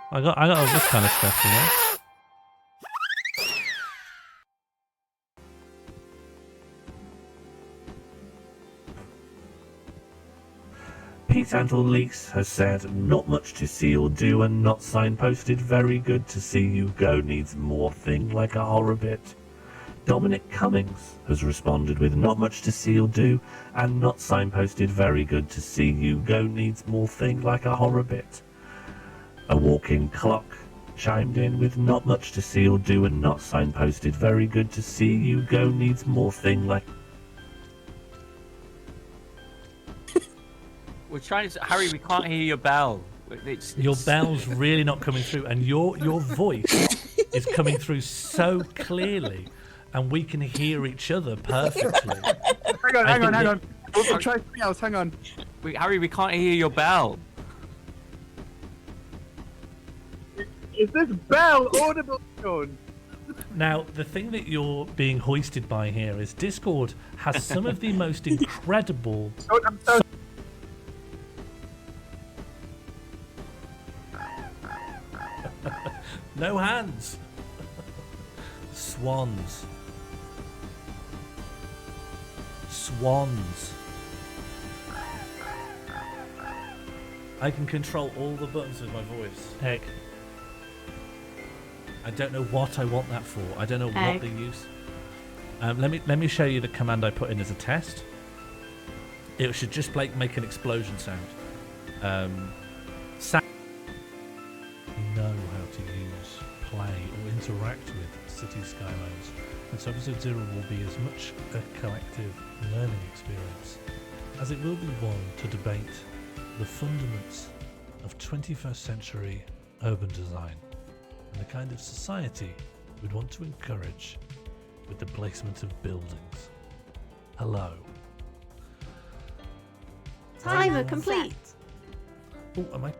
I got all this kind of stuff, you know. Pete Leaks has said, not much to see or do and not signposted. Very good to see you go. Needs more thing like a horror bit. Dominic Cummings has responded with, not much to see or do and not signposted. Very good to see you go. Needs more thing like a horror bit. A walking clock chimed in with, not much to see or do and not signposted. Very good to see you go. Needs more thing like... We're trying to... Harry, we can't hear your bell. Your bell's really not coming through, and your voice is coming through so clearly, and we can hear each other perfectly. Hang on. We'll try something else. Hang on. Harry, we can't hear your bell. Is this bell audible, Sean? Now, the thing that you're being hoisted by here is Discord has some of the most incredible... I'm so... No hands. Swans. I can control all the buttons with my voice. Heck. I don't know what I want that for. I don't know what the use. Let me show you the command I put in as a test. It should just make an explosion sound. Know how to use, play, or interact with City Skylines, and so Episode 0 will be as much a collective learning experience as it will be one to debate the fundaments of 21st century urban design and the kind of society we'd want to encourage with the placement of buildings. Hello. Timer complete. Oh, am I?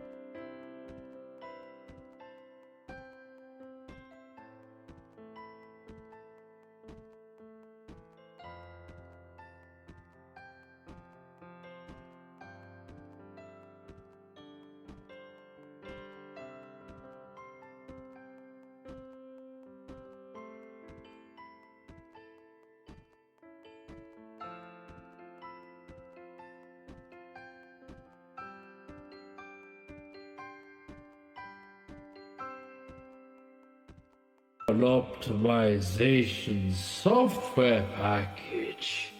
An optimization software package.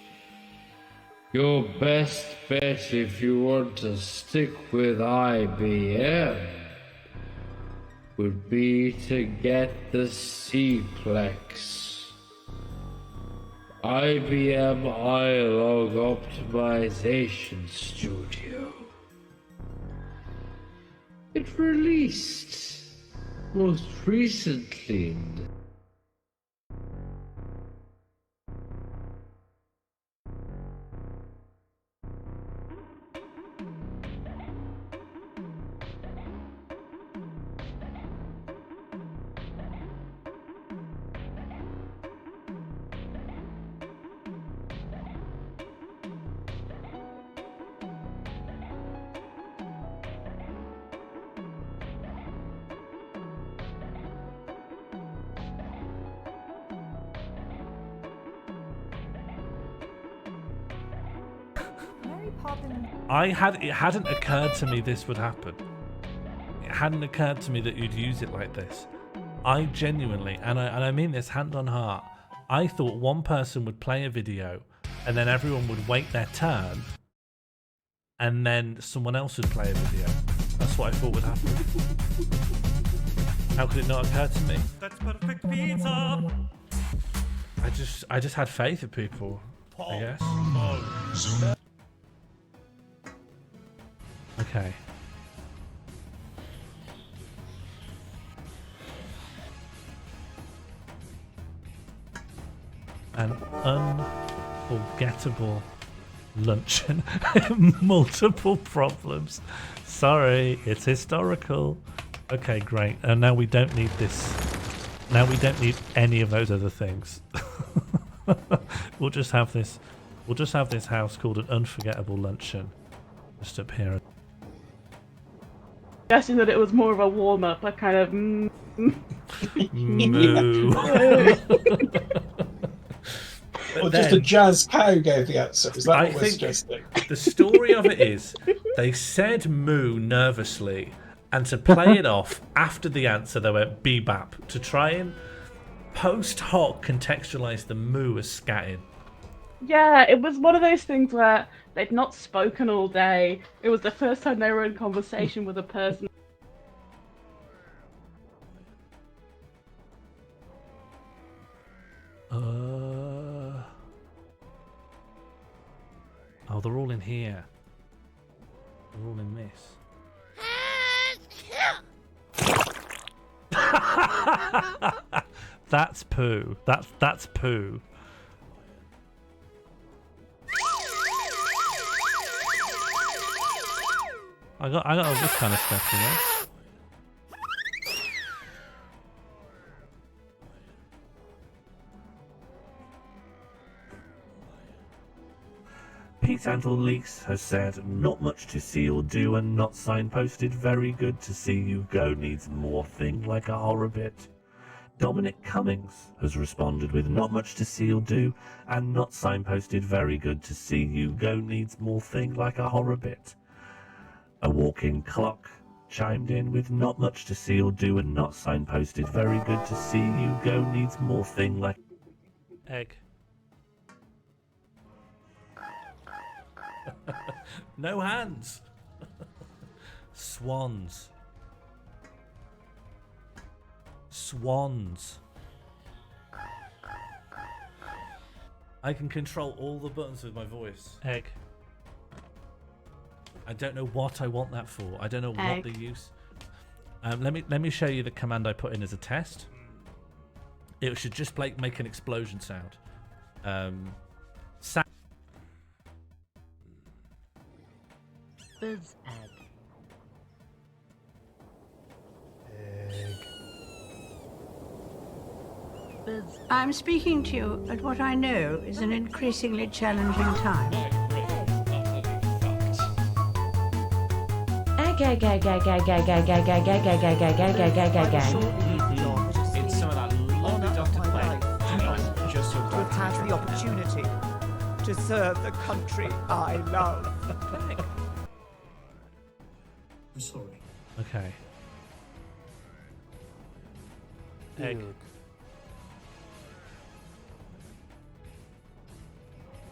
Your best bet if you want to stick with IBM would be to get the Cplex. IBM iLog Optimization Studio. It released most recently. It hadn't occurred to me this would happen. It hadn't occurred to me that you'd use it like this. I genuinely, and I mean this hand on heart, I thought one person would play a video and then everyone would wait their turn and then someone else would play a video. That's what I thought would happen. How could it not occur to me? That's perfect pizza. I just had faith in people, I guess. Okay. An unforgettable luncheon. Multiple problems. Sorry, it's historical. Okay, great. And now we don't need this. Now we don't need any of those other things. We'll just have this. We'll just have this house called an unforgettable luncheon. Just up here. Guessing that it was more of a warm up, a kind of. Moo. Or just a jazz cow gave the answer. Is that I what we're think suggesting? the story of it is they said moo nervously, and to play it off after the answer, they went bebop to try and post hoc contextualize the moo as scatting. Yeah, it was one of those things where they'd not spoken all day. It was the first time they were in conversation with a person. Oh, they're all in here. They're all in this. That's poo. That's poo. I got all this kind of stuff, you know. Pete Leaks has said, not much to see or do and not signposted. Very good to see you go. Needs more thing like a horror bit. Dominic Cummings has responded with, not much to see or do and not signposted. Very good to see you go. Needs more thing like a horror bit. A walking clock chimed in with, not much to see or do and not signposted. Very good to see you go. Needs more thing like Egg. No hands. Swans. Swans. I can control all the buttons with my voice. Egg. I don't know what I want that for. I don't know Egg. what the use. Let me show you the command I put in as a test. It should just like make an explosion sound. Biz egg. Biz. I'm speaking to you at what I know is an increasingly challenging time. Egg, egg, egg, egg, egg, egg, egg, egg, egg, egg, egg, egg, egg, egg, egg, egg, egg, egg. It's some of that lovely Dr. Play. Just so to have the opportunity to serve the country I love. I'm sorry. Okay. Egg.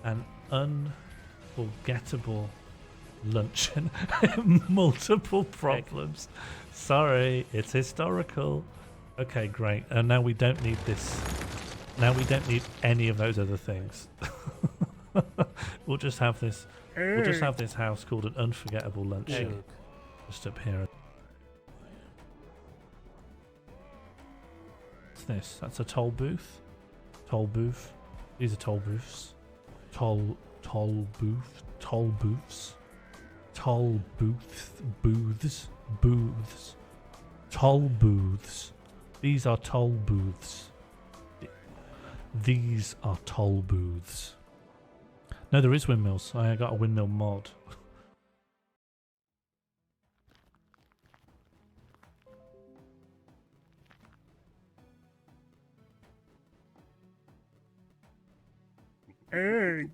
An unforgettable luncheon. Multiple problems. Sorry, it's historical. Okay, great. And now we don't need this. Now we don't need any of those other things. We'll just have this. We'll just have this house called an unforgettable luncheon. Just up here. What's this? That's a toll booth. Toll booth. These are toll booths. Toll booth. Toll booths. Toll booths. Booths. Booths. Toll booths. These are toll booths. These are toll booths. No, there is windmills. I got a windmill mod. Egg.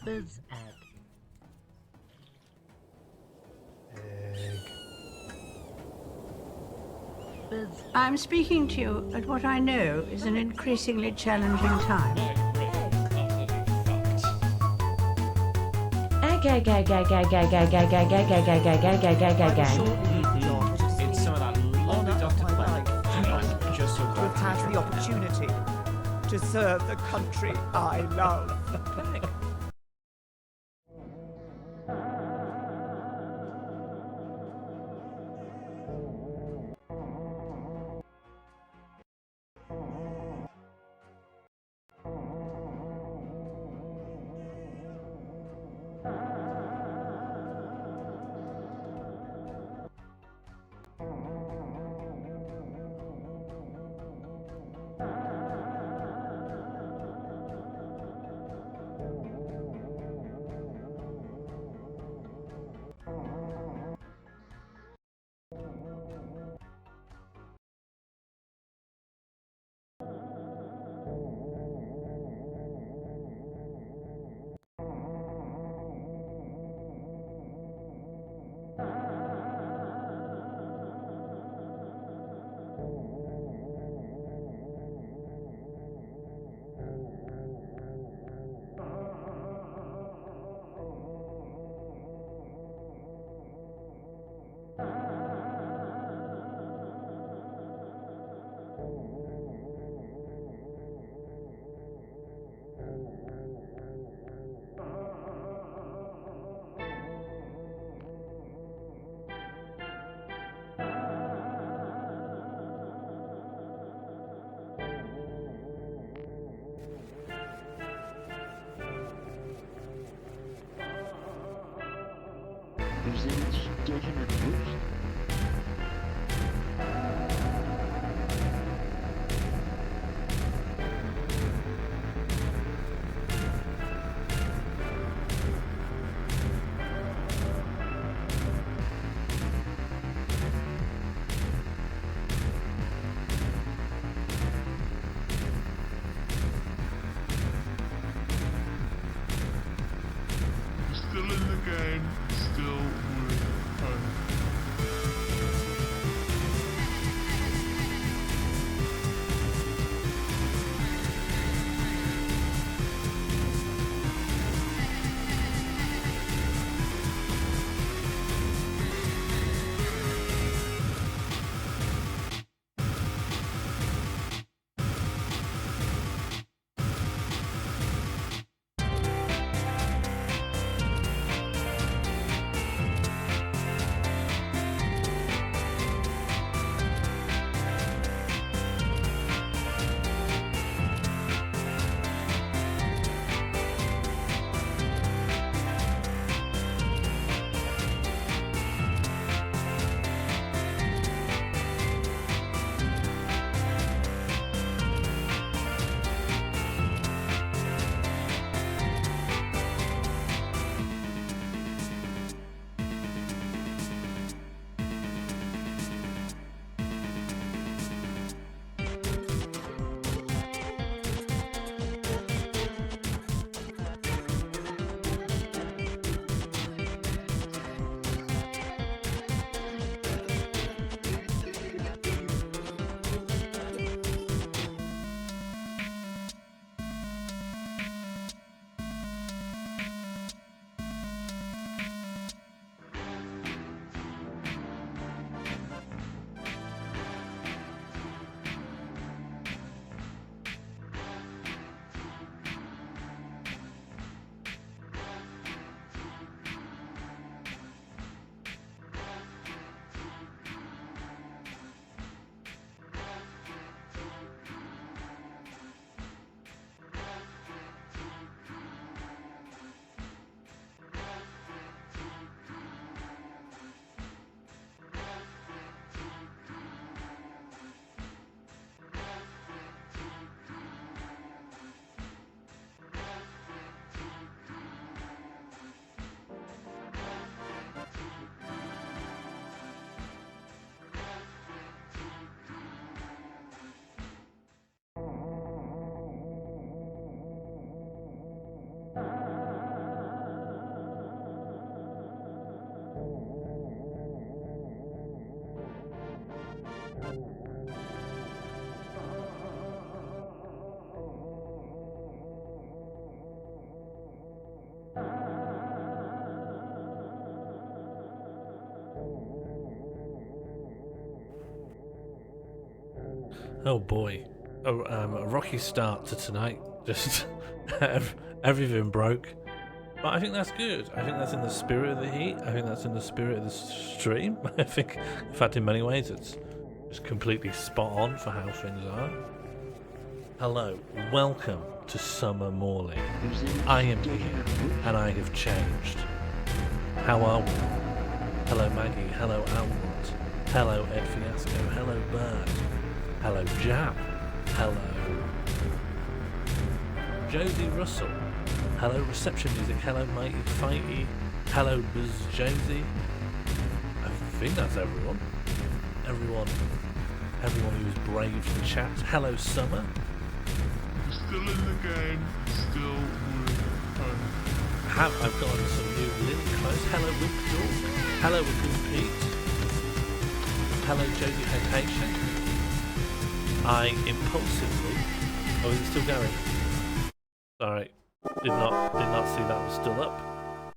Phys Ed. I'm speaking to you at what I know is an increasingly challenging time. It's some of that lovely Dr. Blake. Just so glad We've had the opportunity to serve the country I love. Still in the game, still with home. Oh boy, a rocky start to tonight. Just everything broke. But I think that's good. I think that's in the spirit of the heat. I think that's in the spirit of the stream. I think, in fact, in many ways, it's just completely spot on for how things are. Hello, welcome to Summer Morley. I am here, and I have changed. How are we? Hello, Maggie. Hello, Almond. Hello, Ed Fiasco. Hello, Bird. Hello, Jam. Hello, Josie Russell. Hello, Reception Music. Hello, Mighty Fighty. Hello, Buzz Josie. I think that's everyone. Everyone who's brave to chat. Hello, Summer. Still in the game. Still I've gotten some new lit clothes. Hello, Wick Dawes. Hello, Wick Pete. Hello, Josie Hypatia. I impulsively. Oh, is it still going? Sorry. Did not see that was still up.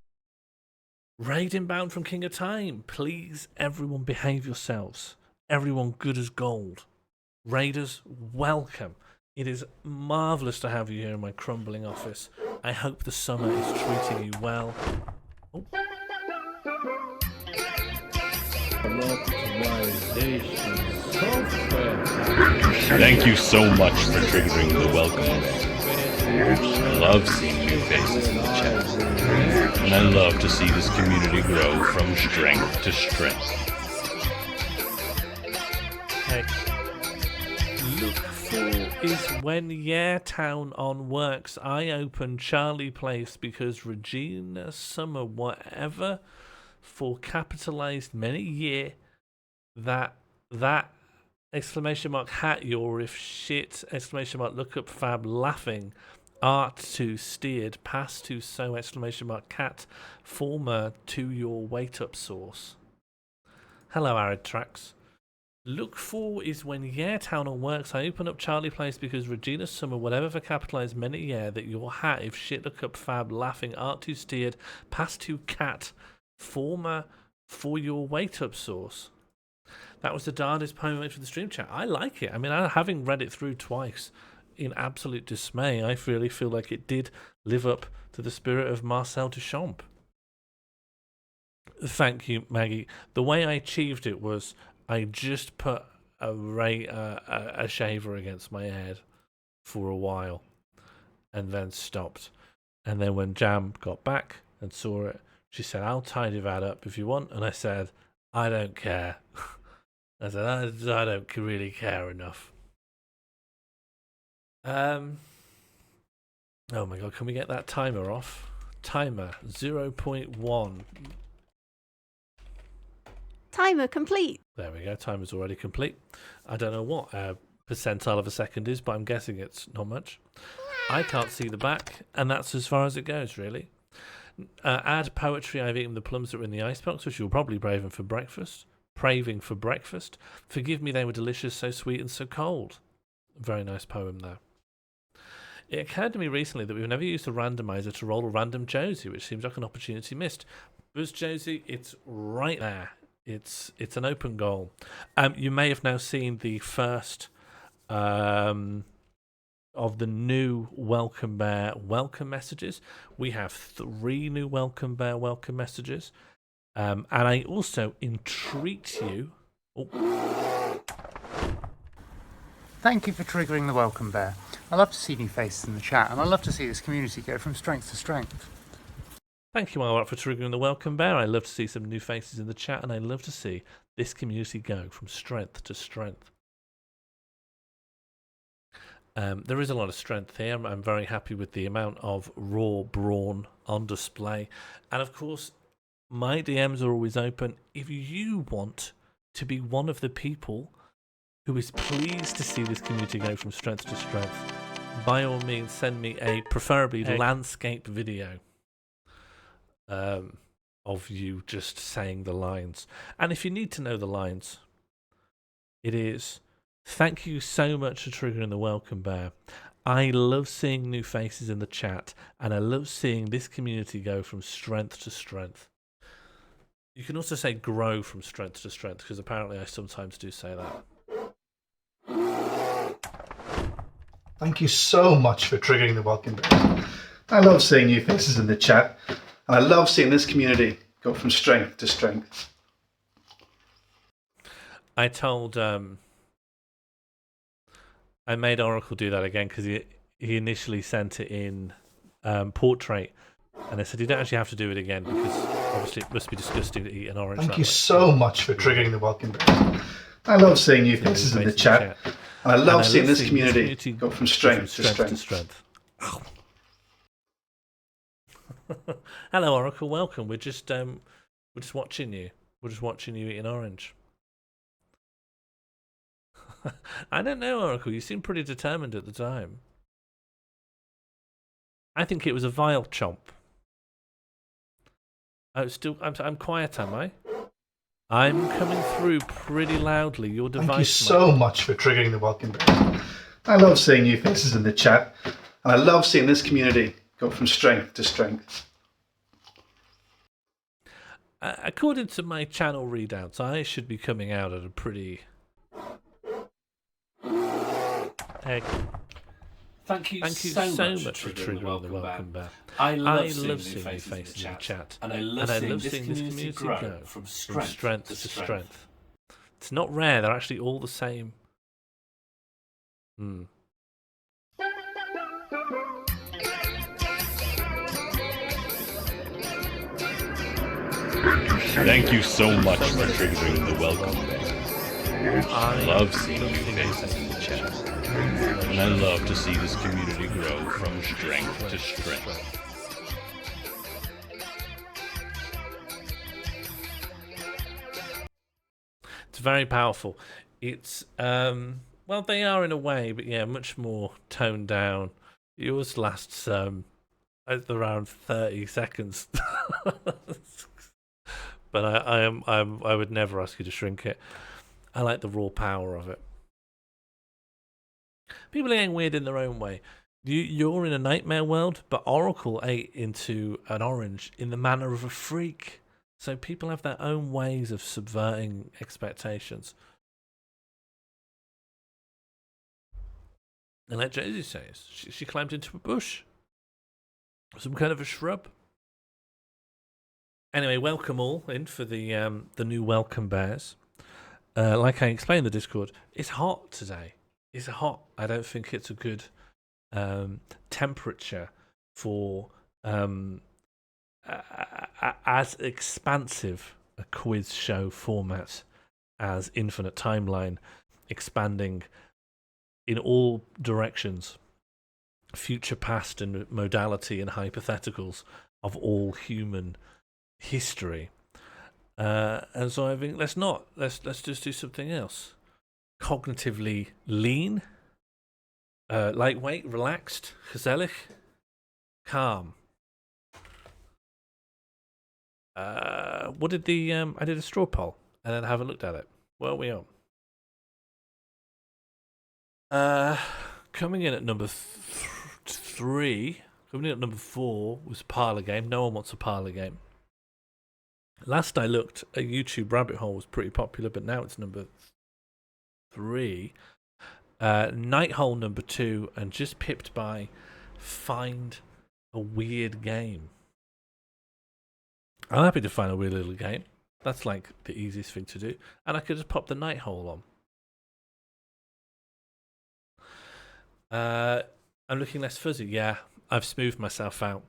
Raid inbound from King of Time. Please, everyone, behave yourselves. Everyone good as gold. Raiders, welcome. It is marvellous to have you here in my crumbling office. I hope the summer is treating you well. Oh. Thank you so much for triggering the welcome bell. I love seeing new faces in the chat. And I love to see this community grow from strength to strength. Okay. Look for is when Town on works. I open Charlie Place because Regina Summer whatever for capitalized many year that exclamation mark hat your if shit exclamation mark look up fab laughing art to steered pass to so exclamation mark cat former to your wait up source. Hello Arid Tracks. Look for is when Town on works. I open up Charlie Place because Regina Summer whatever for capitalized many year that your hat if shit look up fab laughing art to steered pass to cat former for your wait up source. That was the darndest poem I made for the stream chat. I like it. I mean, having read it through twice in absolute dismay, I really feel like it did live up to the spirit of Marcel Duchamp. Thank you, Maggie. The way I achieved it was I just put a shaver against my head for a while and then stopped. And then when Jam got back and saw it, she said, I'll tidy that up if you want. And I said, I don't care. I said, I don't really care enough. Oh my god, can we get that timer off? Timer 0.1. Timer complete. There we go, timer's already complete. I don't know what percentile of a second is, but I'm guessing it's not much. I can't see the back, and that's as far as it goes, really. Add poetry. I've eaten the plums that were in the icebox, which you'll probably craving for breakfast. Forgive me, they were delicious, so sweet and so cold. Very nice poem there. It occurred to me recently that we've never used a randomizer to roll a random Josie, which seems like an opportunity missed. Buzz Josie, it's right there. It's an open goal. You may have now seen the first of the new Welcome Bear welcome messages. We have 3 new Welcome Bear welcome messages. And I also entreat you... Oh. Thank you for triggering the welcome bear. I love to see new faces in the chat, and I love to see this community go from strength to strength. Thank you, Margaret, for triggering the welcome bear. I love to see some new faces in the chat, and I love to see this community go from strength to strength. There is a lot of strength here. I'm very happy with the amount of raw brawn on display. And of course, my DMs are always open. If you want to be one of the people who is pleased to see this community go from strength to strength, by all means, send me a preferably landscape video of you just saying the lines. And if you need to know the lines, it is... Thank you so much for triggering the welcome bear. I love seeing new faces in the chat, and I love seeing this community go from strength to strength. You can also say grow from strength to strength, because apparently I sometimes do say that. Thank you so much for triggering the welcome bears. I love seeing new faces in the chat, and I love seeing this community go from strength to strength. I told I made Oracle do that again because he initially sent it in portrait, and I said you don't actually have to do it again because obviously it must be disgusting to eat an orange. Thank you so much for triggering the welcome bears. I love seeing new faces in the chat, and I love seeing this community go from strength to strength. Hello, Oracle. Welcome. We're just watching you. We're just watching you eat an orange. I don't know, Oracle. You seemed pretty determined at the time. I think it was a vile chomp. Oh, I'm quiet, am I? I'm coming through pretty loudly. Your device. Thank you so much for triggering the welcome bears. I love seeing new faces in the chat, and I love seeing this community go from strength to strength. According to my channel readouts, I should be coming out at a pretty... Thank you so much for triggering the welcome bear. I love seeing new faces in the chat, and I love seeing this community grow from strength to strength. It's not rare; they're actually all the same. Thank you so much for triggering the welcome bear. I love seeing new faces in the chat, and I love to see this community grow from strength to strength. It's very powerful. It's well, they are in a way, but yeah, much more toned down. Yours lasts around 30 seconds. But I would never ask you to shrink it. I like the raw power of it. People are getting weird in their own way. You're in a nightmare world, but Oracle ate into an orange in the manner of a freak. So people have their own ways of subverting expectations. And like Jay-Z says, she climbed into a bush. Some kind of a shrub. Anyway, welcome all in for the new welcome bears. Like I explained in the Discord, it's hot today. It's hot. I don't think it's a good temperature for as expansive a quiz show format as Infinite Timeline, expanding in all directions, future, past, and modality and hypotheticals of all human history. And so I think let's just do something else. Cognitively lean, lightweight, relaxed, gezellig, calm. What did the I did a straw poll and then haven't looked at it. What are we on? Coming in at number 3, coming in at number 4 was Parlour Game. No one wants a Parlour Game. Last I looked, a YouTube rabbit hole was pretty popular, but now it's number 3. Night Hole number 2, and just pipped by Find a Weird Game. I'm happy to find a weird little game. That's like the easiest thing to do. And I could just pop the Night Hole on. I'm looking less fuzzy. Yeah, I've smoothed myself out.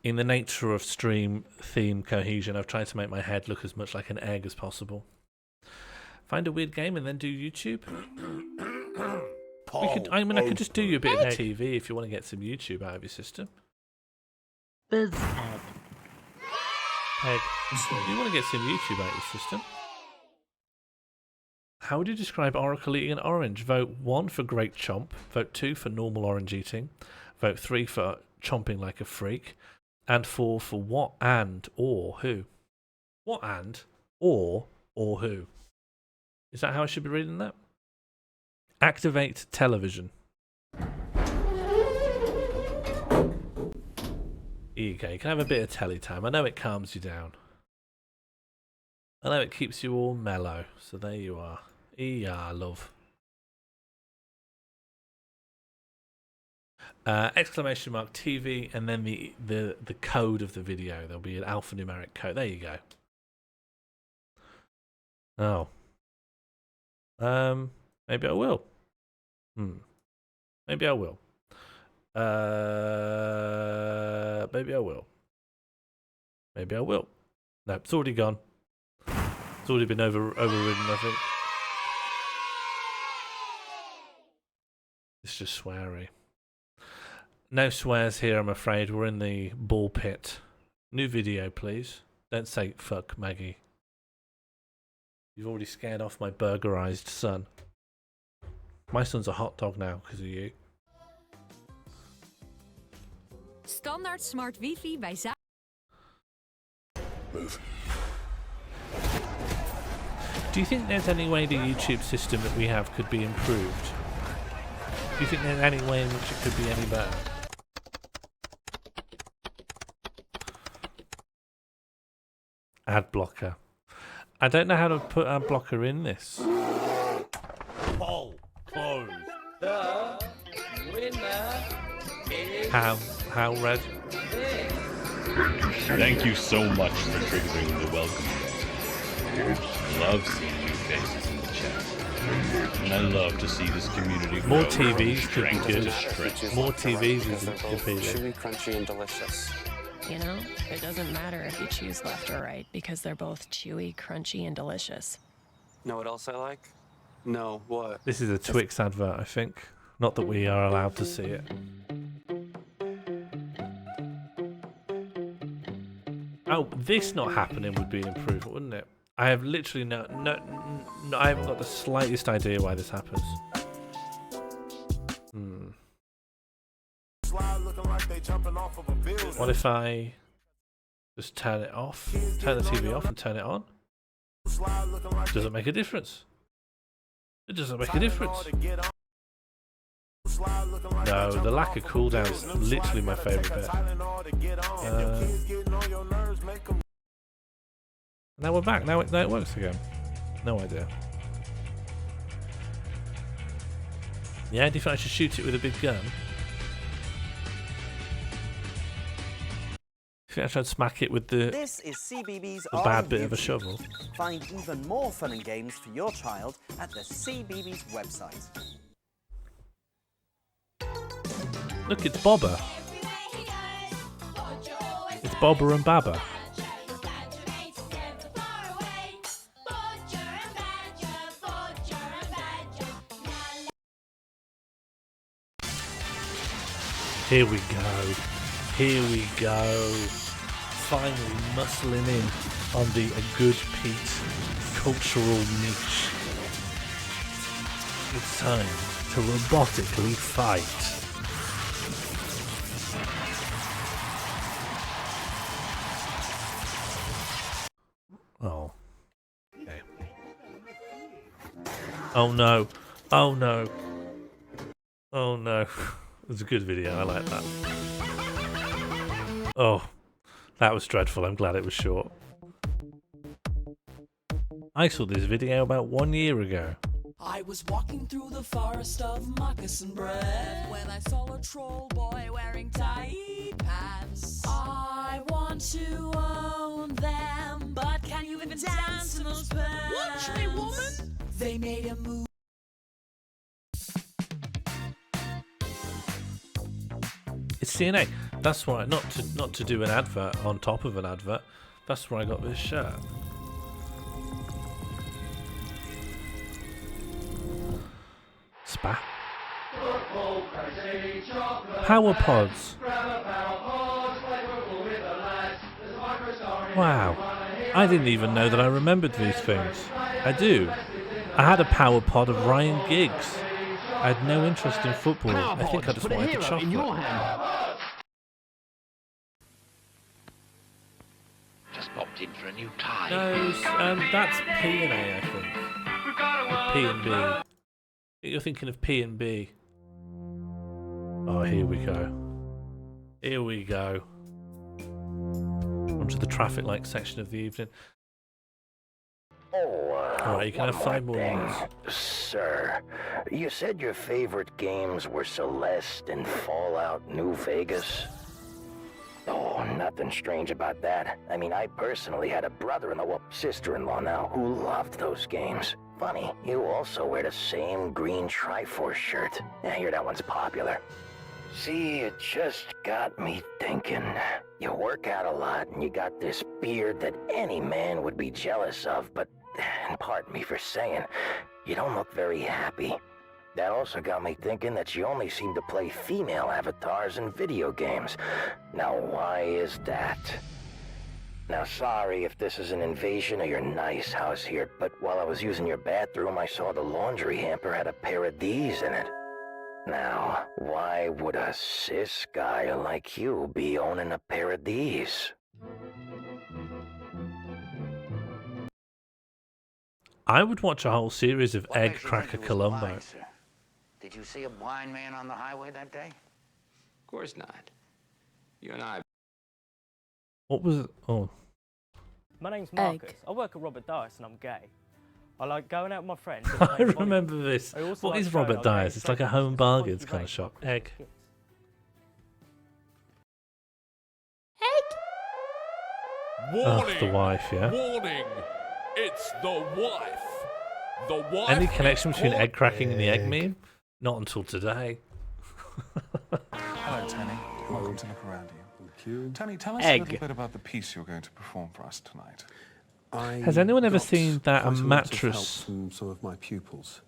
In the nature of stream theme cohesion, I've tried to make my head look as much like an egg as possible. Find a weird game and then do YouTube. I could just do you a bit of TV if you want to get some YouTube out of your system. BizEd. Peg, you want to get some YouTube out of your system? How would you describe Oracle eating an orange? Vote 1 for great chomp. Vote 2 for normal orange eating. Vote 3 for chomping like a freak. And 4 for what and or who. What and or who. Is that how I should be reading that? Activate television. Here you go. You can have a bit of telly time. I know it calms you down. I know it keeps you all mellow. So there you are. Yeah, love. exclamation mark TV, and then the code of the video. There'll be an alphanumeric code. There you go. Oh. Maybe I will. Maybe I will. Maybe I will. Maybe I will. No, it's already gone. It's already been overridden, I think. It's just sweary. No swears here, I'm afraid. We're in the ball pit. New video, please. Don't say fuck, Maggie. You've already scared off my burgerized son. My son's a hot dog now because of you. Standaard smart wifi bij Move. Do you think there's any way the YouTube system that we have could be improved? Do you think there's any way in which it could be any better? Ad blocker. I don't know how to put ad blocker in this. Poll closed. The winner is How Red? Thank you so much for triggering the welcome bell. Love seeing new faces in the chat. And I love to see this community grow. More TVs could be from good. strength to strength. More TVs is appealing. Chewy, crunchy, and delicious. You know, it doesn't matter if you choose left or right because they're both chewy, crunchy, and delicious. Know what else I like? No, what? This is a Twix advert, I think. Not that we are allowed to see it. Oh, this not happening would be an improvement, wouldn't it? I have literally no, I haven't got the slightest idea why this happens. What if I just turn it off, turn the TV off and turn it on? Does it make a difference? It doesn't make a difference. No, the lack of cooldown is literally my favourite bit. Now we're back. Now it works again. No idea. Yeah, do you think I should shoot it with a big gun? I think I should smack it with the bad bit of a shovel. Find even more fun and games for your child at the CBeebies website. Look, it's Bobber. It's Bobber and Babber. Here we go. Here we go. Finally muscling in on the A Good Pete cultural niche. It's time to robotically fight. Oh. Okay. Oh no. Oh no. Oh no. It's a good video, I like that. Oh, that was dreadful. I'm glad it was short. I saw this video about 1 year ago. I was walking through the forest of moccasin bread when I saw a troll boy wearing tight pants. I want to own them, but can you even dance in those pants? What, tree woman? They made a move. It's CNA. That's why, not to do an advert on top of an advert. That's where I got this shirt. Spa. Power pods. Wow. I didn't even know that I remembered these things. I do. I had a power pod of Ryan Giggs. I had no interest in football. I think I just wanted the chocolate. Just popped in for a new tie. No, that's P and A, I think. Or P and B. You're thinking of P and B. Oh, here we go. Here we go. Onto the traffic light section of the evening. Alright, you can have 5 more minutes. Sir, you said your favorite games were Celeste and Fallout New Vegas? Oh, nothing strange about that. I mean, I personally had a brother-in-law, well, sister-in-law now, who loved those games. Funny, you also wear the same green Triforce shirt. I hear that one's popular. See, it just got me thinking. You work out a lot, and you got this beard that any man would be jealous of, but, and pardon me for saying, you don't look very happy. That also got me thinking that you only seem to play female avatars in video games. Now, why is that? Now, sorry if this is an invasion of your nice house here, but while I was using your bathroom, I saw the laundry hamper had a pair of these in it. Now, why would a cis guy like you be owning a pair of these? I would watch a whole series of Egg Cracker Columbo. Did you see a blind man on the highway that day? Of course not. You and I. What was it? Oh. My name's Marcus. I work at Robert Dice and I'm gay. I like going out with my friends. I remember this. What is Robert Dyers? It's like a home bargains kind of shop. Egg. Warning! The wife, yeah. Warning! It's the wife. The wife. Any connection between egg cracking and the egg meme? Not until today. Hello, Tanny. Welcome to Look Around You. Thank you. Tanny, tell us a little bit about the piece you're going to perform for us tonight. Has anyone ever seen that a mattress? From some of my pupils.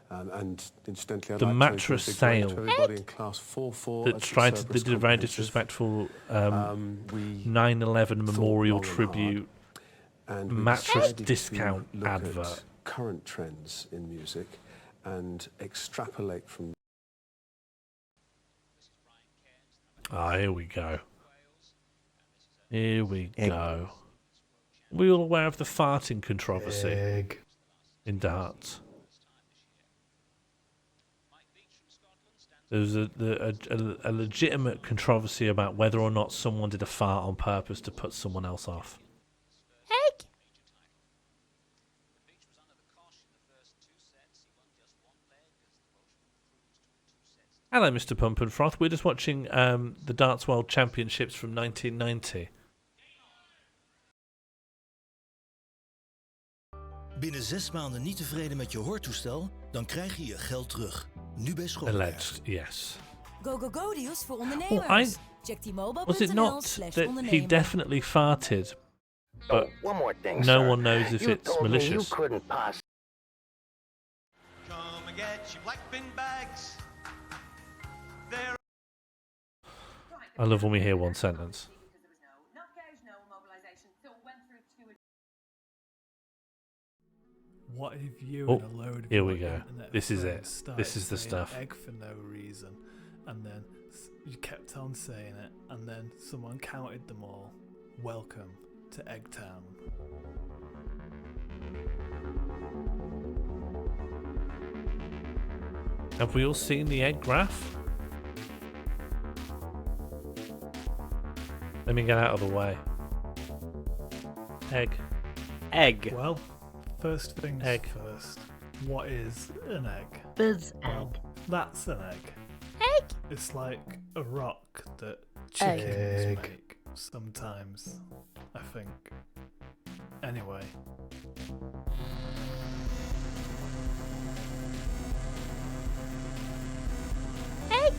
And incidentally, I'd the like mattress to sale everybody in class 4-4 that tried to did a very disrespectful 9/11 memorial tribute and mattress discount advert. Current trends in music and extrapolate from. Ah, here we go. Here we go. We all aware of the farting controversy in darts. There was a legitimate controversy about whether or not someone did a fart on purpose to put someone else off. Hello, Mr. Pump and Froth. We're just watching the Darts World Championships from 1990. Binnen 6 maanden niet tevreden met je hoortoestel, dan krijg je je geld terug. Nu bij Schoolwerk. Alleged, yes. Go go go deals voor Oh, ondernemers. Check was it not that he definitely farted, but one more thing, no sir. one knows if You it's told me malicious? You couldn't possibly. Come and get your black bin bags. I love when we hear one sentence. What if you Oh, and a load of here we your go. internet This is friends it. started This is the saying stuff. Egg for no reason, and then you kept on saying it, and then someone counted them all. Welcome to Eggtown. Have we all seen the egg graph? Let me get out of the way. Egg. Egg. Well, first things Egg. first. What is an egg? Biz Well, egg. that's an egg. Egg. It's like a rock that chickens Egg. make sometimes, I think. Anyway. Egg.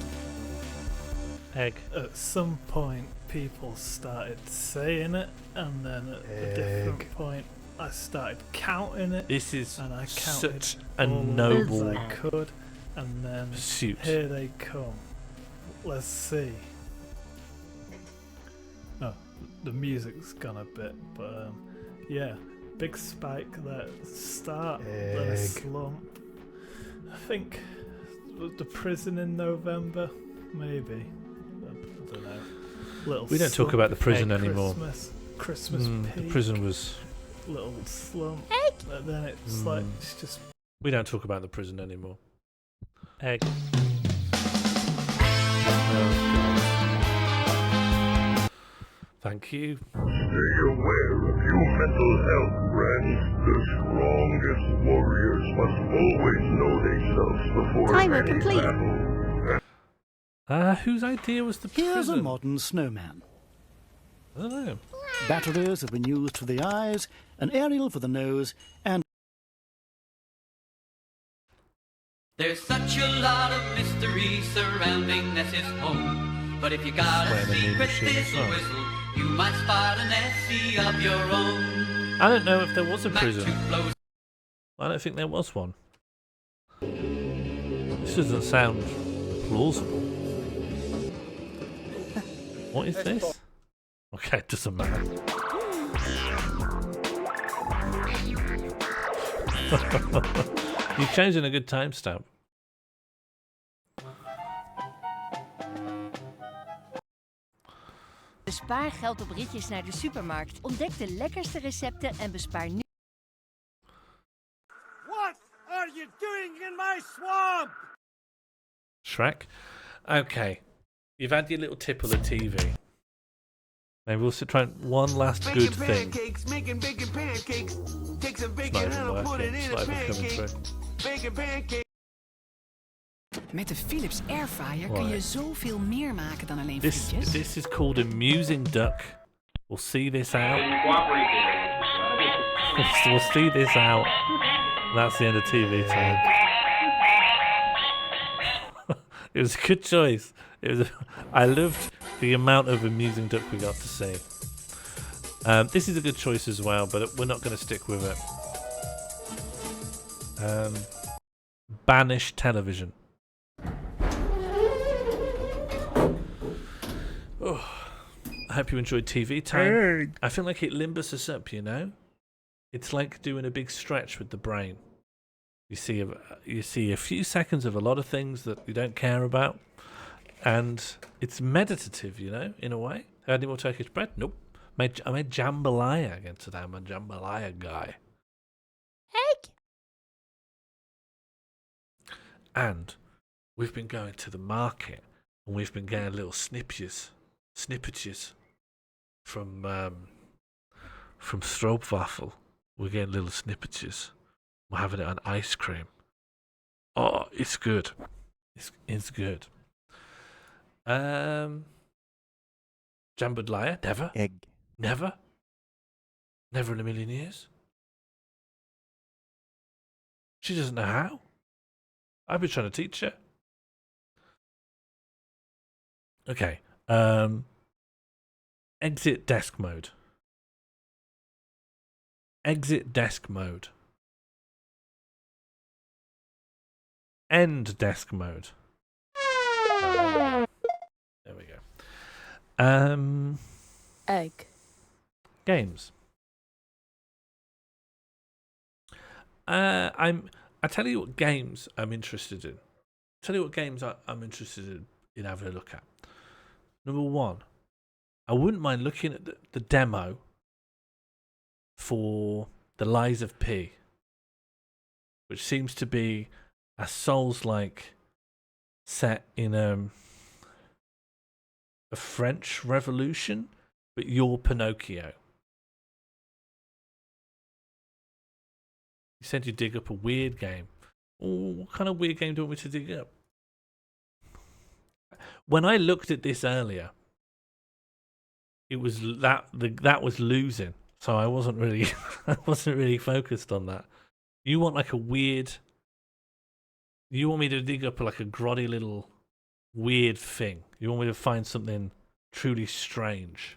Egg. At some point, people started saying it, and then at a different point, I started counting it. This is and I counted such a all noble as I could, and then pursuit. here they come. Let's see. Oh, the music's gone a bit, but yeah, big spike there at the start, then a Egg. slump. I think the prison in November, maybe. I don't know. Little We don't talk slump, about the prison egg anymore. Christmas The peak, prison was. little slump, and then it's like it's just. We don't talk about the prison anymore. Egg. Oh, God. Thank you. Stay aware of your mental health, friends. The strongest warriors must always know themselves before Timer any complete. battle. Whose idea was the Here's prison? a modern snowman. I don't know. Batteries have been used for the eyes, an aerial for the nose, and There's such a lot of mystery surrounding Ness's home. But if you got a secret thistle whistle, you might spot an Nessie of your own. I don't know if there was a prison. I don't think there was one. This doesn't sound plausible. What is this? Okay, it doesn't matter. You've chosen a good timestamp. Bespaar geld op ritjes naar de supermarkt. Ontdek de lekkerste recepten en bespaar nu. What are you doing in my swamp? Shrek? Okay. You've had your little tipple of TV. Maybe we'll try one last good thing. Making bacon pancakes. Take some It's bacon not even and I'll put working. it It's in not a even coming pancake. through. Bacon pancake. Met de Philips Airfryer kun je Right. zoveel meer maken dan alleen This frietjes. this is called Amusing Duck. We'll see this out. We'll see this out. That's the end of TV time. It was a good choice. I loved the amount of Amusing Duck we got to see. This is a good choice as well, but we're not going to stick with it. Banish television. Oh, I hope you enjoyed TV time. I feel like it limbers us up, you know? It's like doing a big stretch with the brain. You see a few seconds of a lot of things that you don't care about, and it's meditative, you know, in a way. Had any more Turkish bread? Nope. I made jambalaya again today. I'm a jambalaya guy. Egg. And we've been going to the market, and we've been getting little snippets from Stroopwafel. We're getting little snippets. We're having it on ice cream. Oh, it's good. It's good. Jambalaya? Never. Egg. Never. Never in a million years. She doesn't know how. I've been trying to teach her. Okay. Exit desk mode. Exit desk mode. End desk mode. There we go. Egg. Games. I tell you what games I'm interested in. Tell you what games I'm interested in having a look at. Number one, I wouldn't mind looking at the demo for The Lies of P, which seems to be a Souls-like set in a French Revolution, but you're Pinocchio. You said you dig up a weird game. Oh, what kind of weird game do you want me to dig up? When I looked at this earlier, it was that was losing, so I wasn't really focused on that. You want like a weird. You want me to dig up like a grotty little weird thing. You want me to find something truly strange.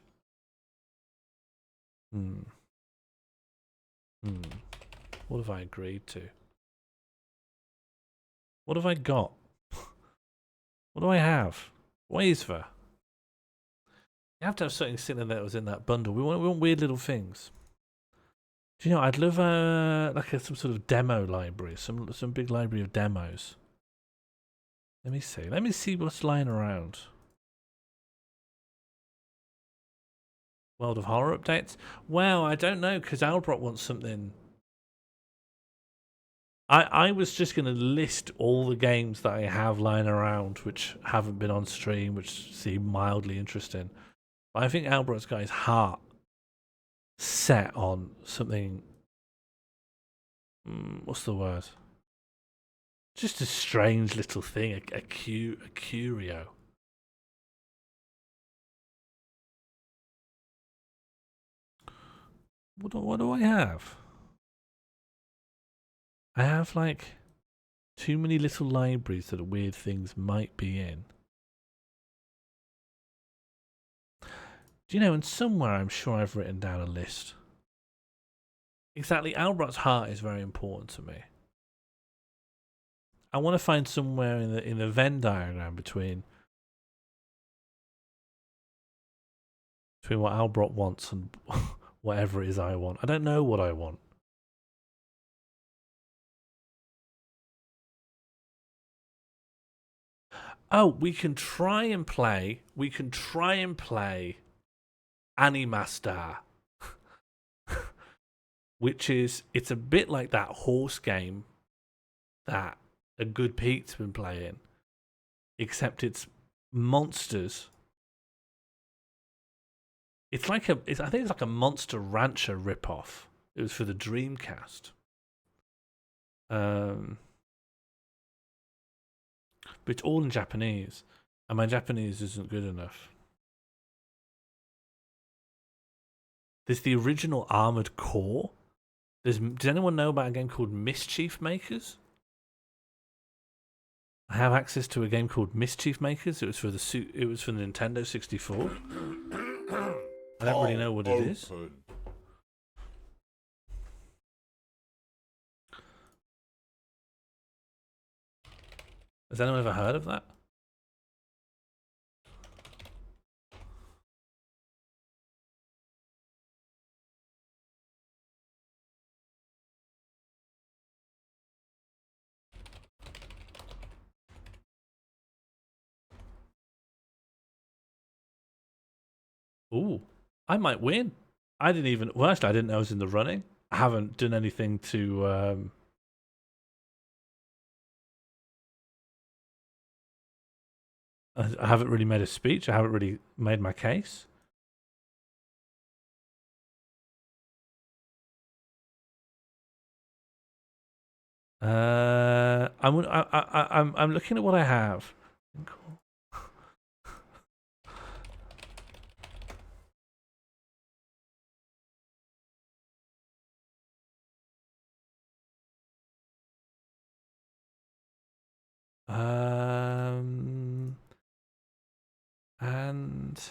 What have I agreed to? What have I got? What do I have? What is there? You have to have something sitting there that was in that bundle. We want weird little things. Do you know? I'd love some sort of demo library, some big library of demos. Let me see. Let me see what's lying around. World of Horror updates. Well, I don't know because Albrock wants something. I was just going to list all the games that I have lying around which haven't been on stream, which seem mildly interesting. But I think Albrock's got his heart set on something. What's the word? Just a strange little thing, a curio. What do I have? I have like too many little libraries that weird things might be in. Do you know, and somewhere I'm sure I've written down a list. Exactly, Albrot's heart is very important to me. I want to find somewhere in the Venn diagram between what Albrot wants and whatever it is I want. I don't know what I want. Oh, we can try and play Animastar. Which is, it's a bit like that horse game that a good Pete's been playing, except it's monsters. It's like I think it's like a Monster Rancher ripoff. It was for the Dreamcast. But it's all in Japanese, and my Japanese isn't good enough. There's the original Armored Core. Does anyone know about a game called Mischief Makers? I have access to a game called Mischief Makers. It was for the Nintendo 64. I don't really know what it is. Has anyone ever heard of that? Ooh, I might win. I didn't know I was in the running. I haven't done anything to I haven't really made a speech. I haven't really made my case. I'm looking at what I have. And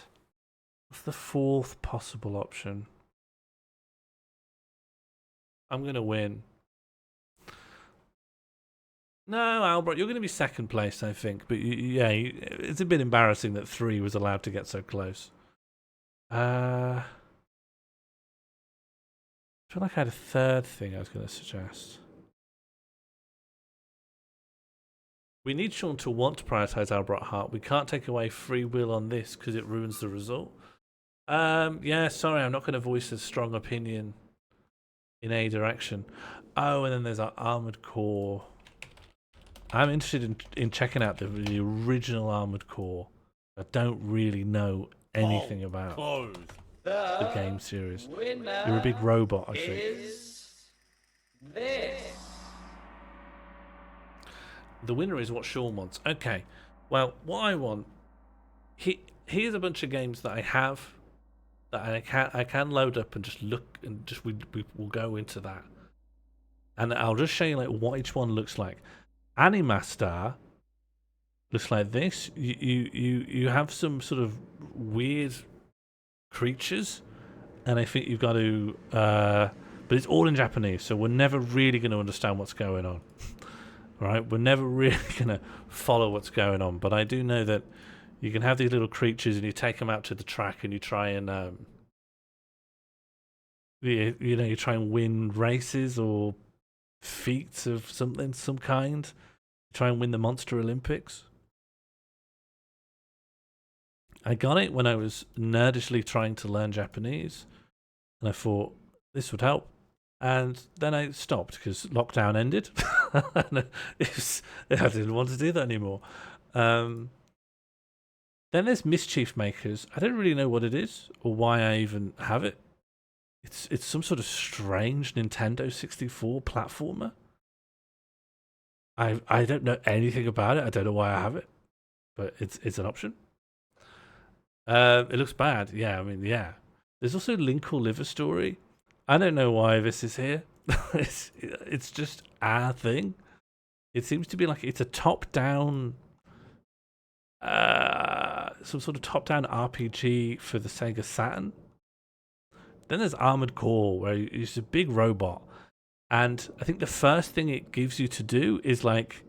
what's the fourth possible option? I'm gonna win. No, Albrot, you're going to be second place, I think. But yeah, it's a bit embarrassing that 3 was allowed to get so close. I feel like I had a third thing I was going to suggest. We need Sean to want to prioritize Albrot Heart. We can't take away free will on this because it ruins the result. Yeah, sorry, I'm not going to voice a strong opinion in a direction. Oh, and then there's our Armored Core. I'm interested in checking out the original Armored Core. I don't really know anything about the game series. You're a big robot, I think. This. The winner is what Sean wants. Okay. Well, what I want... Here's a bunch of games that I have that I can load up and just look, and just we'll go into that. And I'll just show you like what each one looks like. Animastar looks like this. You have some sort of weird creatures, and I think you've got to... but it's all in Japanese, so we're never really going to understand what's going on. Right, we're never really going to follow what's going on, but I do know that you can have these little creatures and you take them out to the track and you try and you try and win races or feats of some kind. Try and win the Monster Olympics. I got it when I was nerdishly trying to learn Japanese, and I thought this would help. And then I stopped because lockdown ended. I didn't want to do that anymore. Then there's Mischief Makers. I don't really know what it is or why I even have it. It's some sort of strange Nintendo 64 platformer. I don't know anything about it. I don't know why I have it, but it's an option. It looks bad. Yeah, I mean, yeah. There's also Link or Liver Story. I don't know why this is here. It's just our thing. It seems to be like it's a top-down, some sort of top-down RPG for the Sega Saturn. Then there's Armored Core, where it's a big robot, and I think the first thing it gives you to do is like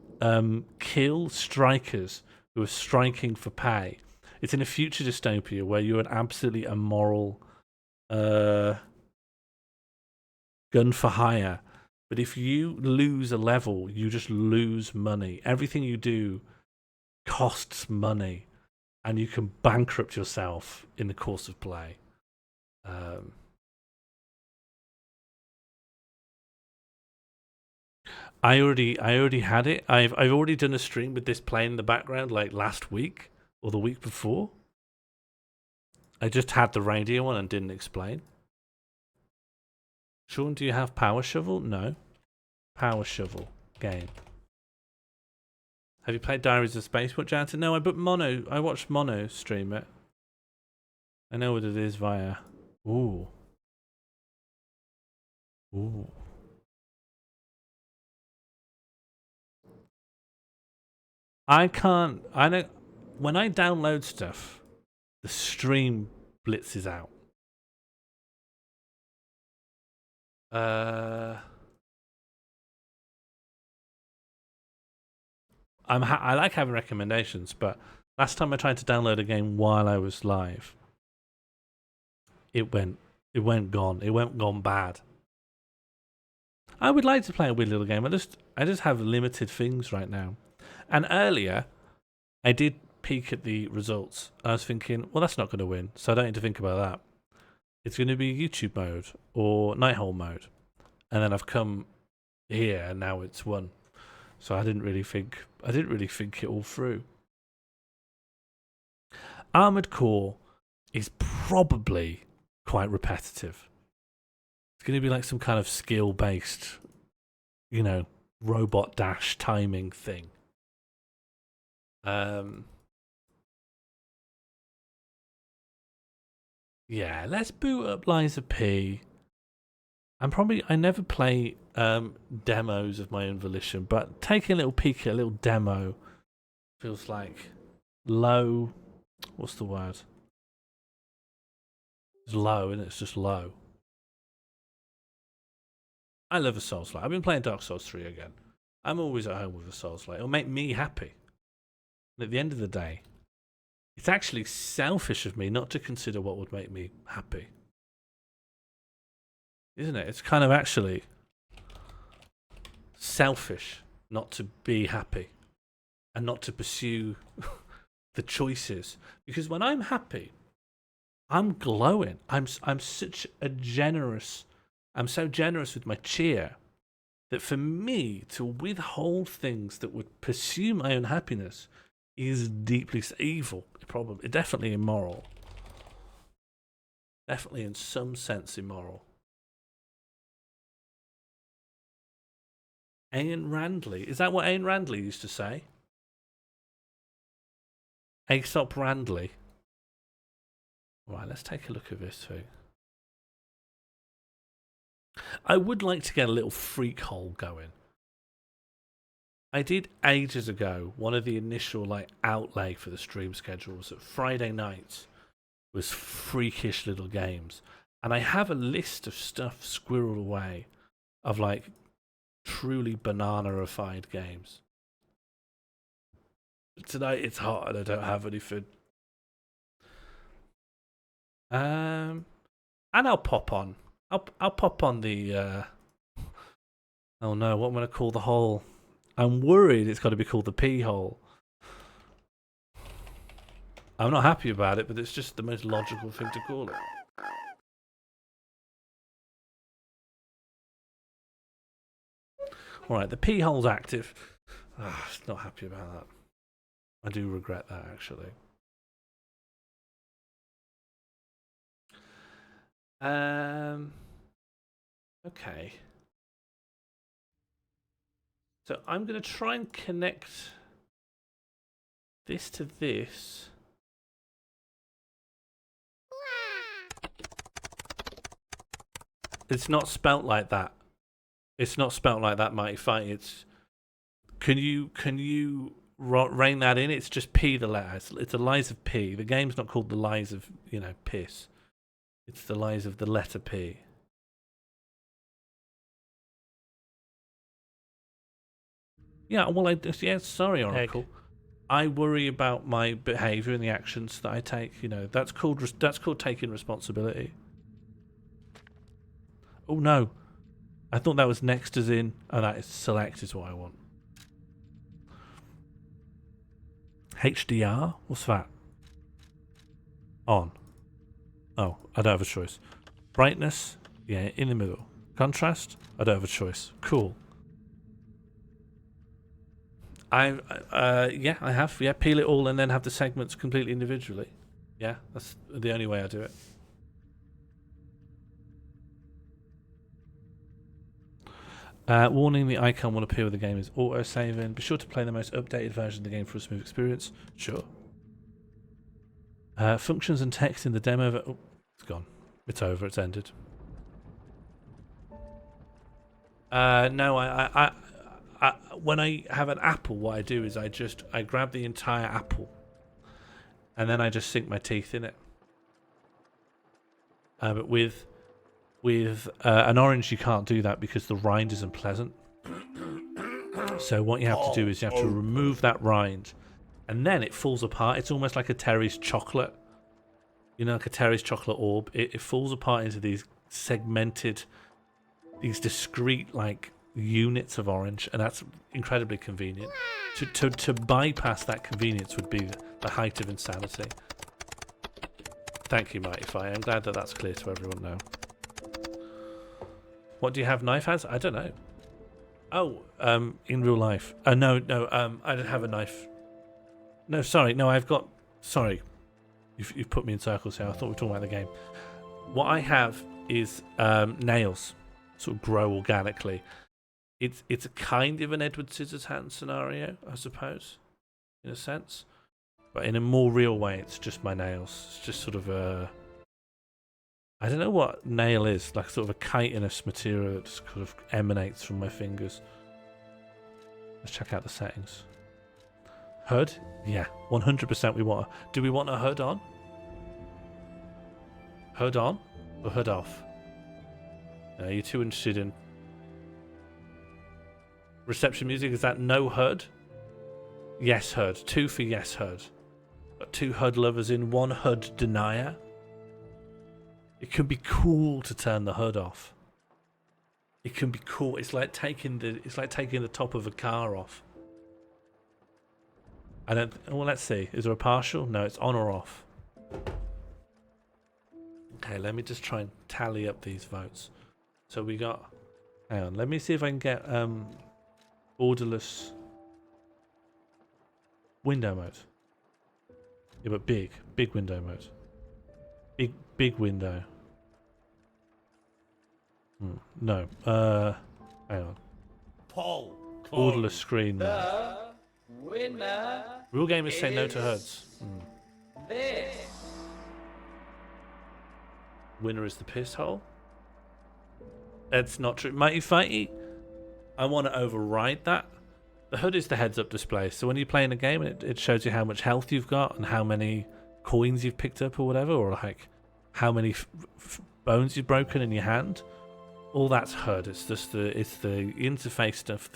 kill strikers who are striking for pay. It's in a future dystopia where you're an absolutely immoral gun for hire. But if you lose a level, you just lose money. Everything you do costs money, and you can bankrupt yourself in the course of play. I already had it. I've already done a stream with this playing in the background like last week or the week before. I just had the radio on and didn't explain. Sean, do you have Power Shovel? No. Power Shovel game. Have you played Diaries of Spaceport, Jansen? No, I watched Mono stream it. I know what it is via. Ooh. Ooh. I don't. When I download stuff, the stream blitzes out. I like having recommendations, but last time I tried to download a game while I was live, it went gone bad. I would like to play a weird little game. I just have limited things right now. And earlier, I did peek at the results. I was thinking, well, that's not going to win, so I don't need to think about that. It's going to be YouTube mode or Nighthole mode. And then I've come here, and now it's won. So I didn't really think it all through. Armored Core is probably quite repetitive. It's going to be like some kind of skill-based, robot dash timing thing. Yeah, let's boot up Liza P. I never play demos of my own volition, but taking a little peek at a little demo feels like low. What's the word? It's low, and it's just low. I love a Souls-like. I've been playing Dark Souls 3 again. I'm always at home with a Souls-like. It'll make me happy. And at the end of the day, it's actually selfish of me not to consider what would make me happy. Isn't it? It's kind of actually selfish not to be happy and not to pursue the choices. Because when I'm happy, I'm glowing. I'm so generous with my cheer that for me to withhold things that would pursue my own happiness is deeply evil. Definitely immoral. Definitely in some sense immoral. Ayn Randley. Is that what Ayn Randley used to say? Aesop Randley. Right, let's take a look at this thing. I would like to get a little freak hole going. I did ages ago, one of the initial outlay for the stream schedule was that Friday nights was freakish little games. And I have a list of stuff squirreled away of truly banana-ified games. Tonight it's hot and I don't have anything. And I'll pop on. I'll pop on the oh no, what am I gonna call the hole? I'm worried it's got to be called the pee hole. I'm not happy about it, but it's just the most logical thing to call it. Alright, the pee hole's active. Not happy about that. I do regret that, actually. Okay. So I'm going to try and connect this to this. It's not spelt like that. It's not spelt like that, Mighty Fight. It's can you rein that in? It's just P the letter. It's the lies of P. The game's not called the lies of piss. It's the lies of the letter P. Yeah, well, sorry, Oracle. Egg. I worry about my behaviour and the actions that I take. That's called taking responsibility. Oh no, I thought that was next as in. Oh, that is select is what I want. HDR? What's that? On. Oh, I don't have a choice. Brightness? Yeah, in the middle. Contrast? I don't have a choice. Cool. I have. Yeah, peel it all and then have the segments completely individually. Yeah, that's the only way I do it. Warning, the icon will appear when the game is auto-saving. Be sure to play the most updated version of the game for a smooth experience. Sure. Functions and text in the demo... Oh, it's gone. It's over. It's ended. No, I when I have an apple, what I do is I grab the entire apple and then I just sink my teeth in it. But with an orange, you can't do that because the rind isn't pleasant. So what you have to do is you have to remove that rind, and then it falls apart. It's almost like a Terry's chocolate, like a Terry's chocolate orb. It falls apart into these segmented, these discrete units of orange, and that's incredibly convenient. To bypass that convenience would be the height of insanity. Thank you, Mighty Fire. I'm glad that that's clear to everyone now. What do you have knife as? I don't know. Oh, in real life. No, I don't have a knife. No, sorry. No, I've got... Sorry. You've put me in circles here. I thought we were talking about the game. What I have is nails. Sort of grow organically. It's a kind of an Edward Scissorhands scenario, I suppose, in a sense. But in a more real way, it's just my nails. It's just sort of a... I don't know what nail is, like sort of a chitinous material that just kind of emanates from my fingers. Let's check out the settings. HUD? Yeah, 100% we want. Do we want a HUD on? HUD on or HUD off? No, you're too interested in reception music. Is that no HUD? Yes HUD. 2 for yes HUD. Got 2 HUD lovers in, 1 HUD denier. It can be cool to turn the HUD off. It can be cool. It's like taking the top of a car off. Well, let's see. Is there a partial? No, it's on or off. Okay, let me just try and tally up these votes. So we got... Hang on, let me see if I can get borderless window mode. Yeah, but big window mode. Big window. No. Hang on. Paul. Borderless screen. The winner. Real gamers say no to HUDs. This. Winner is the piss hole. That's not true. Mighty Fighty, I want to override that. The HUD is the heads-up display, so when you're playing a game, it shows you how much health you've got and how many coins you've picked up or whatever, or like how many bones you've broken in your hand. All that's HUD. It's just the interface stuff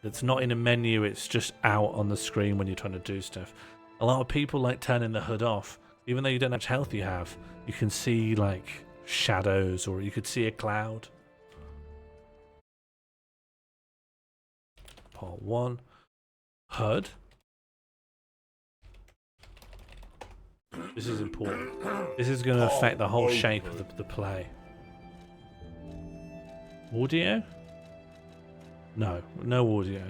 that's not in a menu. It's just out on the screen when you're trying to do stuff. A lot of people like turning the HUD off, even though you don't know how much health you have. You can see like shadows, or you could see a cloud. Part 1. HUD. This is important. This is going to affect the whole shape of the play. Audio? No audio.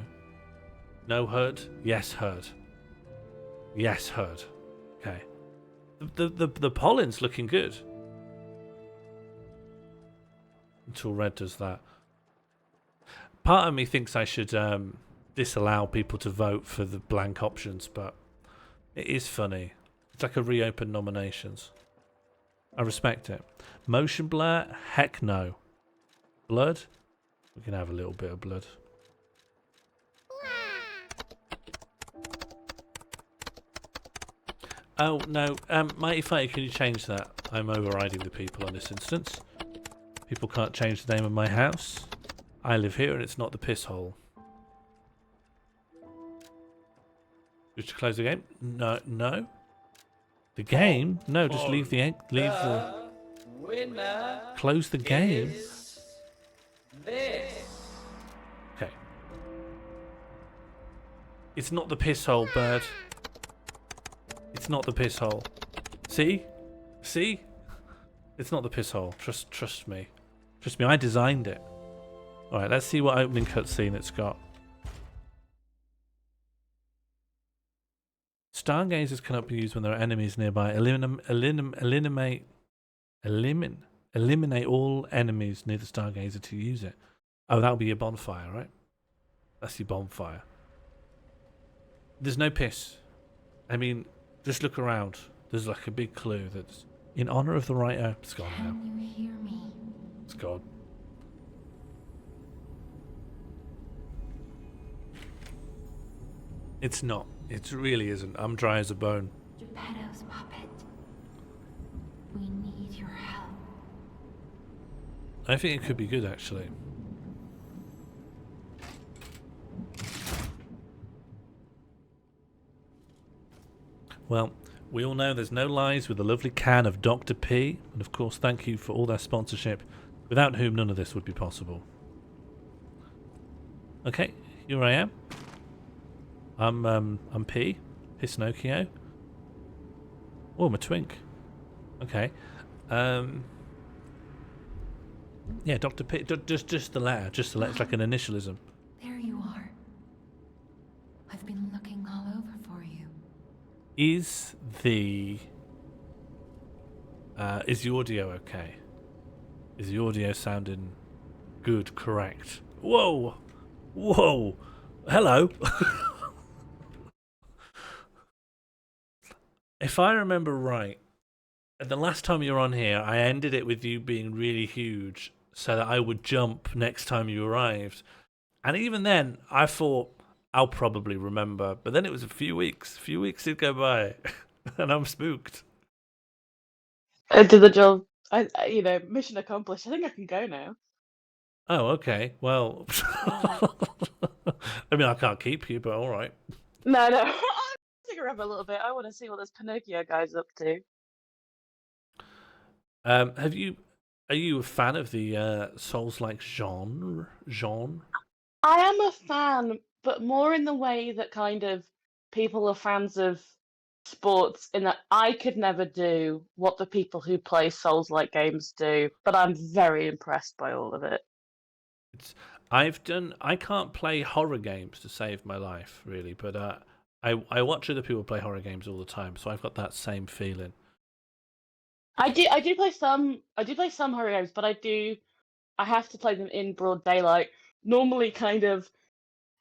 No HUD? Yes HUD. Yes HUD. Okay. The pollen's looking good. until Red does that. Part of me thinks I should disallow people to vote for the blank options, but it is funny. It's like a reopen nominations. I respect it. Motion blur? Heck no. Blood? We can have a little bit of blood. Oh, no. Mighty Fighter, can you change that? I'm overriding the people on this instance. People can't change the name of my house. I live here and it's not the piss hole. Just to close the game? No, no. The game? No, just leave the winner. Close the game. This. Okay. It's not the piss hole, bird. It's not the piss hole. See? See? It's not the piss hole. Trust me. Trust me, I designed it. Alright, let's see what opening cutscene it's got. Stargazers cannot be used when there are enemies nearby. Eliminate all enemies near the Stargazer to use it. Oh, that'll be your bonfire, right? That's your bonfire. There's no piss. I mean, just look around. There's like a big clue that's in honor of the writer. It's gone now. Can you hear me? It's gone. It's not. It really isn't. I'm dry as a bone. Geppetto's puppet. We need your help. I think it could be good, actually. Well, we all know there's no lies with a lovely can of Dr. P. And of course, thank you for all their sponsorship, without whom none of this would be possible. Okay, here I am. I'm P. Pisnocchio. Oh, I'm a twink. Okay. Yeah, Dr. P. Just the letter. Just the letter. It's like an initialism. There you are. I've been looking all over for you. Is the audio okay? Is the audio sounding good? Correct? Whoa! Whoa! Hello! If I remember right, the last time you were on here, I ended it with you being really huge so that I would jump next time you arrived. And even then, I thought, I'll probably remember. But then it was a few weeks. A few weeks did go by, and I'm spooked. I did the job. Mission accomplished. I think I can go now. Oh, okay. Well, I mean, I can't keep you, but all right. No. I'll stick around a little bit. I want to see what this Pinocchio guy's up to. Are you a fan of the Souls-like genre? I am a fan, but more in the way that kind of people are fans of sports, in that I could never do what the people who play Souls-like games do, but I'm very impressed by all of it. I can't play horror games to save my life, really, but I watch other people play horror games all the time, so I've got that same feeling. I do play some horror games, but I have to play them in broad daylight. Normally kind of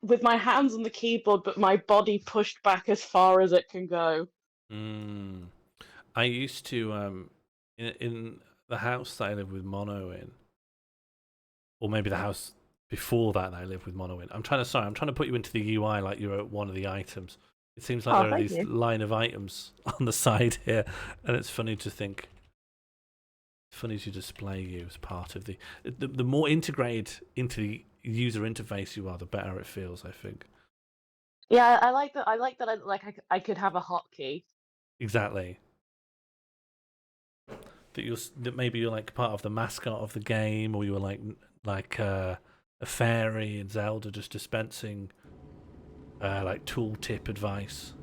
with my hands on the keyboard, but my body pushed back as far as it can go. I used to in the house that I lived with Mono in, or maybe the house before that I lived with Mono in. I'm trying to put you into the UI like you're at one of the items. It seems like there are these line of items on the side here, and it's funny to think. Funny to display you as part of the more integrated into the user interface you are, the better it feels, I think. Yeah, I like that. I could have a hotkey. Exactly. That maybe you're like part of the mascot of the game, or you were like a fairy in Zelda, just dispensing like tooltip advice.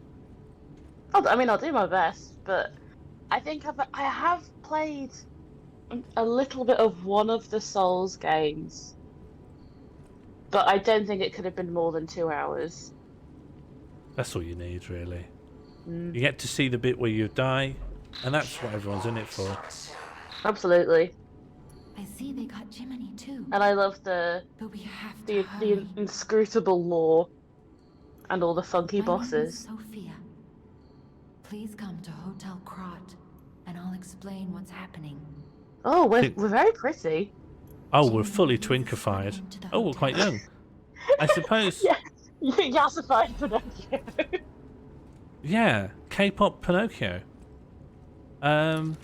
I'll do my best, but I think I have played a little bit of one of the Souls games, but I don't think it could have been more than 2 hours. That's all you need, really. You get to see the bit where you die, and that's what everyone's in it for. Absolutely. I see they got Jiminy too. And I love the inscrutable lore and all the funky bosses. My name is Sophia. Please come to Hotel Krat, and I'll explain what's happening. Oh, we're very pretty. Oh, we're fully twinkified. Oh, we're quite young. I suppose. Yeah, yassified Pinocchio. Yeah, K-pop Pinocchio. Oh,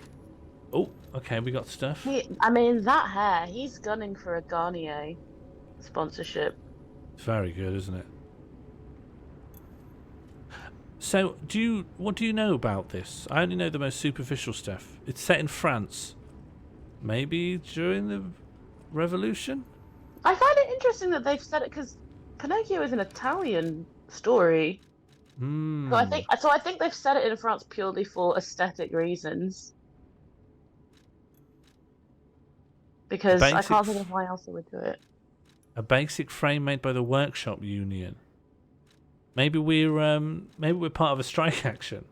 okay, we got stuff. I mean, that hair, he's gunning for a Garnier sponsorship. It's very good, isn't it? So, what do you know about this? I only know the most superficial stuff. It's set in France. Maybe during the Revolution? I find it interesting that they've said it because Pinocchio is an Italian story. Mm. So I think they've set it in France purely for aesthetic reasons. Because I can't think of why else they would do it. A basic frame made by the Workshop Union. Maybe we're part of a strike action.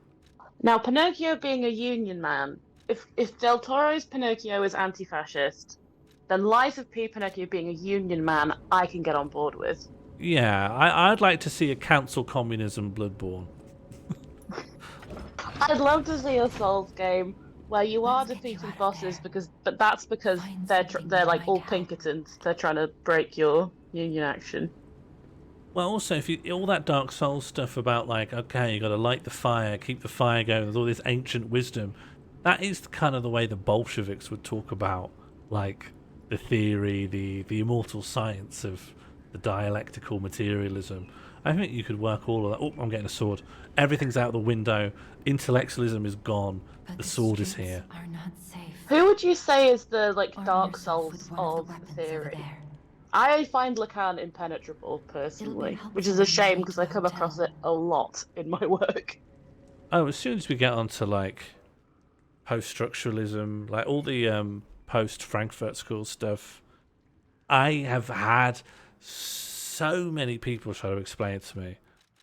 Now, Pinocchio being a union man, if Del Toro's Pinocchio is anti-fascist, then Lies of P. Pinocchio being a union man, I can get on board with. Yeah, I'd like to see a council communism Bloodborne. I'd love to see a Souls game where you are defeating bosses but that's because they're like all Pinkertons. They're trying to break your union action. Well, also, all that Dark Souls stuff about like, okay, you got to light the fire, keep the fire going, with all this ancient wisdom. That is kind of the way the Bolsheviks would talk about, like the theory, the immortal science of the dialectical materialism. I think you could work all of that. Oh, I'm getting a sword. Everything's out the window. Intellectualism is gone. The sword is here. Are not safe. Who would you say is the Dark Souls of the theory? I find Lacan impenetrable personally, which is a shame because I come across it a lot in my work. Oh, as soon as we get onto like post-structuralism, like all the post-Frankfurt School stuff, I have had so many people try to explain it to me.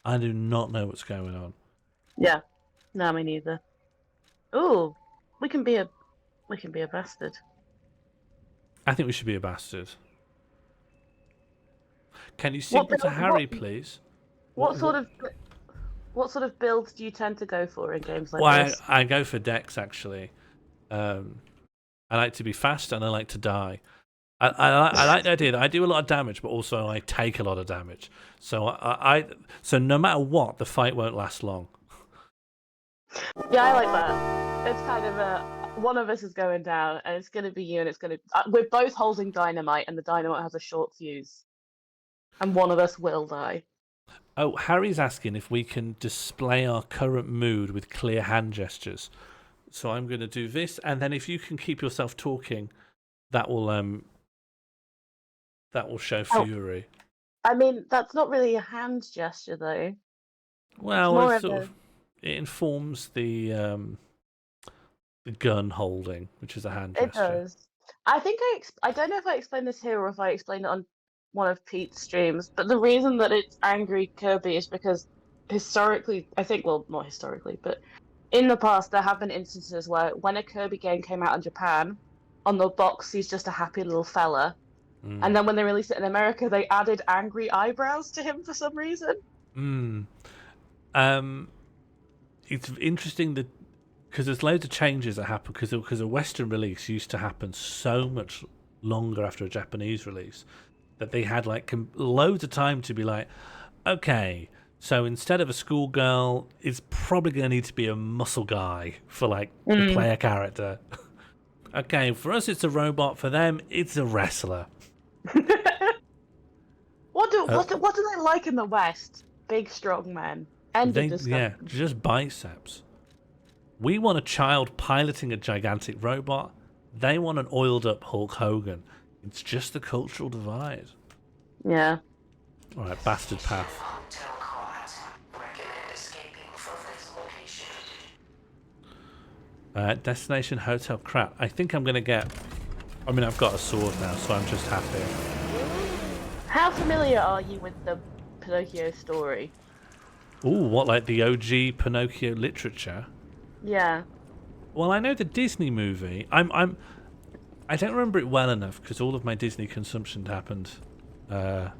I do not know what's going on. Yeah, no, me neither. Ooh, we can be a bastard. I think we should be a bastard. Can you signal to Harry, please? What sort of builds do you tend to go for in games like this? Well, I go for decks actually. I like to be fast and I like to die. I like the idea that I do a lot of damage, but also I take a lot of damage. So so no matter what, the fight won't last long. Yeah, I like that. It's kind of one of us is going down, and it's going to be you, and it's going to. We're both holding dynamite, and the dynamite has a short fuse, and one of us will die. Oh, Harry's asking if we can display our current mood with clear hand gestures. So I'm going to do this, and then if you can keep yourself talking, that will show fury. I mean, that's not really a hand gesture, though. Well, it informs the gun holding, which is a hand gesture. It does. I think I don't know if I explained this here or if I explained it on one of Pete's streams, but the reason that it's Angry Kirby is because historically, I think, well, not historically, but in the past there have been instances where when a Kirby game came out in Japan, on the box he's just a happy little fella. And then when they released it in America, they added angry eyebrows to him for some reason. It's interesting that because there's loads of changes that happen because a Western release used to happen so much longer after a Japanese release that they had like loads of time to be like, okay, so instead of a schoolgirl, it's probably going to need to be a muscle guy for like the player character. Okay, for us it's a robot. For them, it's a wrestler. What do they like in the West? Big, strong men. Yeah, just biceps. We want a child piloting a gigantic robot. They want an oiled-up Hulk Hogan. It's just the cultural divide. Yeah. All right, bastard path. Destination Hotel Krat. I think I'm going to get... I mean, I've got a sword now, so I'm just happy. How familiar are you with the Pinocchio story? Ooh, what, like the OG Pinocchio literature? Yeah. Well, I know the Disney movie. I don't remember it well enough because all of my Disney consumption happened. I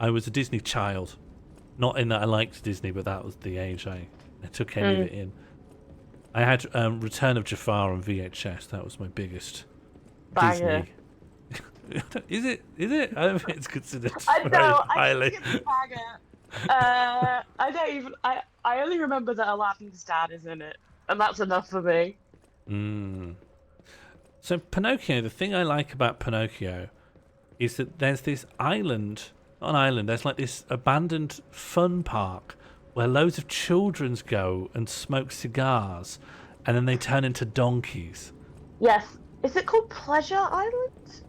was a Disney child. Not in that I liked Disney, but that was the age I took any of it in. I had Return of Jafar on VHS. That was my biggest Banger. Disney. Is it? I don't think it's considered I very know. highly. I think it's banger. I don't even. I only remember that Aladdin's dad is in it, and that's enough for me. So Pinocchio, the thing I like about Pinocchio is that there's this island, not an island, there's like this abandoned fun park where loads of children go and smoke cigars and then they turn into donkeys. Yes. Is it called Pleasure Island?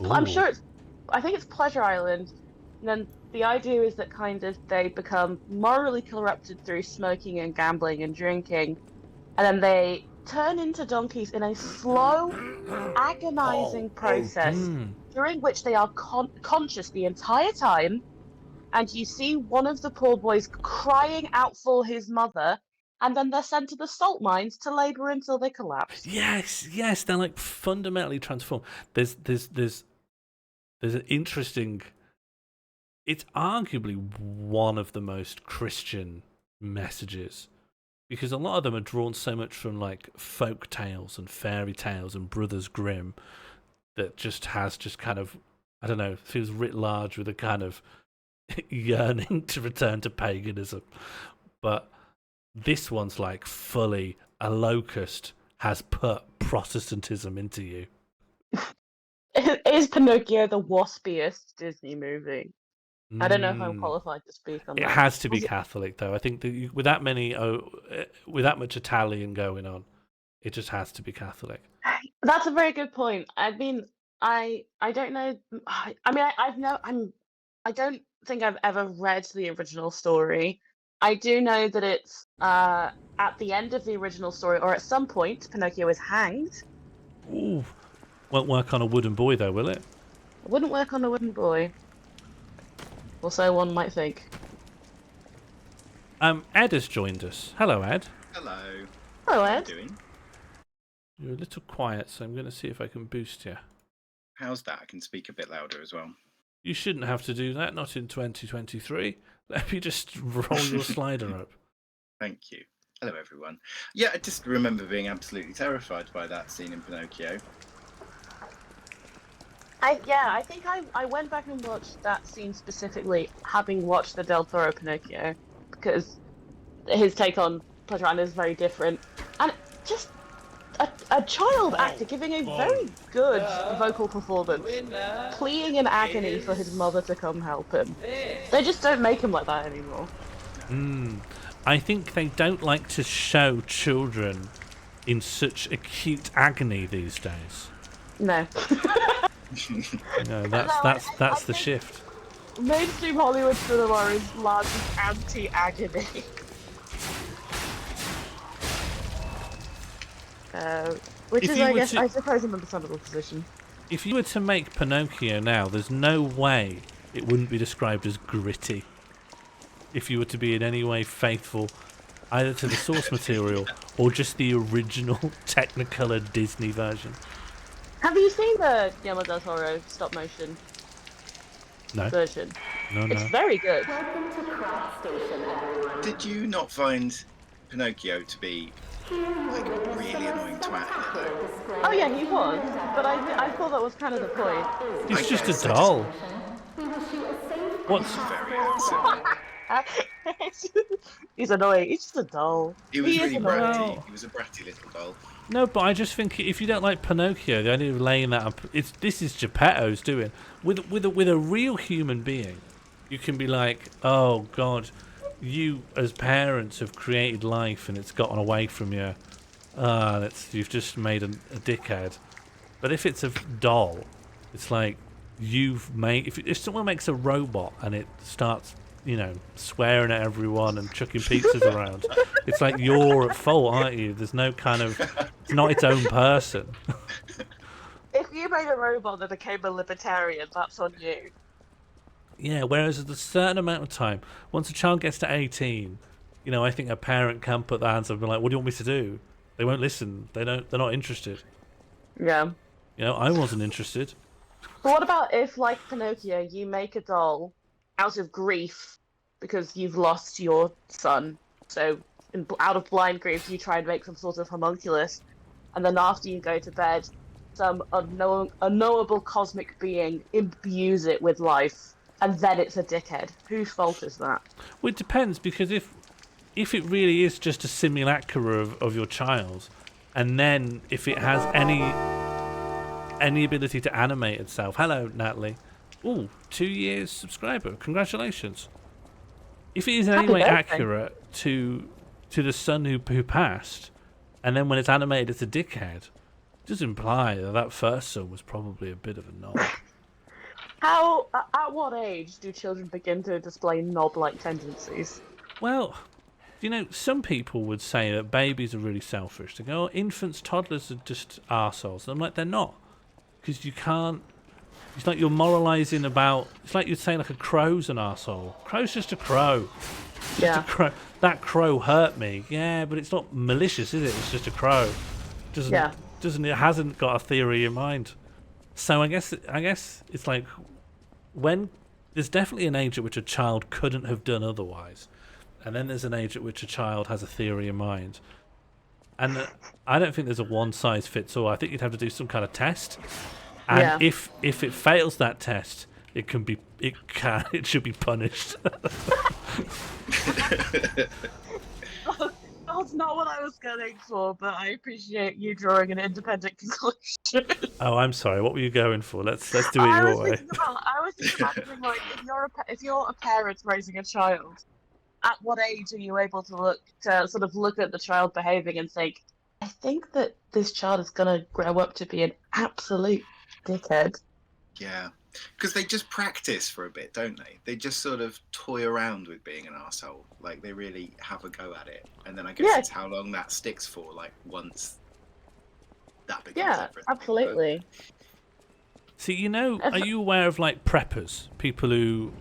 I'm sure it's... I think it's Pleasure Island. And then the idea is that kind of they become morally corrupted through smoking and gambling and drinking. And then they turn into donkeys in a slow, agonizing process during which they are conscious the entire time, and you see one of the poor boys crying out for his mother, and then they're sent to the salt mines to labor until they collapse. Yes, they're like fundamentally transformed. There's an interesting... It's arguably one of the most Christian messages, because a lot of them are drawn so much from like folk tales and fairy tales and Brothers Grimm that just kind of, I don't know, feels writ large with a kind of yearning to return to paganism. But this one's like fully a locust has put Protestantism into you. Is Pinocchio the waspiest Disney movie? I don't know if I'm qualified to speak on that. It has to be Catholic, though. I think that with that much Italian going on, it just has to be Catholic. That's a very good point. I mean, I don't know. I don't think I've ever read the original story. I do know that it's at the end of the original story, or at some point, Pinocchio is hanged. Ooh, won't work on a wooden boy, though, will it? It wouldn't work on a wooden boy. Or so one might think. Ed has joined us. Hello, Ed. Hello. Hello, Ed. How are you doing? You're a little quiet, so I'm going to see if I can boost you. How's that? I can speak a bit louder as well. You shouldn't have to do that, not in 2023. Let me just roll your slider up. Thank you. Hello, everyone. Yeah, I just remember being absolutely terrified by that scene in Pinocchio. I think I went back and watched that scene specifically, having watched the Del Toro Pinocchio, because his take on Pleasure Island is very different. And just a child actor giving a very good vocal performance, pleading in agony for his mother to come help him. They just don't make him like that anymore. I think they don't like to show children in such acute agony these days. No. No, that's the shift. Mainstream Hollywood cinema is largely anti-agony. Which is, I suppose, an understandable position. If you were to make Pinocchio now, there's no way it wouldn't be described as gritty. If you were to be in any way faithful either to the source material or just the original Technicolor Disney version. Have you seen the Guillermo del Toro stop motion version? No. It's very good. Did you not find Pinocchio to be like a really annoying twat? Oh yeah, he was, but I thought that was kind of the point. He's just a doll. What's very handsome? He's annoying. He's just a doll. He was really bratty. He was a bratty little doll. No, but I just think if you don't like Pinocchio, the idea of laying that up, this is Geppetto's doing with a real human being. You can be like, oh God, you as parents have created life and it's gotten away from you. You've just made a dickhead. But if it's a doll, it's like you've made. If someone makes a robot and it starts, swearing at everyone and chucking pizzas around, it's like you're at fault, aren't you? There's no kind of, it's not its own person. If you made a robot that became a libertarian, that's on you. Yeah, whereas at a certain amount of time, once a child gets to 18, I think a parent can put their hands up and be like, what do you want me to do? They won't listen. They're not interested. Yeah. You know, I wasn't interested. But what about if, like Pinocchio, you make a doll out of grief because you've lost your son? So, out of blind grief, you try and make some sort of homunculus, and then after you go to bed, some unknowable cosmic being imbues it with life, and then it's a dickhead. Whose fault is that? Well, it depends, because if it really is just a simulacra of your child, and then if it has any ability to animate itself. Hello, Natalie. Ooh, 2 years subscriber. Congratulations. If it is in any way accurate to the son who passed, and then when it's animated it's a dickhead, it does imply that first son was probably a bit of a knob. At what age do children begin to display knob-like tendencies? Well, you know, some people would say that babies are really selfish. They go, oh, infants, toddlers are just arseholes. And I'm like, they're not. Because you can't... It's like you're moralising about... It's like you'd say like a crow's an arsehole. Crow's just a crow. Yeah. Just a crow. That crow hurt me. Yeah, but it's not malicious, is it? It's just a crow. It hasn't got a theory in mind. So I guess it's like... when there's definitely an age at which a child couldn't have done otherwise. And then there's an age at which a child has a theory in mind. And I don't think there's a one-size-fits-all. I think you'd have to do some kind of test. And if it fails that test, it should be punished. That's not what I was going for, but I appreciate you drawing an independent conclusion. Oh, I'm sorry. What were you going for? Let's do it your way. I was just imagining, like, if you're a parent raising a child, at what age are you able to look at the child behaving and think, I think that this child is going to grow up to be an absolute dickhead? Yeah, because they just practice for a bit, don't they? They just sort of toy around with being an arsehole. Like, they really have a go at it. And then I guess it's how long that sticks for, like, once that becomes everything. Absolutely. See, you know, are you aware of, like, preppers? People who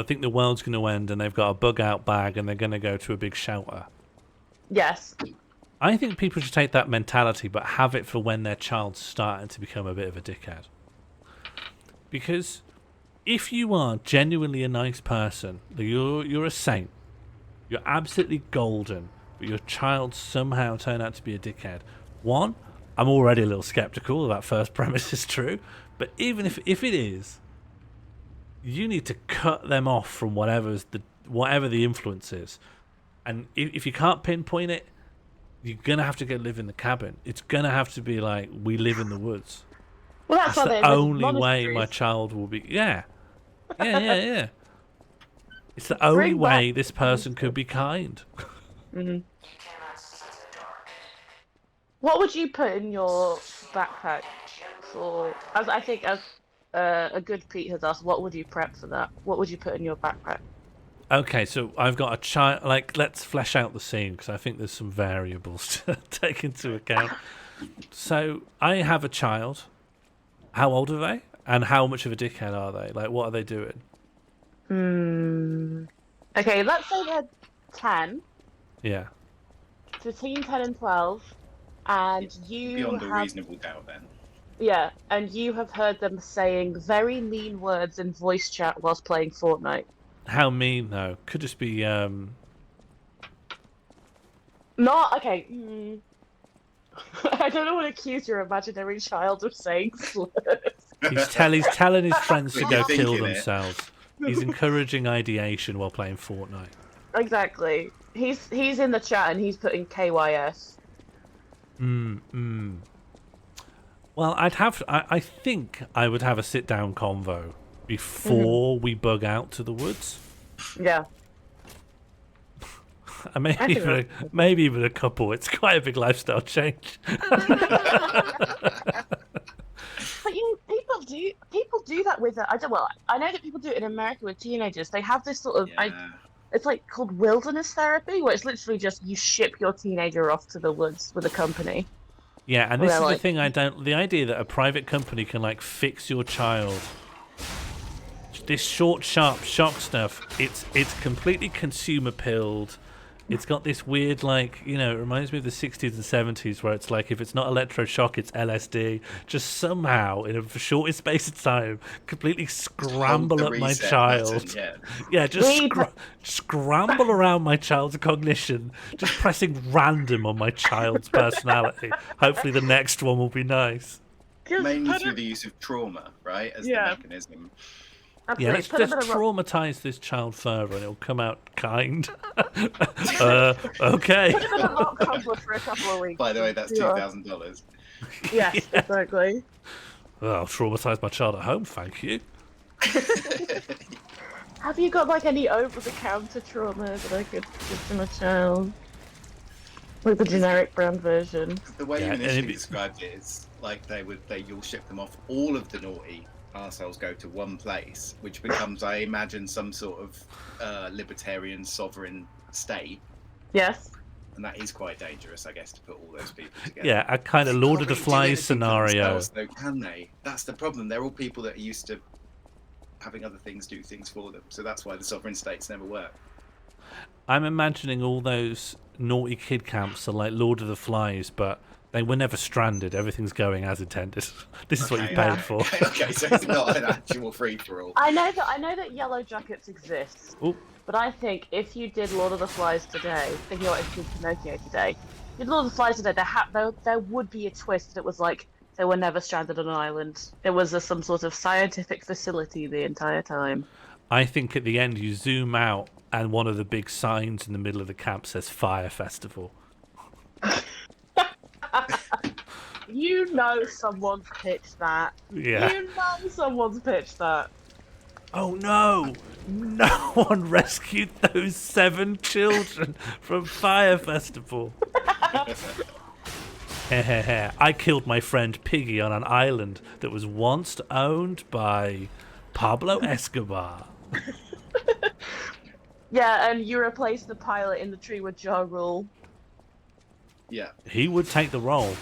think the world's going to end and they've got a bug-out bag and they're going to go to a big shelter. Yes. I think people should take that mentality but have it for when their child's starting to become a bit of a dickhead. Because if you are genuinely a nice person, you're a saint, you're absolutely golden, but your child somehow turned out to be a dickhead. One, I'm already a little skeptical that first premise is true, but even if it is, you need to cut them off from whatever the influence is. And if you can't pinpoint it, you're going to have to go live in the cabin. It's going to have to be like, we live in the woods. Well, that's the only way my child will be... Yeah. It's the only way this person could be kind. Mm-hmm. What would you put in your backpack for... I think a good Pete has asked, what would you prep for that? What would you put in your backpack? Okay, so I've got a child. Like, let's flesh out the scene because I think there's some variables to take into account. So I have a child. How old are they? And how much of a dickhead are they? Like, what are they doing? Okay, let's say they're 10. Yeah. Between 10 and 12. And you beyond a reasonable doubt, then. Yeah, and you have heard them saying very mean words in voice chat whilst playing Fortnite. How mean, though? Could just be, Not, okay. I don't want to accuse your imaginary child of saying slurs. He's telling his friends to go kill themselves. He's encouraging ideation while playing Fortnite. Exactly. He's in the chat and he's putting KYS. Well, I think I would have a sit-down convo before we bug out to the woods. Yeah. And maybe even a couple. It's quite a big lifestyle change. But people do that with it. I know that people do it in America with teenagers. They have this sort of it's like called wilderness therapy, where it's literally just you ship your teenager off to the woods with a company. Yeah, and this is the thing the idea that a private company can like fix your child. This short, sharp shock stuff, it's completely consumer pilled. It's got this weird, like, you know, it reminds me of the 60s and 70s where it's like, if it's not electroshock, it's LSD. Just somehow, in a shortest space of time, completely scramble up my child. Button, yeah, just scramble around my child's cognition, just pressing random on my child's personality. Hopefully the next one will be nice. Mainly through the use of trauma, right, as the mechanism. Absolutely. Yeah, let's just traumatize this child further and it'll come out kind. Okay. Put him in a lock cover for a couple of weeks. By the way, that's $2,000. Yes, exactly. Well, I'll traumatize my child at home, thank you. Have you got like any over-the-counter trauma that I could give to my child? Like the generic brand version. The way you initially described it is like you'll ship them off. All of the naughty arseholes go to one place, which becomes, I imagine, some sort of libertarian sovereign state. Yes. And that is quite dangerous, I guess, to put all those people together. Yeah, a kind of Lord of the Flies scenario. Though, can they? That's the problem. They're all people that are used to having other things do things for them. So that's why the sovereign states never work. I'm imagining all those naughty kid camps are like Lord of the Flies, but they were never stranded. Everything's going as intended. This is what you paid for. Okay, so it's not an actual free-for-all. I know that Yellow Jackets exists. Ooh. But I think if you did Lord of the Flies today, thinking about if you did Pinocchio today, if you did Lord of the Flies today, there would be a twist that was like they were never stranded on an island. There was some sort of scientific facility the entire time. I think at the end you zoom out and one of the big signs in the middle of the camp says Fire Festival. You know someone's pitched that. Yeah. You know someone's pitched that. Oh no! No one rescued those 7 children from Fire Festival. I killed my friend Piggy on an island that was once owned by Pablo Escobar. Yeah, and you replaced the pilot in the tree with Ja Rule. Yeah. He would take the role.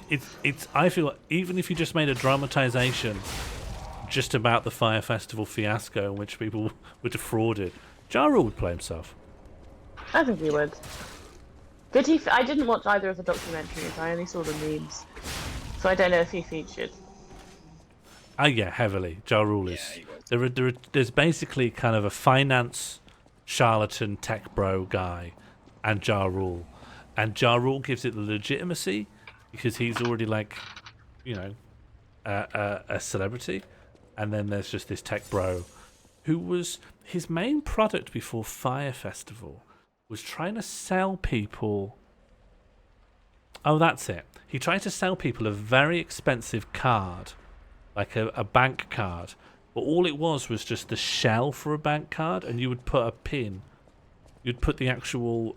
It's. I feel like even if you just made a dramatization just about the Fire Festival fiasco in which people were defrauded, Ja Rule would play himself. I think he would. Did he? I didn't watch either of the documentaries. I only saw the memes, so I don't know if he featured. Oh yeah, heavily. Ja Rule is. There's basically kind of a finance charlatan tech bro guy, and Ja Rule, and Ja Rule gives it the legitimacy because he's already like, you know, a celebrity, and then there's just this tech bro, who was his main product before Fire Festival was trying to sell people. Oh, that's it. He tried to sell people a very expensive card, like a bank card. But all it was just the shell for a bank card, and you would put a pin. You'd put the actual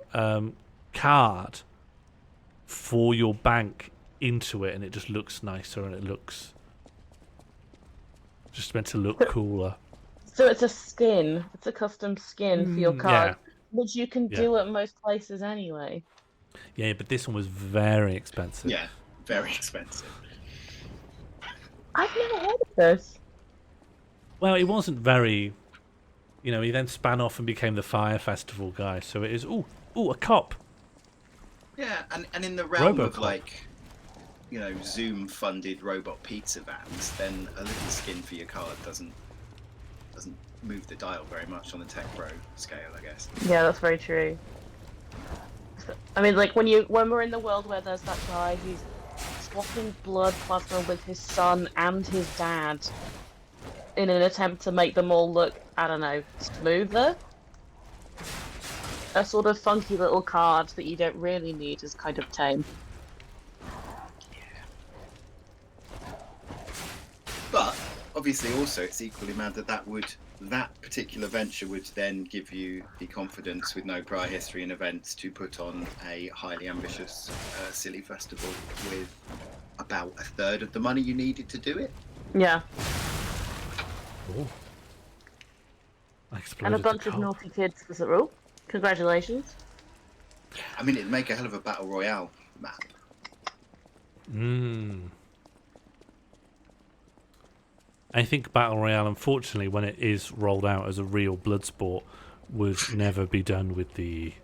card for your bank into it, and it just looks nicer, and it looks just meant to look cooler. So it's a skin. It's a custom skin for your card, yeah. which you can do at most places anyway. Yeah, but this one was very expensive. Yeah, very expensive. I've never heard of this. Well, it wasn't very, you know, he then span off and became the Fire Festival guy, so it is, ooh, a cop. Yeah, and in the realm Robocop. of, like, you know, Zoom-funded robot pizza vans, then a little skin for your card doesn't move the dial very much on the tech bro scale, I guess. Yeah, that's very true. I mean, like, when we're in the world where there's that guy who's swapping blood plasma with his son and his dad in an attempt to make them all look, I don't know, smoother. A sort of funky little card that you don't really need is kind of tame. But obviously, also, it's equally mad that particular venture would then give you the confidence, with no prior history in events, to put on a highly ambitious, silly festival with about a third of the money you needed to do it. Yeah. Ooh. And a bunch of naughty kids was the rule. Congratulations. I mean, it'd make a hell of a battle royale map. I think Battle Royale, unfortunately, when it is rolled out as a real blood sport, would never be done with the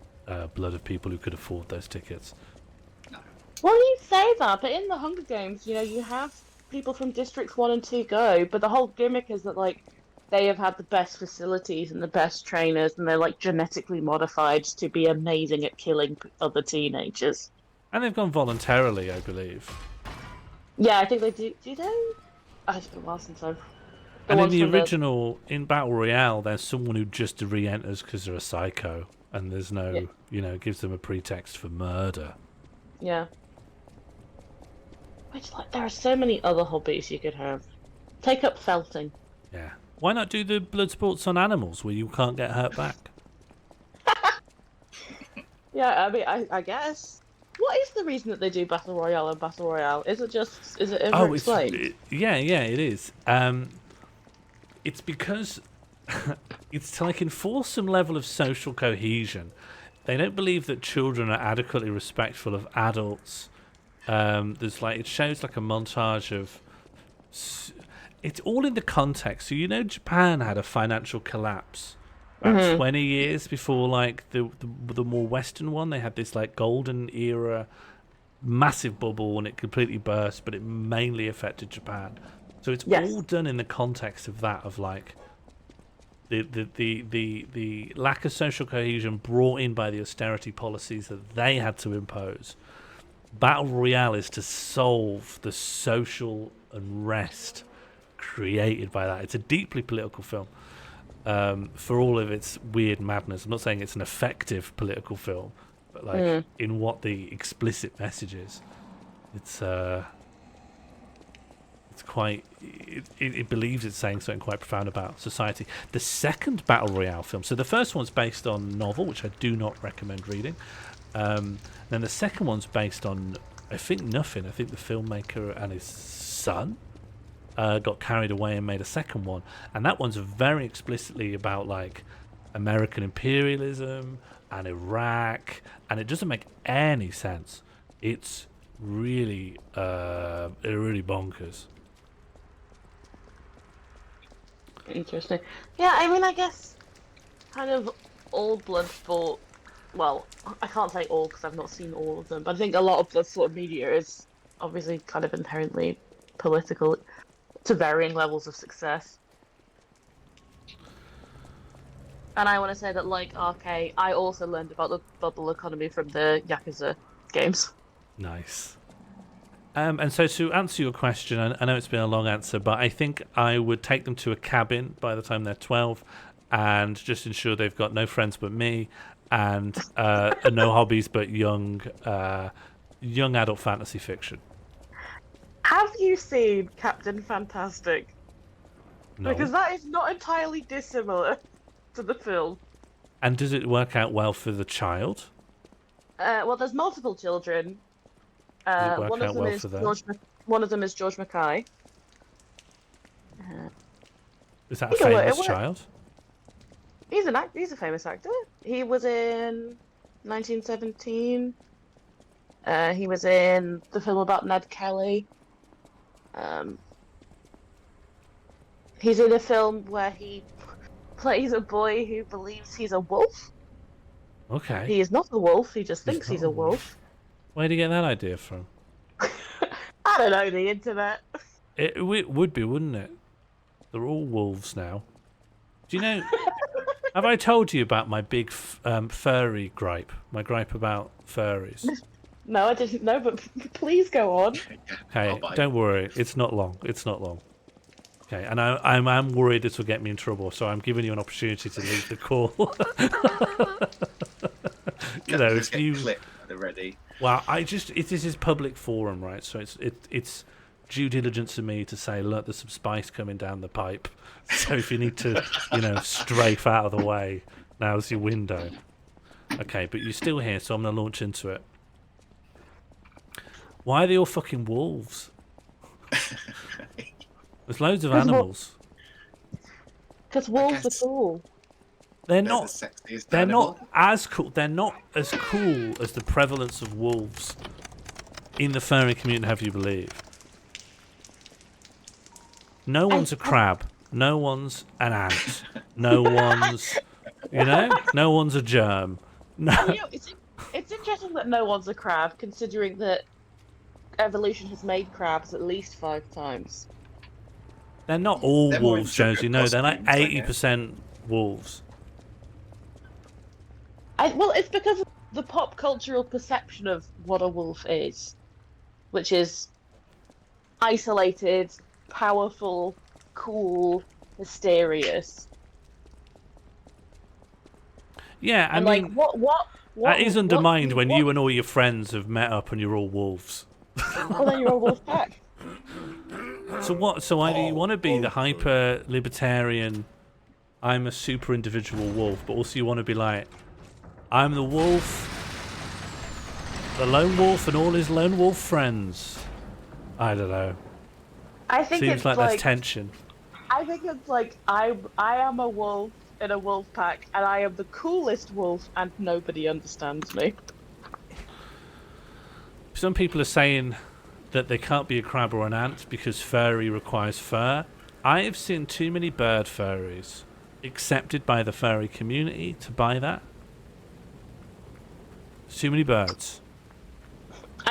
blood of people who could afford those tickets. Well, you say that, but in the Hunger Games, you have people from Districts 1 and 2 go, but the whole gimmick is that, like, they have had the best facilities and the best trainers, and they're, like, genetically modified to be amazing at killing other teenagers. And they've gone voluntarily, I believe. Yeah, I think they do. Do they? It's been a while since I've... And in the original, in Battle Royale, there's someone who just re-enters because they're a psycho, and there's no, it gives them a pretext for murder. Yeah. Which, like, there are so many other hobbies you could have. Take up felting. Yeah. Why not do the blood sports on animals where you can't get hurt back? Yeah, I mean, I guess. What is the reason that they do Battle Royale and Battle Royale? Is it ever explained? Yeah, it is. It's because it's to, like, enforce some level of social cohesion. They don't believe that children are adequately respectful of adults. There's like, it shows like a montage of, it's all in the context. So Japan had a financial collapse about 20 years before, like, the more Western one. They had this, like, golden era massive bubble, and it completely burst, but it mainly affected Japan. So it's all done in the context of that, of, like, the lack of social cohesion brought in by the austerity policies that they had to impose. Battle Royale is to solve the social unrest created by that. It's a deeply political film, for all of its weird madness. I'm not saying it's an effective political film, but, like, in what the explicit message is, it's quite. It believes it's saying something quite profound about society. The second Battle Royale film, so the first one's based on a novel, which I do not recommend reading. Then the second one's based on, I think, nothing. I think the filmmaker and his son got carried away and made a second one, and that one's very explicitly about, like, American imperialism and Iraq, and it doesn't make any sense. It's really bonkers. Interesting. Yeah, I mean, I guess kind of all Bloodsport. Well, I can't say all because I've not seen all of them, but I think a lot of Bloodsport media is obviously kind of inherently political to varying levels of success. And I want to say that, like, RK, I also learned about the bubble economy from the Yakuza games. Nice. And so to answer your question, I know it's been a long answer, but I think I would take them to a cabin by the time they're 12 and just ensure they've got no friends but me and no hobbies but young adult fantasy fiction. Have you seen Captain Fantastic? No. Because that is not entirely dissimilar to the film. And does it work out well for the child? Well, there's multiple children. Does it work out well for them? One of them is George Mackay. Is that a famous child? He's a famous actor. He was in 1917. He was in the film about Ned Kelly. He's in a film where he plays a boy who believes he's a wolf. Okay. He is not a wolf, he just thinks he's a wolf. Where did you get that idea from? I don't know, the internet. It would be, wouldn't it? They're all wolves now. Do you know... Have I told you about my big furry gripe? My gripe about furries? No, I didn't know, but please go on. Okay, don't worry. It's not long. Okay, and I'm worried this will get me in trouble, so I'm giving you an opportunity to leave the call. If you ready. Well, this is public forum, right? So it's due diligence of me to say, look, there's some spice coming down the pipe. So if you need to, strafe out of the way, now's your window. Okay, but you're still here, so I'm gonna launch into it. Why are they all fucking wolves? There's loads of animals. Because wolves are cool. They're not as cool. They're not as cool as the prevalence of wolves in the furry community. Have you believe? No one's a crab. No one's an ant. No one's You know, no one's a germ. No. It's interesting that no one's a crab, considering that evolution has made crabs at least 5 times. They're not all wolves, Jonesy. No, they're like 80% wolves. Well, it's because of the pop cultural perception of what a wolf is, which is isolated, powerful, cool, mysterious. Yeah, I mean, that is undermined when you and all your friends have met up and you're all wolves. Well, then you're a wolf pack. So what? So either you want to be the hyper libertarian, I'm a super individual wolf, but also you want to be like, I'm the wolf, the lone wolf, and all his lone wolf friends. I don't know. I think Seems it's like there's tension. I think it's like I am a wolf in a wolf pack, and I am the coolest wolf, and nobody understands me. Some people are saying that they can't be a crab or an ant because furry requires fur. I have seen too many bird furries accepted by the furry community to buy that. Too many birds.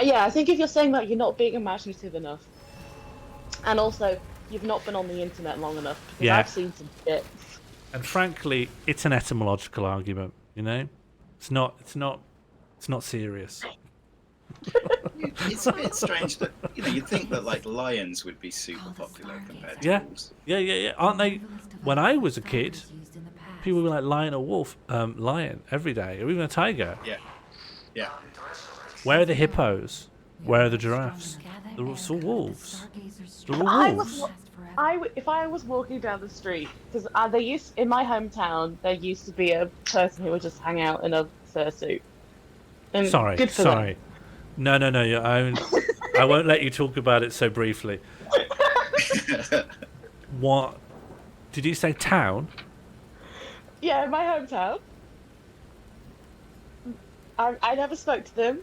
Yeah, I think if you're saying that, you're not being imaginative enough. And also, you've not been on the internet long enough, because I've seen some shit. And frankly, it's an etymological argument, you know? It's not serious. It's a bit strange that, you know, you'd think that like lions would be super popular compared to wolves. Yeah. Aren't they? When I was a kid, people were like lion or wolf, lion every day, or even a tiger. Yeah. Where are the hippos? Where are the giraffes? They're all wolves. They're all wolves. If I was walking down the street, because in my hometown, there used to be a person who would just hang out in a fursuit. And Sorry. Them. No. I won't let you talk about it so briefly. What? Did you say town? Yeah, in my hometown. I never spoke to them.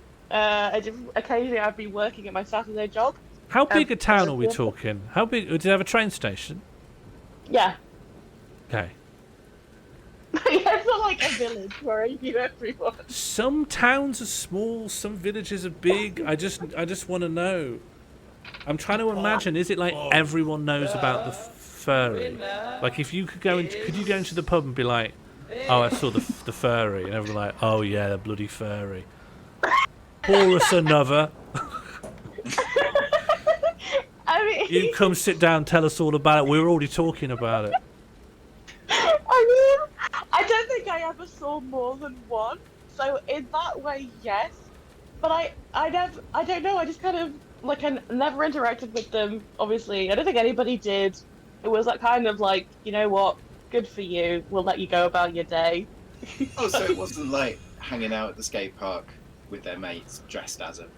Occasionally, I'd be working at my Saturday job. How big a town are we talking? How big? Did it have a train station? Yeah. Okay. It's not like a village where you knew everyone. Some towns are small, some villages are big. I just want to know. I'm trying to imagine. Is it like everyone knows about the furry? Like if you could you go into the pub and be like, "Oh, I saw the furry," and everyone like, "Oh yeah, the bloody furry." Pour us another. I mean, you come sit down, tell us all about it. We're already talking about it. I mean, I don't think I ever saw more than one. So in that way, yes. But I don't know. I just kind of I never interacted with them. Obviously, I don't think anybody did. It was kind of like, you know what? Good for you. We'll let you go about your day. Oh, so it wasn't like hanging out at the skate park with their mates dressed as a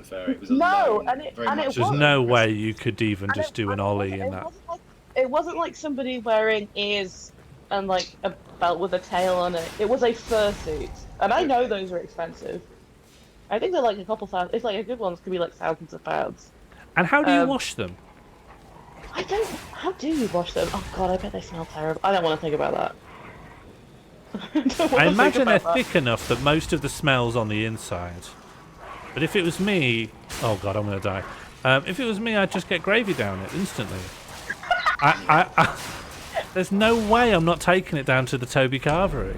furry. It was There's no way you could even just do an ollie in that. It wasn't like somebody wearing ears and like a belt with a tail on it. It was a fursuit, and I know those are expensive. I think they're like a couple thousand. It's like a good ones could be like thousands of pounds. And how do you wash them? I don't. How do you wash them? Oh god, I bet they smell terrible. I don't want to think about that. I imagine they're thick enough that most of the smell's on the inside. But if it was me, oh god, I'm gonna die. If it was me, I'd just get gravy down it instantly. There's no way I'm not taking it down to the Toby Carvery.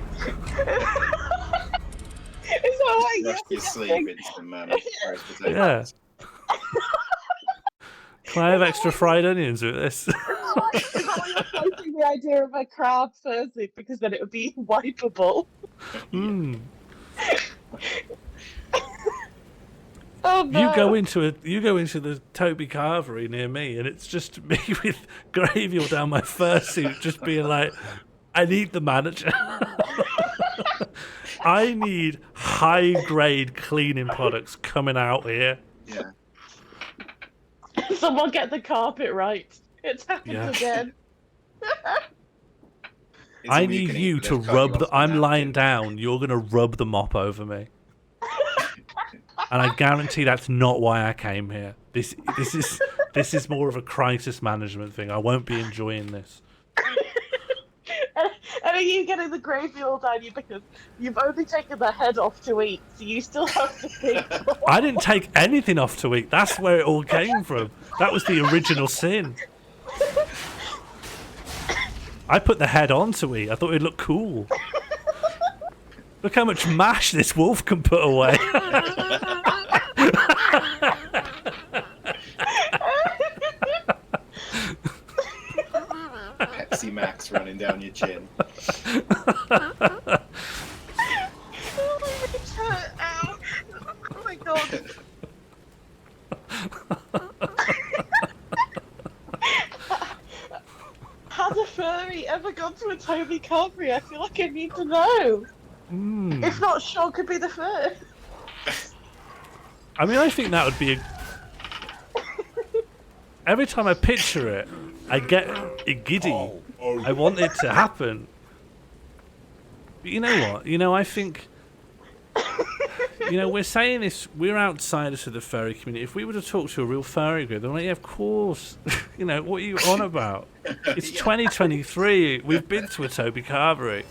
It's not like brush your sleeve into some roast potatoes. Yeah. Can I have extra fried onions with this? Is that why you're floating the idea of a crab fursuit, because then it would be wipeable? Oh, no. You go into the Toby Carvery near me, and it's just me with gravy all down my fursuit, just being like, I need the manager. I need high-grade cleaning products coming out here. Yeah. Someone get the carpet right. It's happened again. I need you to rub the... I'm lying down. You're going to rub the mop over me. And I guarantee that's not why I came here. This is more of a crisis management thing. I won't be enjoying this. And are you getting the gravy all down you because you've only taken the head off to eat, so you still have to think. I didn't take anything off to eat. That's where it all came from. That was the original sin. I put the head on to eat. I thought it'd look cool. Look how much mash this wolf can put away. Pepsi Max running down your chin. Oh my god. Has a furry ever gone to a Toby Carvery? I feel like I need to know. If not, Sean could be the first. I mean, I think that would be a... Every time I picture it, I get giddy. I want it to happen. But you know what? I think... we're saying this, we're outsiders of the furry community. If we were to talk to a real furry group, they're like, yeah, of course. What are you on about? It's 2023. We've been to a Toby Carvery.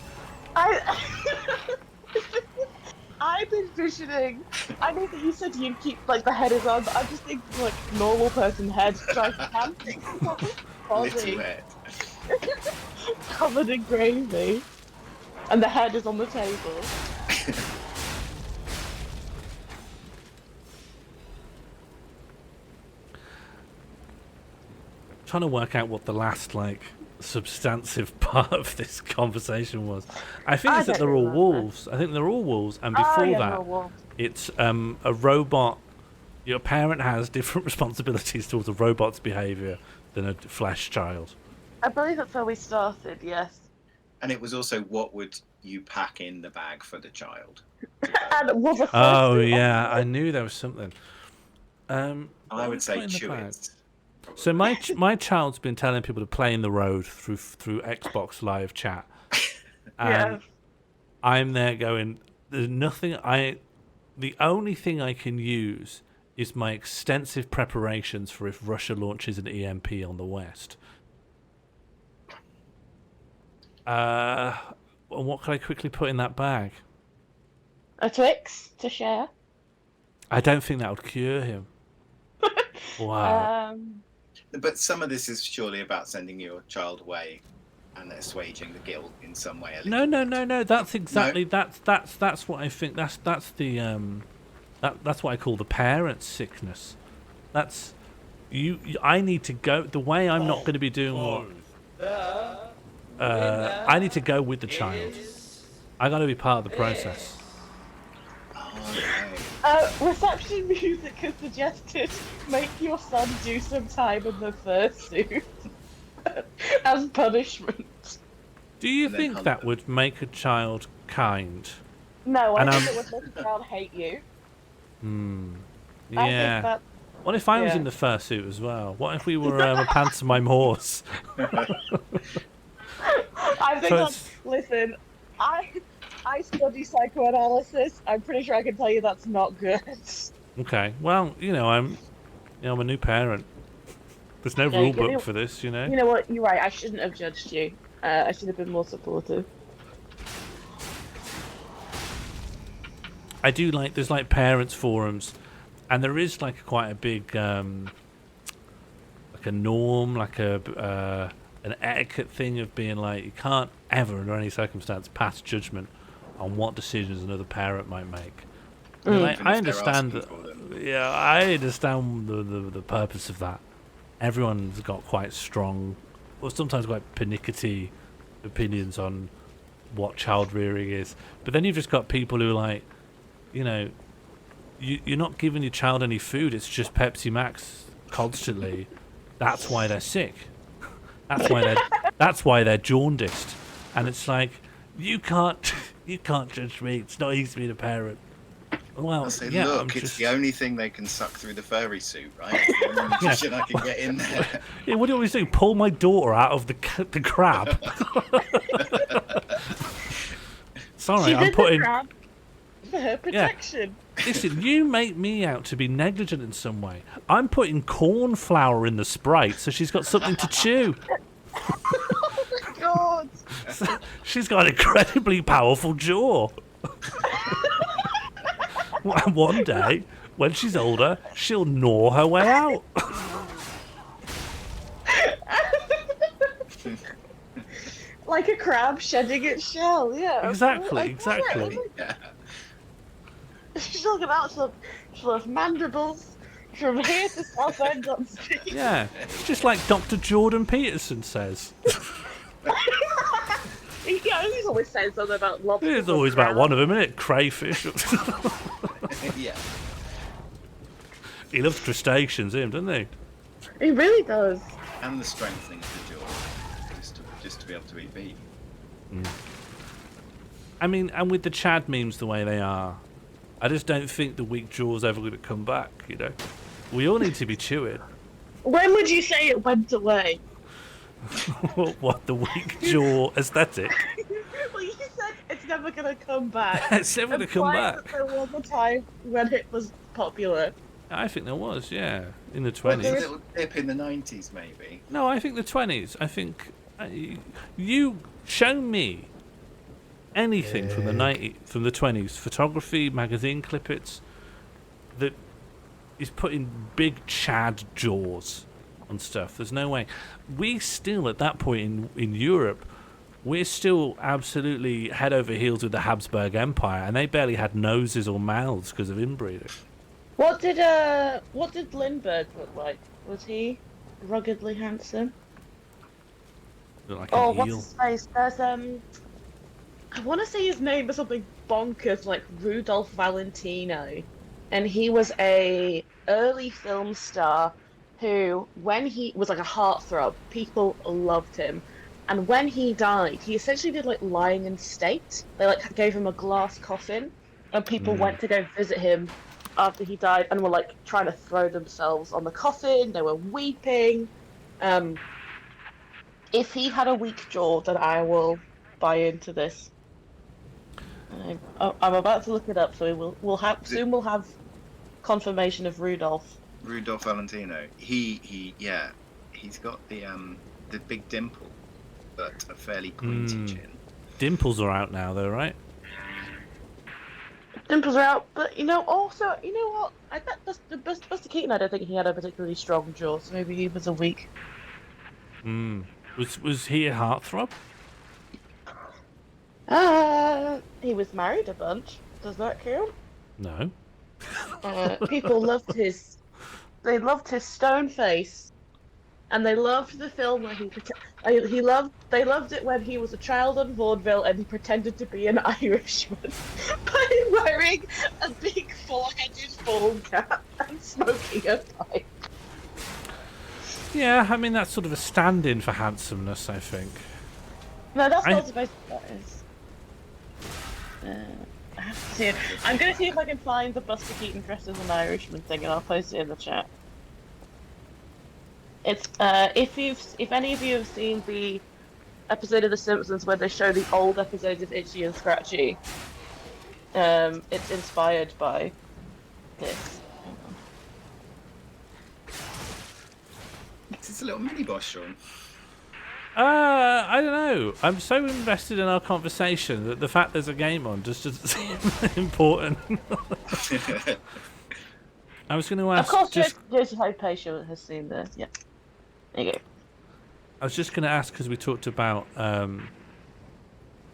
I'm envisioning. I know that you said you keep the head is on, but I'm just thinking normal person head trying to camping. Little head. Covered in gravy. And the head is on the table. Trying to work out what the last substantive part of this conversation was. I think it's that they're all wolves. I think they're all wolves, and before that, it's a robot. Your parent has different responsibilities towards a robot's behaviour than a flesh child. I believe that's how we started. Yes. And it was also, what would you pack in the bag for the child? And it was a oh yeah, I knew there was something. I would say chew it. So my child's been telling people to play in the road through Xbox Live chat, and I'm there going, there's nothing the only thing I can use is my extensive preparations for if Russia launches an EMP on the West. And what can I quickly put in that bag? A Twix to share. I don't think that would cure him. Wow. But some of this is surely about sending your child away and assuaging the guilt in some way. No. That's exactly that's what I think. That's the that's what I call the parent sickness. That's you. I need to go. The way I'm not going to be doing what. I need to go with the child. I got to be part of the process. Reception music has suggested make your son do some time in the fursuit as punishment. Do you think that would make a child kind? No, I think it would make a child hate you. Yeah. I think that, what if I was in the fursuit as well? What if we were a pantomime horse? I think listen, I study psychoanalysis. I'm pretty sure I can tell you that's not good. Okay, well, I'm a new parent. There's no rule book for this, You know what? You're right. I shouldn't have judged you. I should have been more supportive. I do there's parents forums, and there is quite a big a norm, an etiquette thing of being you can't ever under any circumstance pass judgment on what decisions another parent might make. I understand that. Yeah, I understand the purpose of that. Everyone's got quite strong, or sometimes quite pernickety opinions on what child rearing is. But then you've just got people who you're not giving your child any food. It's just Pepsi Max constantly. That's why they're sick. That's why they're jaundiced. And it's you can't judge me. It's not easy to be a parent. Well, I'll say, look, it's the only thing they can suck through the furry suit, right? It's the only I can get in there. Yeah, what do you always do? Pull my daughter out of the crab? Sorry, I'm putting. Crab for her protection. Yeah. Listen, you make me out to be negligent in some way. I'm putting corn flour in the Sprite so she's got something to chew. Oh my god! She's got an incredibly powerful jaw. One day, when she's older, she'll gnaw her way out. Like a crab shedding its shell, yeah. Exactly. Yeah. She's looking out, she'll have mandibles from here to Southend on Street. Yeah, just like Dr. Jordan Peterson says. Yeah, he's always saying something about lobsters. It's always about one of them, isn't it? Crayfish. Yeah. He loves crustaceans, doesn't he? He really does. And the strengthening of the jaw, just to be able to eat beef. I mean, and with the Chad memes the way they are, I just don't think the weak jaw's ever going to come back, you know? We all need to be chewing. When would you say it went away? What, the weak jaw aesthetic? Well, you said it's never going to come back. It's never going to come back. There was a time when it was popular. I think there was, yeah. In the 20s. A little dip in the 90s, maybe. No, I think the 20s. I think... you show me anything from the 20s, photography, magazine clippets, that is putting big Chad jaws on stuff. There's no way. We still, at that point in Europe, we're still absolutely head over heels with the Habsburg Empire, and they barely had noses or mouths because of inbreeding. What did Lindbergh look like? Was he ruggedly handsome? Looked like Oh, an what's eel. his face? There's I want to say his name is something bonkers, like Rudolph Valentino, and he was a early film star who, when he was like a heartthrob, people loved him, and when he died, he essentially did like lying in state. They like gave him a glass coffin, and people went to go visit him after he died, and were like trying to throw themselves on the coffin. They were weeping. If he had a weak jaw, then I will buy into this. I'm about to look it up, so we'll have confirmation of Rudolph. Rudolph Valentino. He's got the big dimple, but a fairly pointy chin. Dimples are out now, though, right? Dimples are out, but you know what? I bet Buster Keaton, I don't think he had a particularly strong jaw, so maybe he was a weak. Was he a heartthrob? He was married a bunch. Does that count? No. People loved his stone face, and they loved the film where they loved it when he was a child on vaudeville and he pretended to be an Irishman by wearing a big four-headed ball cap and smoking a pipe. Yeah, I mean that's sort of a stand-in for handsomeness, I think. No, that's not supposed to be what that is. I have to see it. I'm going to see if I can find the Buster Keaton dressed as an Irishman thing, and I'll post it in the chat. It's if any of you have seen the episode of The Simpsons where they show the old episodes of Itchy and Scratchy, it's inspired by this. It's a little mini boss, Sean. I don't know. I'm so invested in our conversation that the fact there's a game on just doesn't seem important. I was going to ask. Of course, Joseph Hypatia has seen this. Yeah. There you go. I was just going to ask because we talked about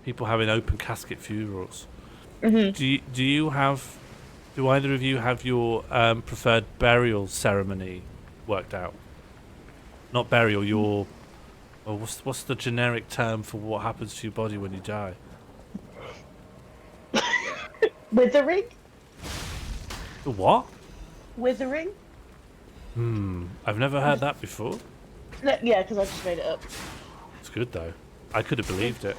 people having open casket funerals. Mm-hmm. Do either of you have your preferred burial ceremony worked out? Not burial, your... Well, what's the generic term for what happens to your body when you die? Withering? What? Withering? I've never heard that before. No, yeah, because I just made it up. It's good though. I could have believed it.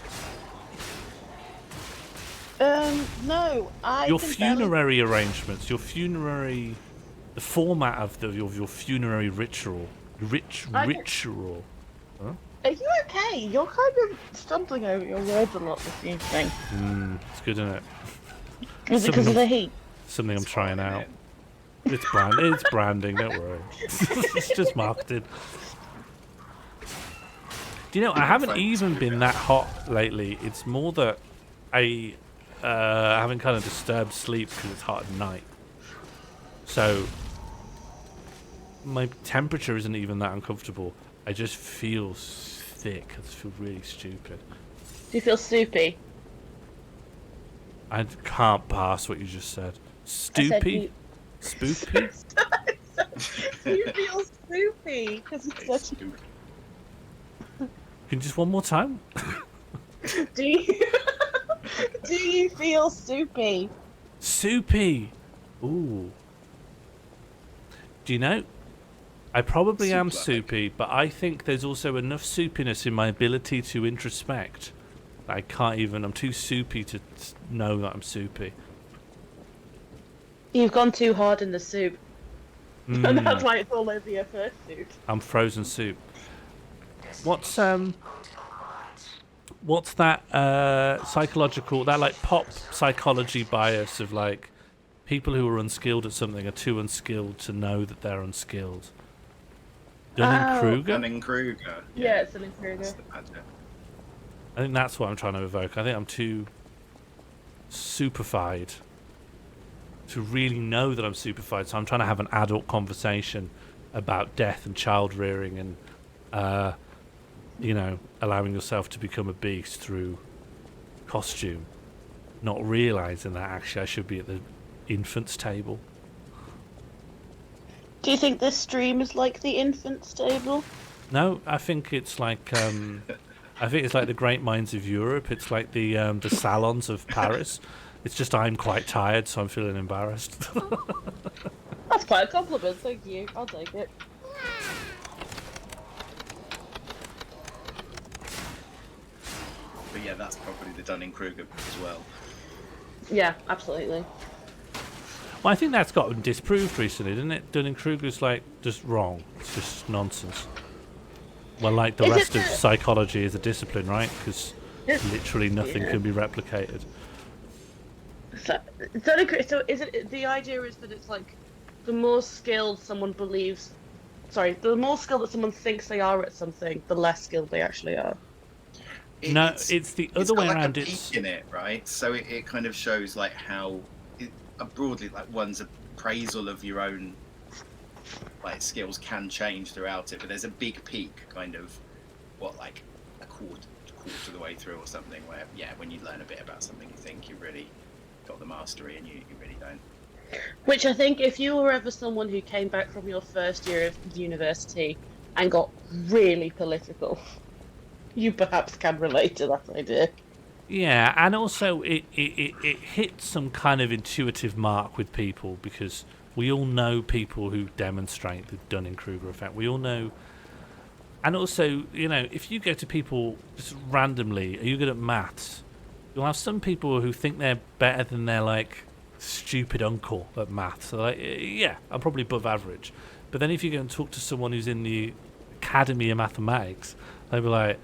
No, Your funerary arrangements, the format of your funerary ritual. Ritual. Huh? Are you okay? You're kind of stumbling over your words a lot this evening. It's good, isn't it? Is it because of the heat? Something I'm trying out. It's branding, don't worry. It's just marketing. Do you know, I haven't even been that hot lately. It's more that I haven't kind of disturbed sleep because it's hot at night. So my temperature isn't even that uncomfortable. I just feel thick. I just feel really stupid. Do you feel soupy? I can't pass what you just said. Stoopy? Spoopy? You feel soupy because it's such. Can you just one more time? Do you feel soupy? Soupy. Ooh. Do you know? I probably am soupy, but I think there's also enough soupiness in my ability to introspect. I can't even. I'm too soupy to know that I'm soupy. You've gone too hard in the soup. And that's why it's all over your first suit. I'm frozen soup. What's that psychological, that like pop psychology bias of like people who are unskilled at something are too unskilled to know that they're unskilled? Dunning-Kruger? Dunning-Kruger. Yeah, it's Dunning-Kruger. I think that's what I'm trying to evoke. I think I'm too superfied to really know that I'm superfied. So I'm trying to have an adult conversation about death and child rearing and, you know, allowing yourself to become a beast through costume. Not realizing that actually I should be at the infant's table. Do you think this stream is like the infant's table? No, I think it's like I think it's like the great minds of Europe. It's like the salons of Paris. It's just I'm quite tired, so I'm feeling embarrassed. That's quite a compliment, thank you. I'll take it. But yeah, that's probably the Dunning-Kruger as well. Yeah, absolutely. Well, I think that's gotten disproved recently, didn't it? Dunning-Kruger's like just wrong. It's just nonsense. Well, like the rest of psychology as a discipline, right? Because literally nothing can be replicated. So is it the idea is that it's like the more skilled someone believes, the more skilled that someone thinks they are at something, the less skilled they actually are. It's the other way around. It's got like a peak in it, right? So it kind of shows like how broadly like one's appraisal of your own like skills can change throughout it, but there's a big peak kind of like a quarter of the way through or something where when you learn a bit about something you think you really got the mastery and you really don't. Which I think if you were ever someone who came back from your first year of university and got really political, you perhaps can relate to that idea. Yeah, and also it hits some kind of intuitive mark with people because we all know people who demonstrate the Dunning-Kruger effect. We all know. And also, you know, if you go to people just randomly, are you good at maths? You'll have some people who think they're better than their, like, stupid uncle at maths. So, like, yeah, I'm probably above average. But then if you go and talk to someone who's in the Academy of Mathematics, they'll be like,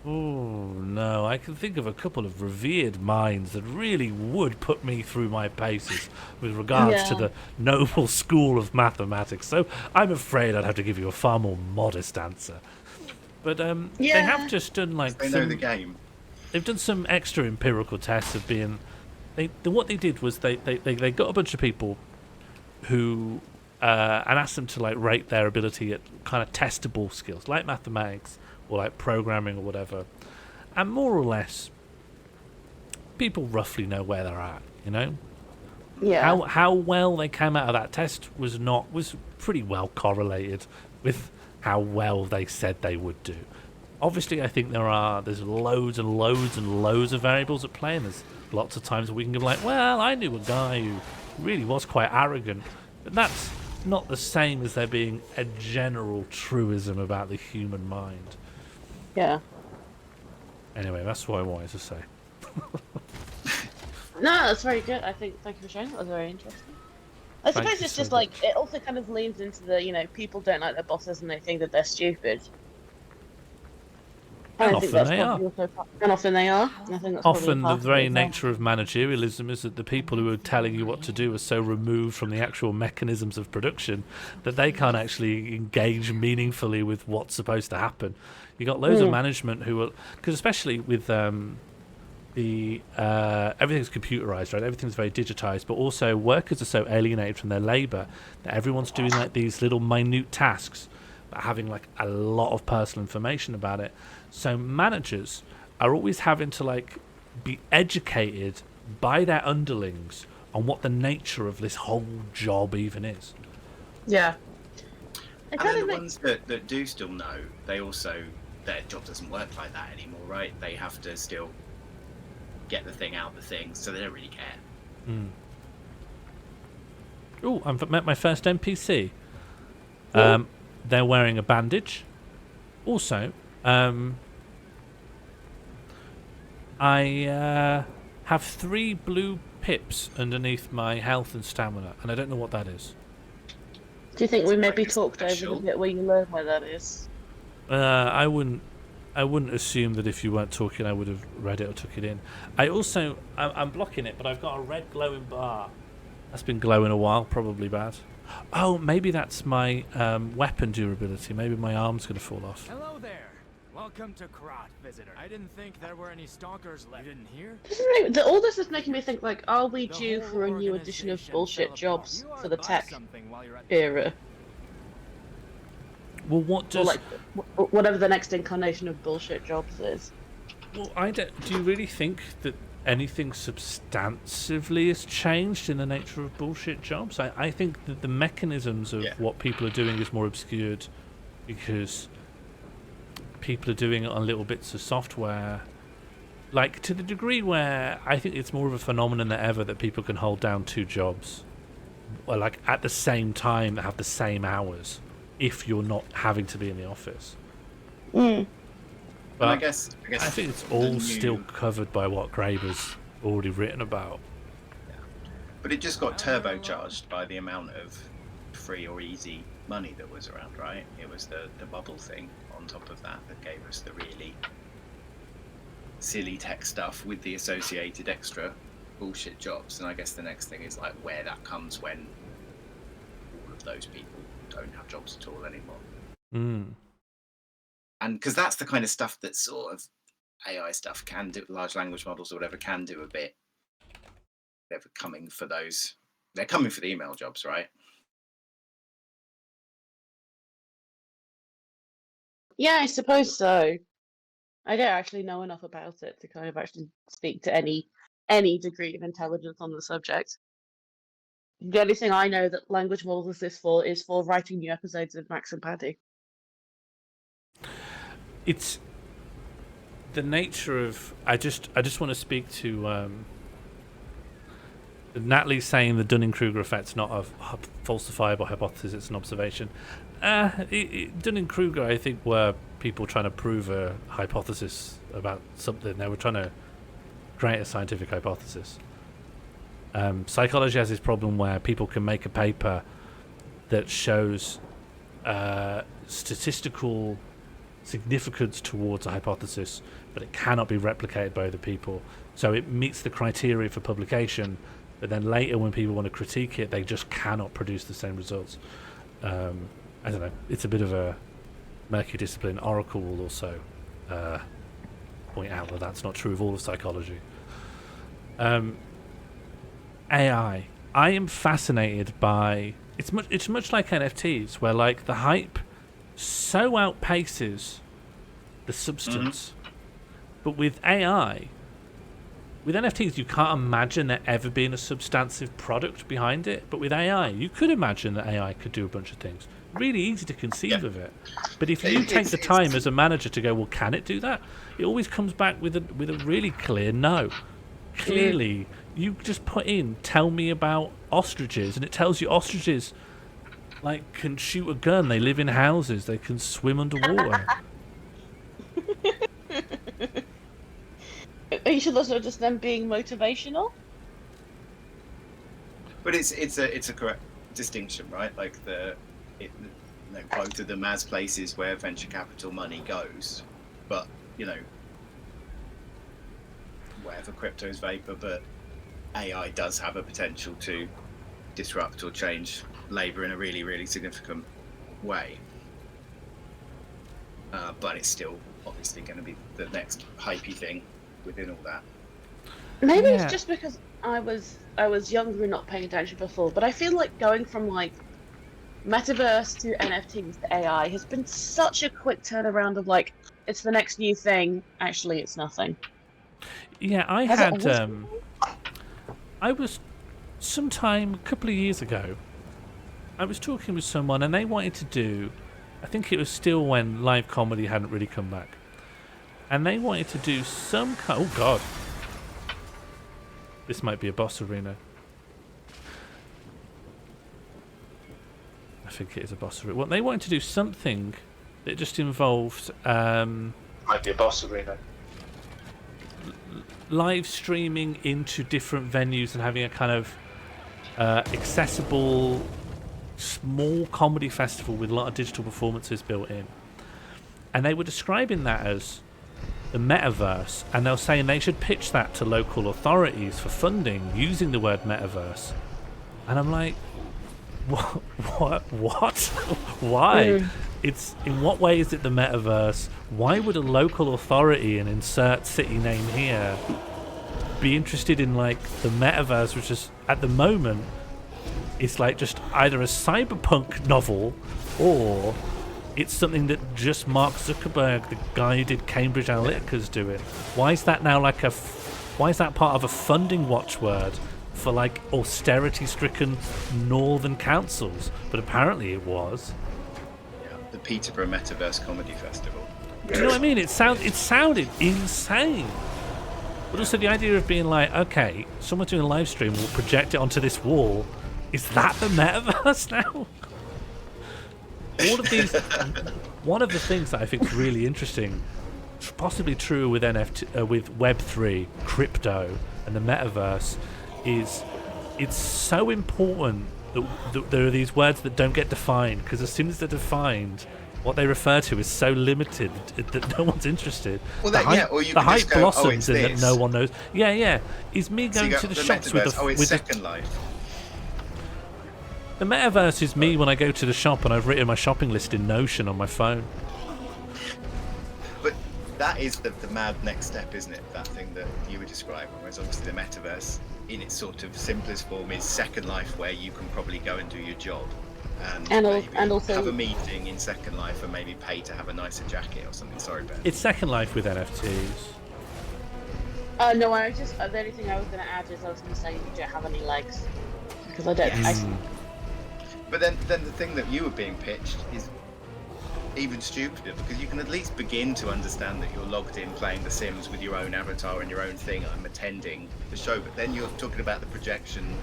oh, no, I can think of a couple of revered minds that really would put me through my paces with regards to the noble school of mathematics. So I'm afraid I'd have to give you a far more modest answer. But they have just done, like, they know the game. They've done some extra empirical tests of being... What they did was they got a bunch of people who... and asked them to, like, rate their ability at kind of testable skills, like mathematics or, like, programming or whatever. And more or less, people roughly know where they're at, you know? Yeah. How well they came out of that test was pretty well correlated with how well they said they would do. Obviously, I think there's loads and loads and loads of variables at play, and there's lots of times we can go like, well, I knew a guy who really was quite arrogant, but that's not the same as there being a general truism about the human mind. Yeah. Anyway, that's what I wanted to say. No, that's very good. Thank you for sharing. That was very interesting. I suppose it's just like, it also kind of leans into the, you know, people don't like their bosses and they think that they're stupid. And often they are. And often they are. I think that's often the very nature of managerialism is that the people who are telling you what to do are so removed from the actual mechanisms of production that they can't actually engage meaningfully with what's supposed to happen. You got loads of management who are, because especially with everything's computerized, right? Everything's very digitized, but also workers are so alienated from their labor that everyone's doing like these little minute tasks, but having like a lot of personal information about it. So managers are always having to like be educated by their underlings on what the nature of this whole job even is. Yeah. And then the ones that do still know, they also, their job doesn't work like that anymore, right? They have to still get the thing out the thing, so they don't really care. Oh, I've met my first NPC. They're wearing a bandage. Also, I have 3 blue pips underneath my health and stamina, and I don't know what that is. Do you think we maybe talked over the bit where you learn where that is? I wouldn't assume that if you weren't talking I would have read it or took it in. I'm blocking it, but I've got a red glowing bar. That's been glowing a while, probably bad. Oh, maybe that's my weapon durability. Maybe my arm's going to fall off. Hello there. Welcome to Krat, visitor. I didn't think there were any stalkers left. You didn't hear? All this is making me think, like, are we due for a new edition of bullshit jobs for the tech era? Well, what does... Or, like, whatever the next incarnation of bullshit jobs is. Well, do you really think that anything substantively has changed in the nature of bullshit jobs? I think that the mechanisms of what people are doing is more obscured because people are doing it on little bits of software, like to the degree where I think it's more of a phenomenon than ever that people can hold down 2 jobs, or like at the same time that have the same hours, if you're not having to be in the office. But I guess I think it's all still covered by what Graeber's already written about. Yeah. But it just got turbocharged by the amount of free or easy money that was around, right? It was the bubble thing on top of that gave us the really silly tech stuff with the associated extra bullshit jobs. And I guess the next thing is like where that comes when all of those people don't have jobs at all anymore. And because that's the kind of stuff that sort of AI stuff can do, large language models or whatever can do a bit. They're coming for those. They're coming for the email jobs, right? Yeah, I suppose so. I don't actually know enough about it to kind of actually speak to any degree of intelligence on the subject. The only thing I know that language models is for writing new episodes of Max and Paddy. It's the nature of. I just want to speak to Natalie saying the Dunning-Kruger effect's not a falsifiable hypothesis; it's an observation. Dunning-Kruger, I think, were people trying to prove a hypothesis about something. They were trying to create a scientific hypothesis. Psychology has this problem where people can make a paper that shows statistical significance towards a hypothesis, but it cannot be replicated by other people. So it meets the criteria for publication, but then later when people want to critique it, they just cannot produce the same results. I don't know. It's a bit of a murky discipline. Oracle will also point out that that's not true of all of psychology. AI. I am fascinated by it's much like NFTs, where like the hype so outpaces the substance. But with AI, with NFTs, you can't imagine there ever being a substantive product behind it. But with AI, you could imagine that AI could do a bunch of things. Really easy to conceive of it. But if you take the time as a manager to go, well, can it do that? It always comes back with a really clear no. Clearly, you just put in, tell me about ostriches, and it tells you ostriches like can shoot a gun, they live in houses, they can swim underwater. Are you sure those are just them being motivational? But it's a correct distinction, right? Like both of them as places where venture capital money goes, but whatever, crypto is vapor, but AI does have a potential to disrupt or change labour in a really, really significant way. But it's still obviously going to be the next hypey thing within all that. Maybe it's just because I was younger and not paying attention before, but I feel like going from like metaverse to NFTs to AI has been such a quick turnaround of like, it's the next new thing. Actually, it's nothing. Yeah, I was sometime a couple of years ago, I was talking with someone and they wanted to do, I think it was still when live comedy hadn't really come back, and they wanted to do some kind, oh god, this might be a boss arena. I think it is a boss arena. Well, they wanted to do something that just involved might be a boss arena. Live streaming into different venues and having a kind of accessible small comedy festival with a lot of digital performances built in. And they were describing that as the metaverse, and they were saying they should pitch that to local authorities for funding using the word metaverse. And I'm like, what? Why? It's, in what way is it the metaverse? Why would a local authority, and insert city name here, be interested in like the metaverse, which is at the moment it's like just either a cyberpunk novel or it's something that just Mark Zuckerberg, the guy who did Cambridge Analytica, is doing? Why is that now like why is that part of a funding watchword for like austerity-stricken northern councils? But apparently it was. The Peterborough Metaverse Comedy Festival. Do you know what I mean? It sounded insane. But also the idea of being like, okay, someone's doing a live stream, we'll project it onto this wall. Is that the metaverse now? All of these. One of the things that I think is really interesting, possibly true with with Web3, crypto, and the metaverse, is it's so important that there are these words that don't get defined, because as soon as they're defined, what they refer to is so limited that no one's interested. Well, or you the hype blossoms in that no one knows. Yeah. Is me going to the shops with Second Life. The metaverse is me when I go to the shop and I've written my shopping list in Notion on my phone. But that is the mad next step, isn't it? That thing that you were describing, whereas obviously the metaverse, in its sort of simplest form, is Second Life, where you can probably go and do your job and also have a meeting in Second Life and maybe pay to have a nicer jacket or something. Sorry, Ben. It's Second Life with NFTs. No, I was just the only thing I was going to add is I was going to say you don't have any legs, because I don't. Yes. But then the thing that you were being pitched is even stupider, because you can at least begin to understand that you're logged in playing The Sims with your own avatar and your own thing. I'm attending the show, but then you're talking about the projection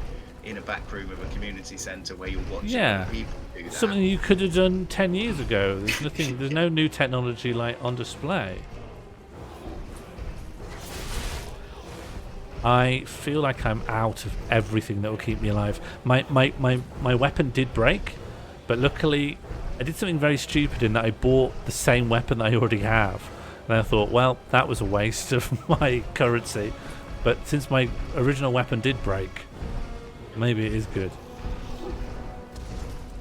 in a back room of a community centre where you're watching other people do that. Something you could have done 10 years ago. There's no new technology like on display. I feel like I'm out of everything that will keep me alive. My weapon did break, but luckily I did something very stupid in that I bought the same weapon that I already have. And I thought, well, that was a waste of my currency. But since my original weapon did break, maybe it is good.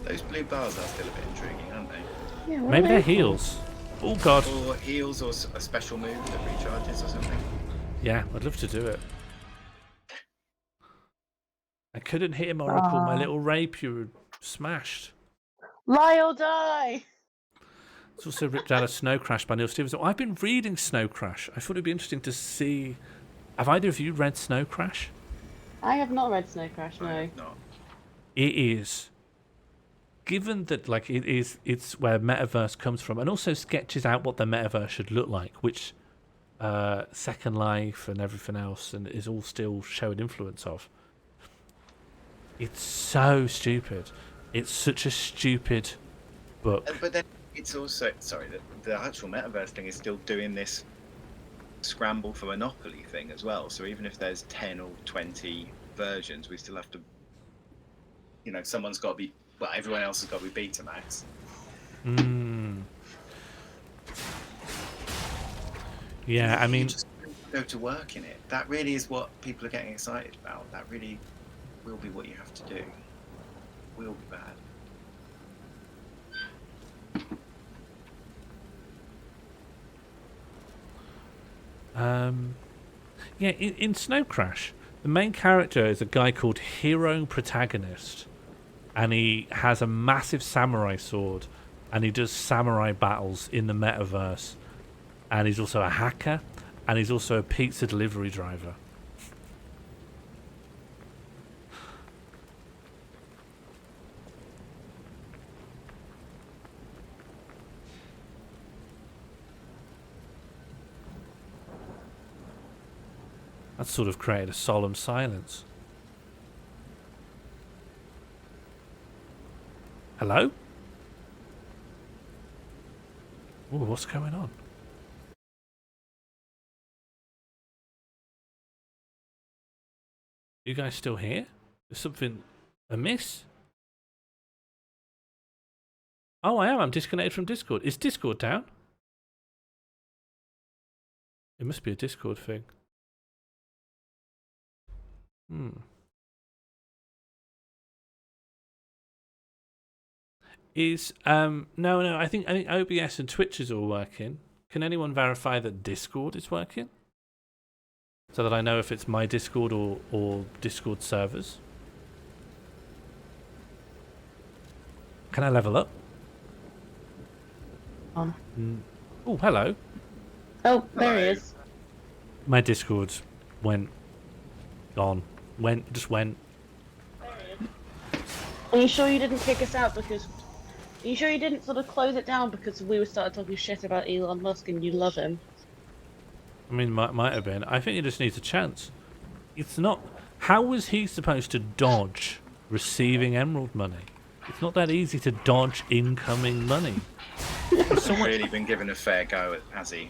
Those blue bars are still a bit intriguing, aren't they? Yeah, maybe they're heals. Oh god. Or heals, or a special move that recharges or something. Yeah, I'd love to do it. I couldn't hit him, Oracle. My little rapier smashed. Lie or die! It's also ripped out of Snow Crash by Neil Stephenson. I've been reading Snow Crash. I thought it'd be interesting to see. Have either of you read Snow Crash? I have not read Snow Crash, no. It is. Given that, like, it's where Metaverse comes from, and also sketches out what the Metaverse should look like, which Second Life and everything else, and is all still showing influence of. It's so stupid. It's such a stupid book. But then it's also, the actual Metaverse thing is still doing this scramble for monopoly thing as well. So even if there's 10 or 20 versions, we still have to, someone's got to be, well, everyone else has got to be Betamax. Yeah, I mean, you just go to work in it. That really is what people are getting excited about. That really will be what you have to do. Will be bad. Yeah, in Snow Crash, the main character is a guy called Hero Protagonist, and he has a massive samurai sword, and he does samurai battles in the metaverse, and he's also a hacker, and he's also a pizza delivery driver. That sort of created a solemn silence. Hello? Ooh, what's going on? You guys still here? Is something amiss? Oh, I am. I'm disconnected from Discord. Is Discord down? It must be a Discord thing. Is no, I think OBS and Twitch is all working. Can anyone verify that Discord is working? So that I know if it's my Discord or Discord servers. Can I level up? On. Oh, hello. Oh, there he is. My Discord went. Gone. Just went. Are you sure you didn't kick us out because... Are you sure you didn't sort of close it down because we were starting talking shit about Elon Musk and you love him? I mean, might have been. I think he just needs a chance. It's not... How was he supposed to dodge receiving Emerald money? It's not that easy to dodge incoming money. He's really been given a fair go, has he?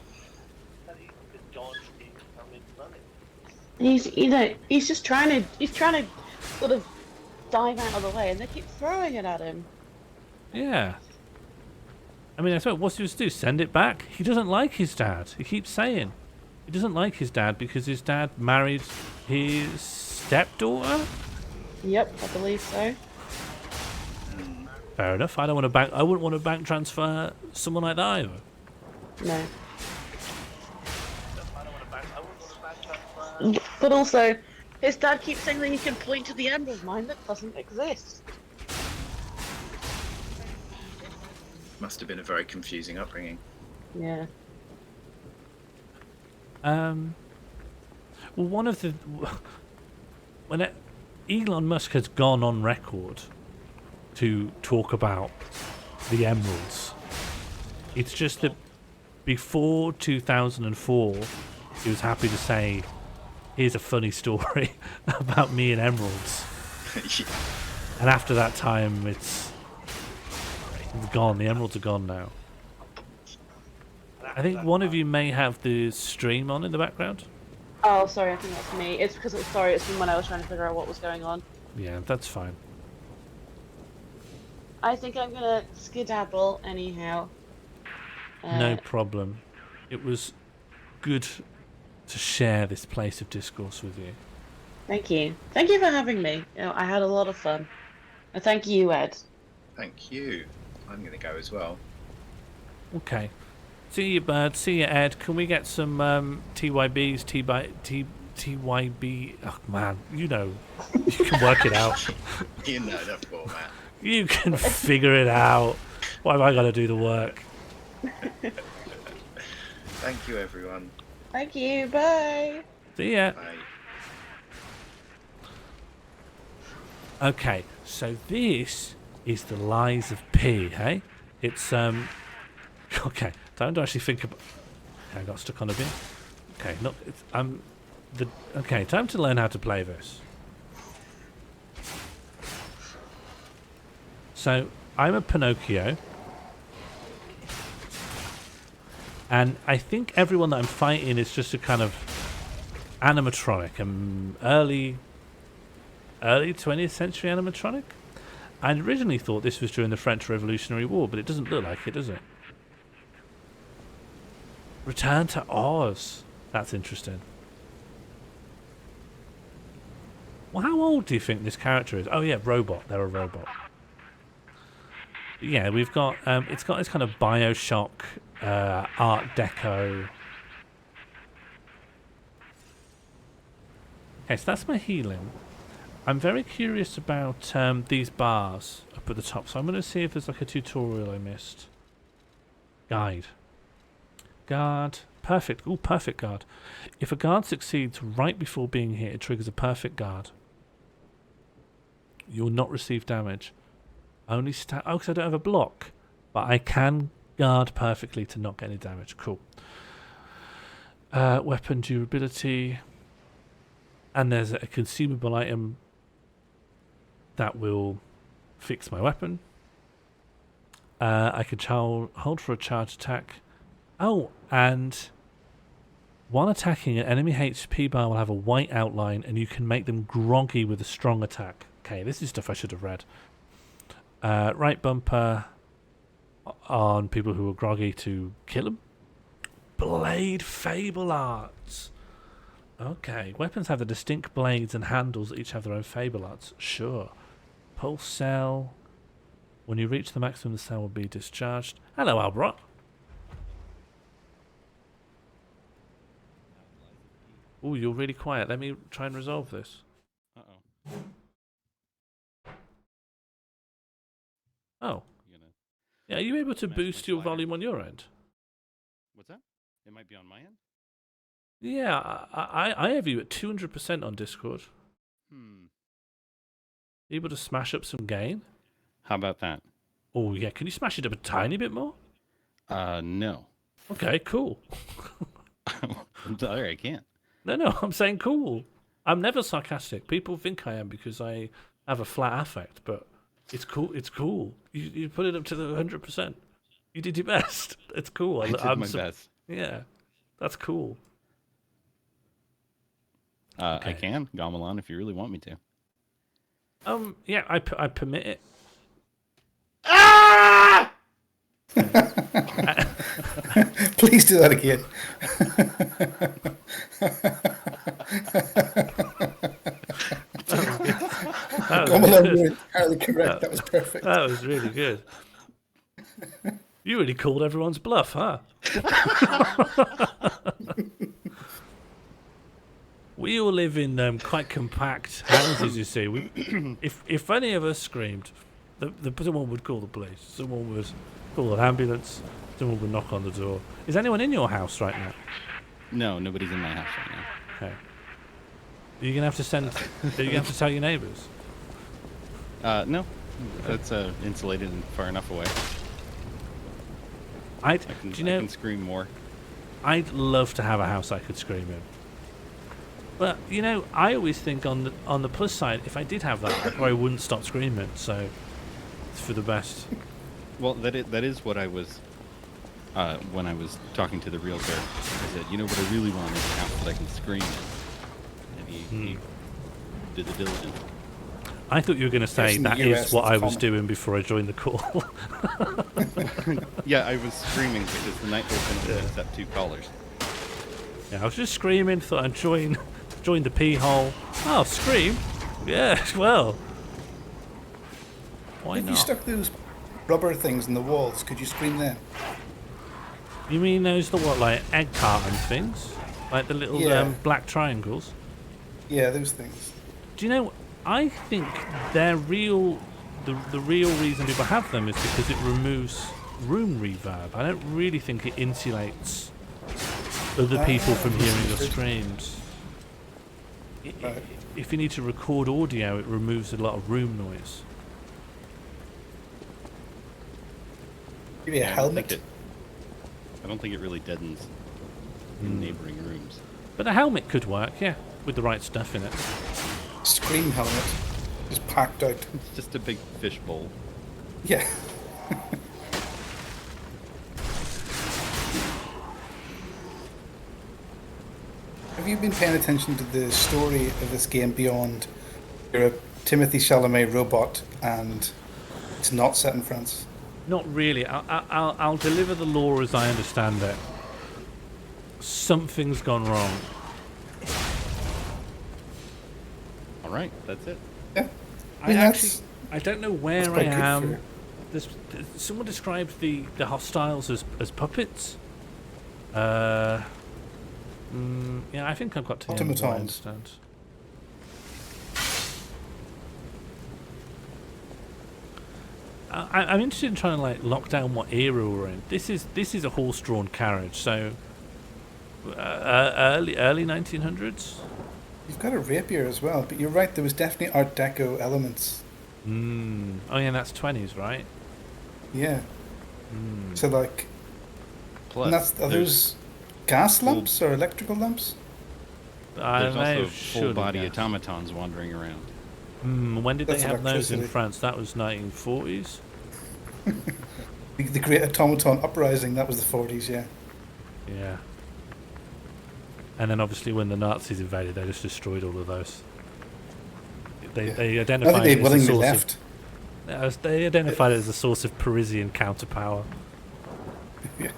He's just trying to sort of dive out of the way, and they keep throwing it at him. Yeah. I mean, I thought, what's he supposed to do? Send it back? He doesn't like his dad. He keeps saying he doesn't like his dad because his dad married his stepdaughter. Yep, I believe so. Fair enough. I wouldn't want to bank transfer someone like that either. No. But also, his dad keeps saying that he can point to the Emerald Mine that doesn't exist. Must have been a very confusing upbringing. Yeah. Well, one of the... When Elon Musk has gone on record to talk about the emeralds, it's just that before 2004, he was happy to say, here's a funny story about me and emeralds. And after that time, it's gone. The emeralds are gone now. I think one of you may have the stream on in the background. Oh, sorry, I think that's me. It's because it's from when I was trying to figure out what was going on. Yeah, that's fine. I think I'm gonna skedaddle anyhow. No problem. It was good to share this place of discourse with you. Thank you. Thank you for having me. I had a lot of fun. And thank you, Ed. Thank you. I'm going to go as well. Okay. See you, Bird. See you, Ed. Can we get some TYBs? TYB. Oh, man. You know. You can work it out. You know the format. You can figure it out. Why have I got to do the work? Thank you, everyone. Thank you. Bye. See ya. Bye. Okay, so this is the Lies of P, hey? It's okay. Time to actually think about. I got stuck on a bit. Okay, not. It's, okay, time to learn how to play this. So I'm a Pinocchio, and I think everyone that I'm fighting is just a kind of animatronic, early 20th century animatronic. I originally thought this was during the French Revolutionary War, but it doesn't look like it, does it? Return to Oz. That's interesting. Well, how old do you think this character is? Oh yeah, robot. They're a robot. Yeah, we've got. It's got this kind of Bioshock, Art Deco. Okay, so that's my healing. I'm very curious about these bars up at the top, so I'm going to see if there's like a tutorial I missed. Guide. Guard. Perfect. Ooh, perfect guard. If a guard succeeds right before being hit, it triggers a perfect guard. You'll not receive damage. Only oh, because I don't have a block. But I can guard perfectly to not get any damage. Cool. Weapon durability. And there's a consumable item that will fix my weapon. I can hold for a charge attack. Oh, and while attacking, an enemy HP bar will have a white outline, and you can make them groggy with a strong attack. Okay, this is stuff I should have read. Right bumper on people who are groggy to kill them. Blade Fable Arts. Okay, weapons have the distinct blades and handles that each have their own Fable Arts. Sure. Pulse cell. When you reach the maximum, the cell will be discharged. Hello, Albert. Oh, you're really quiet. Let me try and resolve this. Uh-oh. Oh. Yeah, are you able to boost your volume on your end? What's that? It might be on my end? Yeah, I have you at 200% on Discord. Able to smash up some gain? How about that? Oh, yeah. Can you smash it up a tiny bit more? No. Okay, cool. I'm sorry, I can't. No, I'm saying cool. I'm never sarcastic. People think I am because I have a flat affect, but it's cool. It's cool. You put it up to the 100%. You did your best. It's cool. I did my best. Yeah, that's cool. Okay. I can, Gamelan, if you really want me to. Yeah, I permit it. Ah! Please do that again. Gamelan, you're entirely correct. That was perfect. That was really good. You really called everyone's bluff, huh? We all live in quite compact houses, you see. If any of us screamed, someone would call the police. Someone would call an ambulance. Someone would knock on the door. Is anyone in your house right now? No, nobody's in my house right now. Okay. Are you gonna have to send? Are you gonna have to tell your neighbours? No, that's insulated and far enough away. I can scream more. I'd love to have a house I could scream in. But you know, I always think on the plus side, if I did have that, I probably wouldn't stop screaming. So it's for the best. Well, that is what I was when I was talking to the realtor. I said, you know what I really want is a house that I can scream in. And he did the diligence. I thought you were going to say that is what I was doing before I joined the call. Yeah, I was screaming because the night opened and accept 2 callers. Yeah, I was just screaming. Thought I'd join the pee hole. Oh, scream! Yeah, well, why not? If you stuck those rubber things in the walls, could you scream then? You mean those like egg carton things, like the little black triangles? Yeah, those things. Do you know? I think they're real. The real reason people have them is because it removes room reverb. I don't really think it insulates other people from hearing your screams. Right. If you need to record audio, it removes a lot of room noise. Maybe a helmet. I don't think it really deadens in neighboring rooms. But a helmet could work, yeah, with the right stuff in it. Scream helmet, just packed out. It's just a big fish bowl. Yeah. Have you been paying attention to the story of this game beyond you're a Timothy Chalamet robot and it's not set in France? Not really. I'll deliver the lore as I understand it. something's gone wrong. All right, that's it. Yeah. I don't know where I am. Someone described the hostiles as puppets. Yeah, I think I've got to the end of what I understand. I'm interested in trying to like lock down what era we're in. This is a horse-drawn carriage, so early 1900s. You've got a rapier as well, but you're right. There was definitely Art Deco elements. Oh yeah, that's 20s, right? Yeah. So like, plus are those gas lamps or electrical lamps? There's also full-body automatons wandering around. When did they have those in France? That was 1940s. The Great Automaton Uprising. That was the 40s. Yeah. Yeah. And then obviously when the Nazis invaded, they just destroyed all of those. They identified. I think they willingly left. They identified it as a source of Parisian counterpower. Yeah.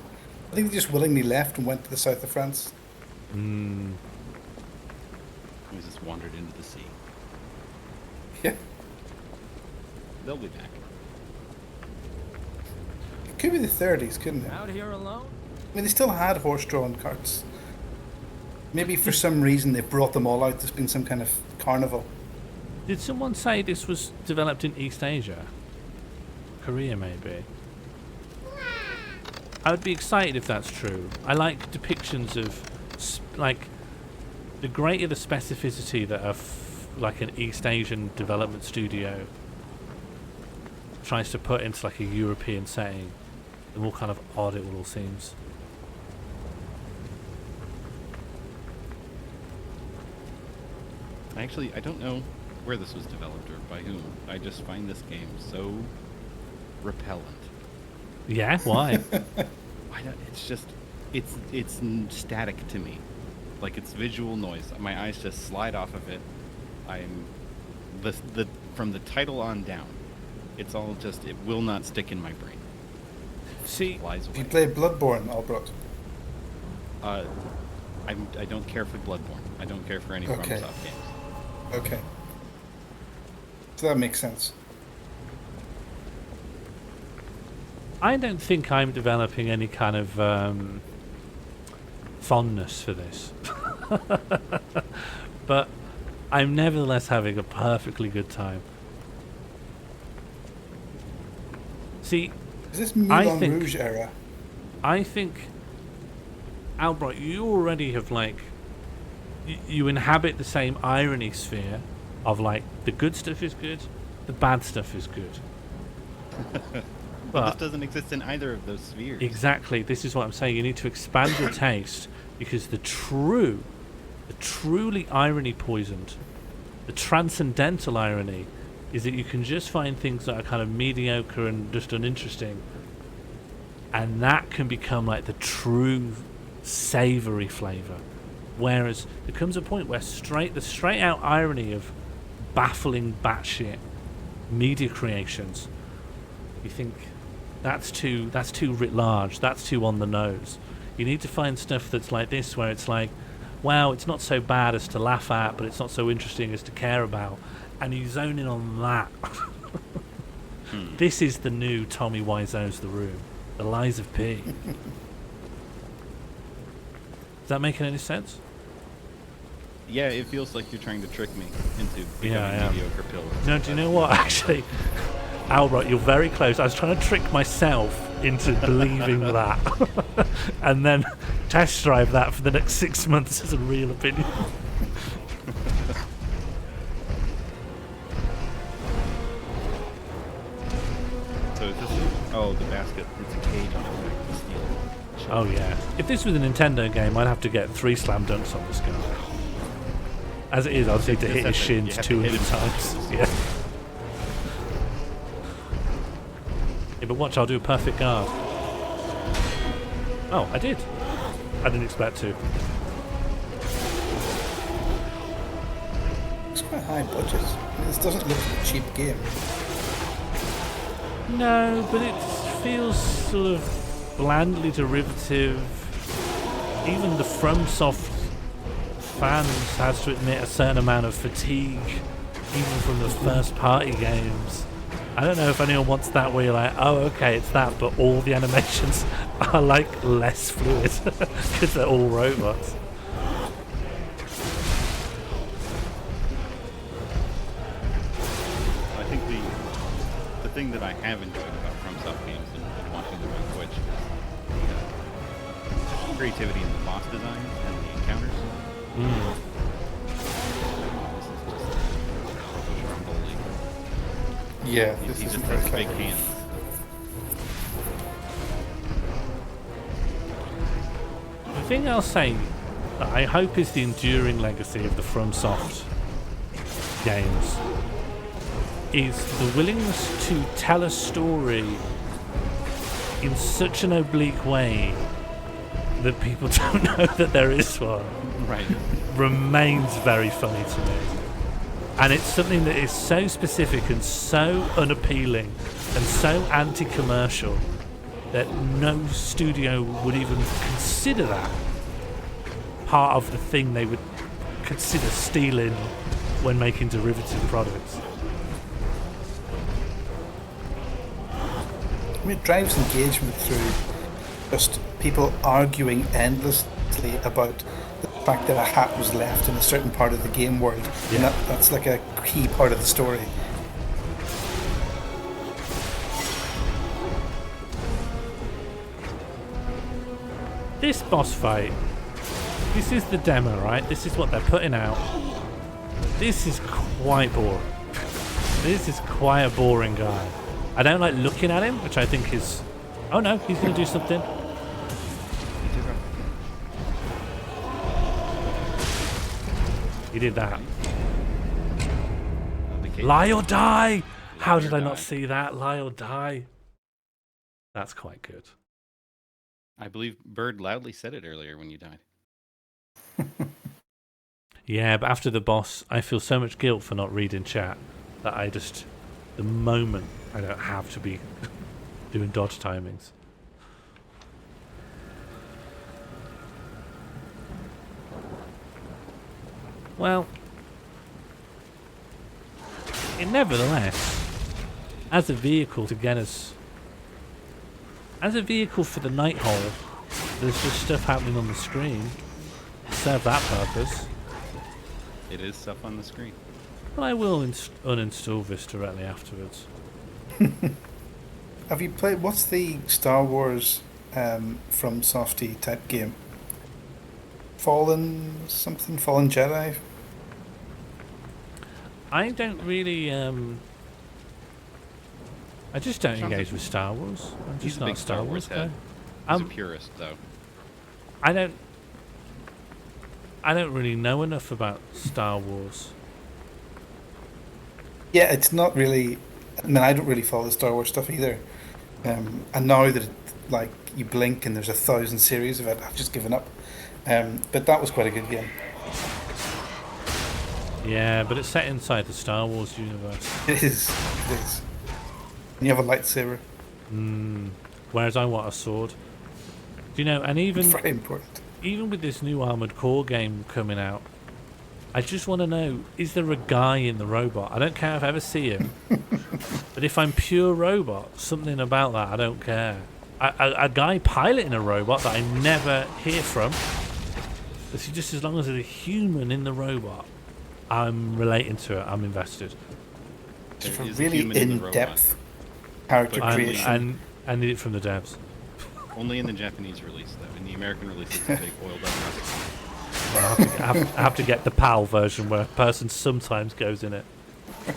I think they just willingly left and went to the south of France. He just wandered into the sea. Yeah. They'll be back. It could be the 30s, couldn't it? Out here alone? I mean, they still had horse-drawn carts. Maybe for some reason they brought them all out. There's been some kind of carnival. Did someone say this was developed in East Asia? Korea, maybe? I would be excited if that's true. I like depictions of, like, the greater the specificity that like an East Asian development studio tries to put into like a European setting, the more kind of odd it all seems. Actually, I don't know where this was developed or by whom. I just find this game so repellent. Yeah, why? It's just, it's static to me. Like, it's visual noise. My eyes just slide off of it. From the title on down, it's all just, it will not stick in my brain. See, you played Bloodborne, Albrecht? I don't care for Bloodborne. I don't care for any FromSoft games. Okay. So that makes sense. I don't think I'm developing any kind of fondness for this. But I'm nevertheless having a perfectly good time. See, is this Moulin Rouge era? I think, Albrecht, you already have like, you inhabit the same irony sphere of like, the good stuff is good, the bad stuff is good. But this doesn't exist in either of those spheres. Exactly, this is what I'm saying. You need to expand your taste, because the truly irony poisoned, the transcendental irony, is that you can just find things that are kind of mediocre and just uninteresting, and that can become like the true savoury flavour. Whereas there comes a point where the straight out irony of baffling batshit media creations, you think that's too writ large, that's too on the nose. You need to find stuff that's like this, where it's like, wow, it's not so bad as to laugh at, but it's not so interesting as to care about, and you zone in on that. This is the new Tommy Wiseau's The Room, The Lies of P. Is that making any sense? Yeah, it feels like you're trying to trick me into becoming mediocre pillars. No, do you know what, actually? Albrecht, you're very close. I was trying to trick myself into believing that, and then test drive that for the next 6 months as a real opinion. So is this the basket, it's a cage on it to steal. Oh yeah. If this was a Nintendo game, I'd have to get 3 slam dunks on this guy. As it is, I'll just need to hit his shins 200 times. Yeah. Yeah, but watch, I'll do a perfect guard. Oh, I did. I didn't expect to. It's quite high budget. I mean, this doesn't look like a cheap game. No, but it feels sort of blandly derivative. even the FromSoft fans has to admit a certain amount of fatigue, even from the first party games. I don't know if anyone wants that where you're like, oh okay, it's that, but all the animations are like less fluid because they're all robots. I think the thing that I have enjoyed about FromSoft games and watching them on Twitch is the creativity in the boss designs and the encounters. Yeah, he just has big hands. The thing I'll say that I hope is the enduring legacy of the FromSoft games is the willingness to tell a story in such an oblique way that people don't know that there is one. Right. Remains very funny to me. And it's something that is so specific and so unappealing and so anti-commercial that no studio would even consider that part of the thing they would consider stealing when making derivative products. I mean, it drives engagement through just people arguing endlessly about the fact that a hat was left in a certain part of the game world, and that's like a key part of the story. This boss fight, this is the demo, right? This is what they're putting out. This is quite boring. This is quite a boring guy. I don't like looking at him, which I think is... Oh no, he's going to do something. He did that. Lie or die! How did I not see that? Lie or die. That's quite good. I believe Bird loudly said it earlier when you died. Yeah, but after the boss, I feel so much guilt for not reading chat that I just... The moment I don't have to be doing dodge timings. Well, nevertheless, as a vehicle to get us, as a vehicle for the night hole, there's just stuff happening on the screen. Serve that purpose. It is stuff on the screen. But I will uninstall this directly afterwards. Have you played? What's the Star Wars from Softy type game? Fallen Jedi? I don't really. I just don't engage with Star Wars. I'm just not a Star Wars guy. I'm a purist, though. I don't really know enough about Star Wars. Yeah, it's not really. I mean, I don't really follow the Star Wars stuff either. And now that like you blink and there's 1,000 series of it, I've just given up. But that was quite a good game. Yeah, but it's set inside the Star Wars universe. It is. It is. And you have a lightsaber. Whereas I want a sword. Do you know? And even it's very important. Even with this new Armored Core game coming out, I just want to know: is there a guy in the robot? I don't care if I ever see him. But if I'm pure robot, something about that I don't care. A guy piloting a robot that I never hear from. But see, just as long as there's a human in the robot, I'm relating to it. I'm invested. It's a really in-depth character creation. I need it from the devs. Only in the Japanese release, though. In the American release, it's a big oiled up mess. Well, I have to get the PAL version where a person sometimes goes in it. I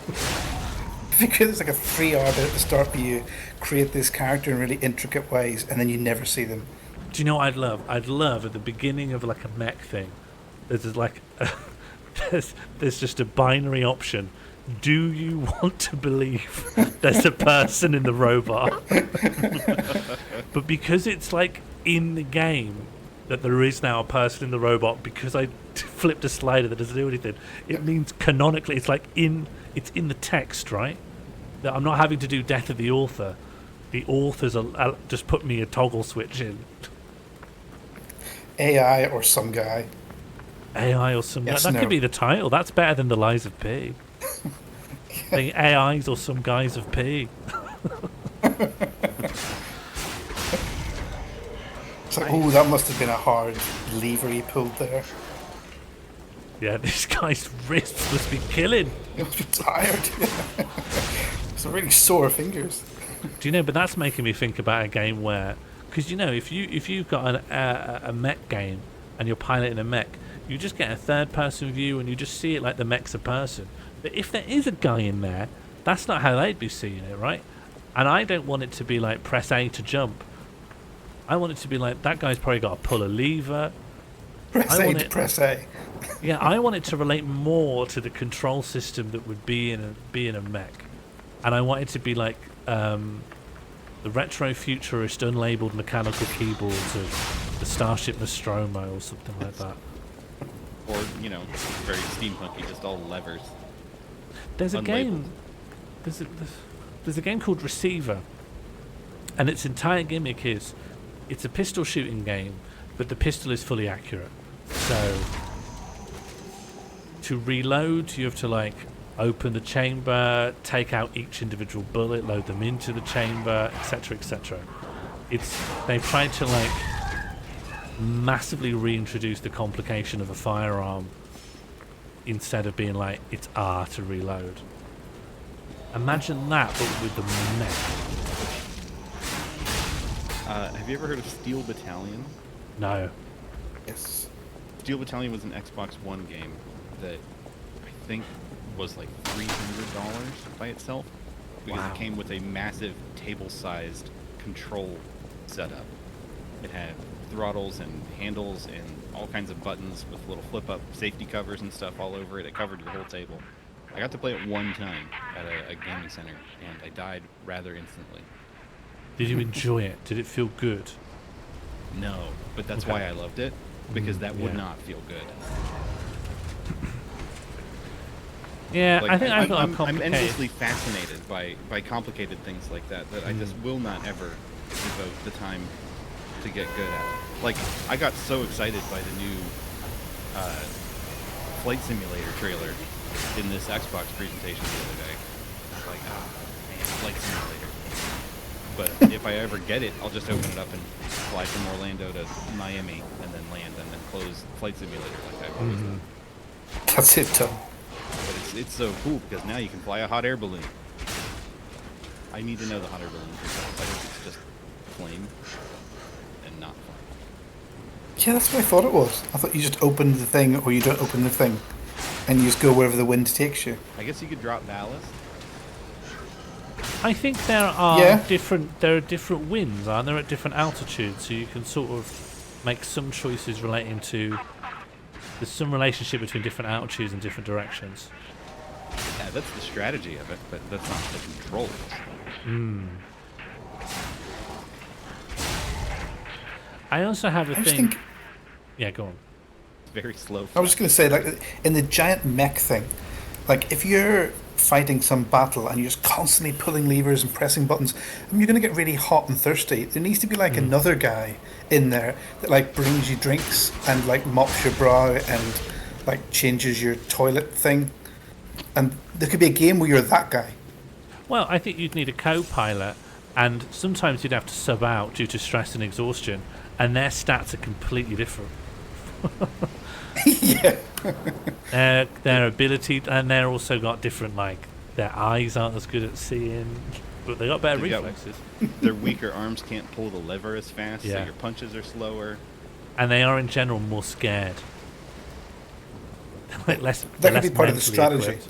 think there's like a 3-hour bit at the start where you create this character in really intricate ways and then you never see them. Do you know what I'd love? I'd love at the beginning of like a mech thing, there's like there's just a binary option. Do you want to believe there's a person in the robot? But because it's like in the game that there is now a person in the robot, because I flipped a slider that doesn't do anything, it means canonically it's like it's in the text, right? That I'm not having to do death of the author. The authors just put me a toggle switch in. AI or some guy. AI or some Yes, guy. That no. could be the title. That's better than The Lies of P. The AIs or some guys of P. It's like, oh, that must have been a hard lever he pulled there. Yeah, this guy's wrists must be killing. He must be tired. Some really sore fingers. Do you know? But that's making me think about a game where, because you know, if you've got a mech game and you're piloting a mech, you just get a third-person view and you just see it like the mech's a person. But if there is a guy in there, that's not how they'd be seeing it, right? And I don't want it to be like press A to jump. I want it to be like that guy's probably got to pull a lever. Press A to press A. Yeah, I want it to relate more to the control system that would be in a mech, and I want it to be like the retro futurist unlabeled mechanical keyboards of the Starship Nostromo or something like that. Or, you know, very steampunky, just all levers. There's a Unlabeled. game. There's a game called Receiver, and its entire gimmick is it's a pistol shooting game, but the pistol is fully accurate. So to reload, you have to like open the chamber, take out each individual bullet, load them into the chamber, etc., etc. They've tried to like massively reintroduce the complication of a firearm instead of being like it's R to reload. Imagine that, but with the mech. Have you ever heard of Steel Battalion? No. Yes. Steel Battalion was an Xbox One game that I think was like $300 by itself, because Wow. it came with a massive table-sized control setup. It had throttles and handles and all kinds of buttons with little flip-up safety covers and stuff all over it. It covered your whole table. I got to play it one time at a gaming center, and I died rather instantly. Did you enjoy it? Did it feel good? No, but that's Okay. why I loved it, because that would yeah. not feel good. Yeah, Like, I think I've got a I'm complicated. endlessly fascinated by complicated things like that I just will not ever devote the time to get good at. Like, I got so excited by the new Flight Simulator trailer in this Xbox presentation the other day. I was like, oh man, Flight Simulator. But if I ever get it, I'll just open it up and fly from Orlando to Miami and then land and then close Flight Simulator like I've always done. That's it, Tom. But it's so cool because now you can fly a hot air balloon. I need to know the hot air balloon controls. I hope it's just flame and not flame. Yeah, that's what I thought it was. I thought you just opened the thing or you don't open the thing. And you just go wherever the wind takes you. I guess you could drop ballast. I think there are Yeah. different winds, aren't there, at different altitudes, so you can sort of make some choices relating to there's some relationship between different altitudes and different directions. Yeah, that's the strategy of it, but that's not the controls. I also have a I just thing. think- Yeah, go on. It's very slow. I was just going to say, like, in the giant mech thing, like, if you're fighting some battle and you're just constantly pulling levers and pressing buttons, I mean, you're going to get really hot and thirsty. There needs to be, like, another guy in there that, like, brings you drinks and, like, mops your brow and, like, changes your toilet thing. And there could be a game where you're that guy. Well, I think you'd need a co-pilot, and sometimes you'd have to sub out due to stress and exhaustion, and their stats are completely different. Yeah. Their ability, and they're also got different, like, their eyes aren't as good at seeing, but they got better They've got- reflexes. Their weaker arms can't pull the lever as fast, so Yeah. your punches are slower. And they are in general more scared. Like less, That they're could be less part of the mentally strategy. equipped.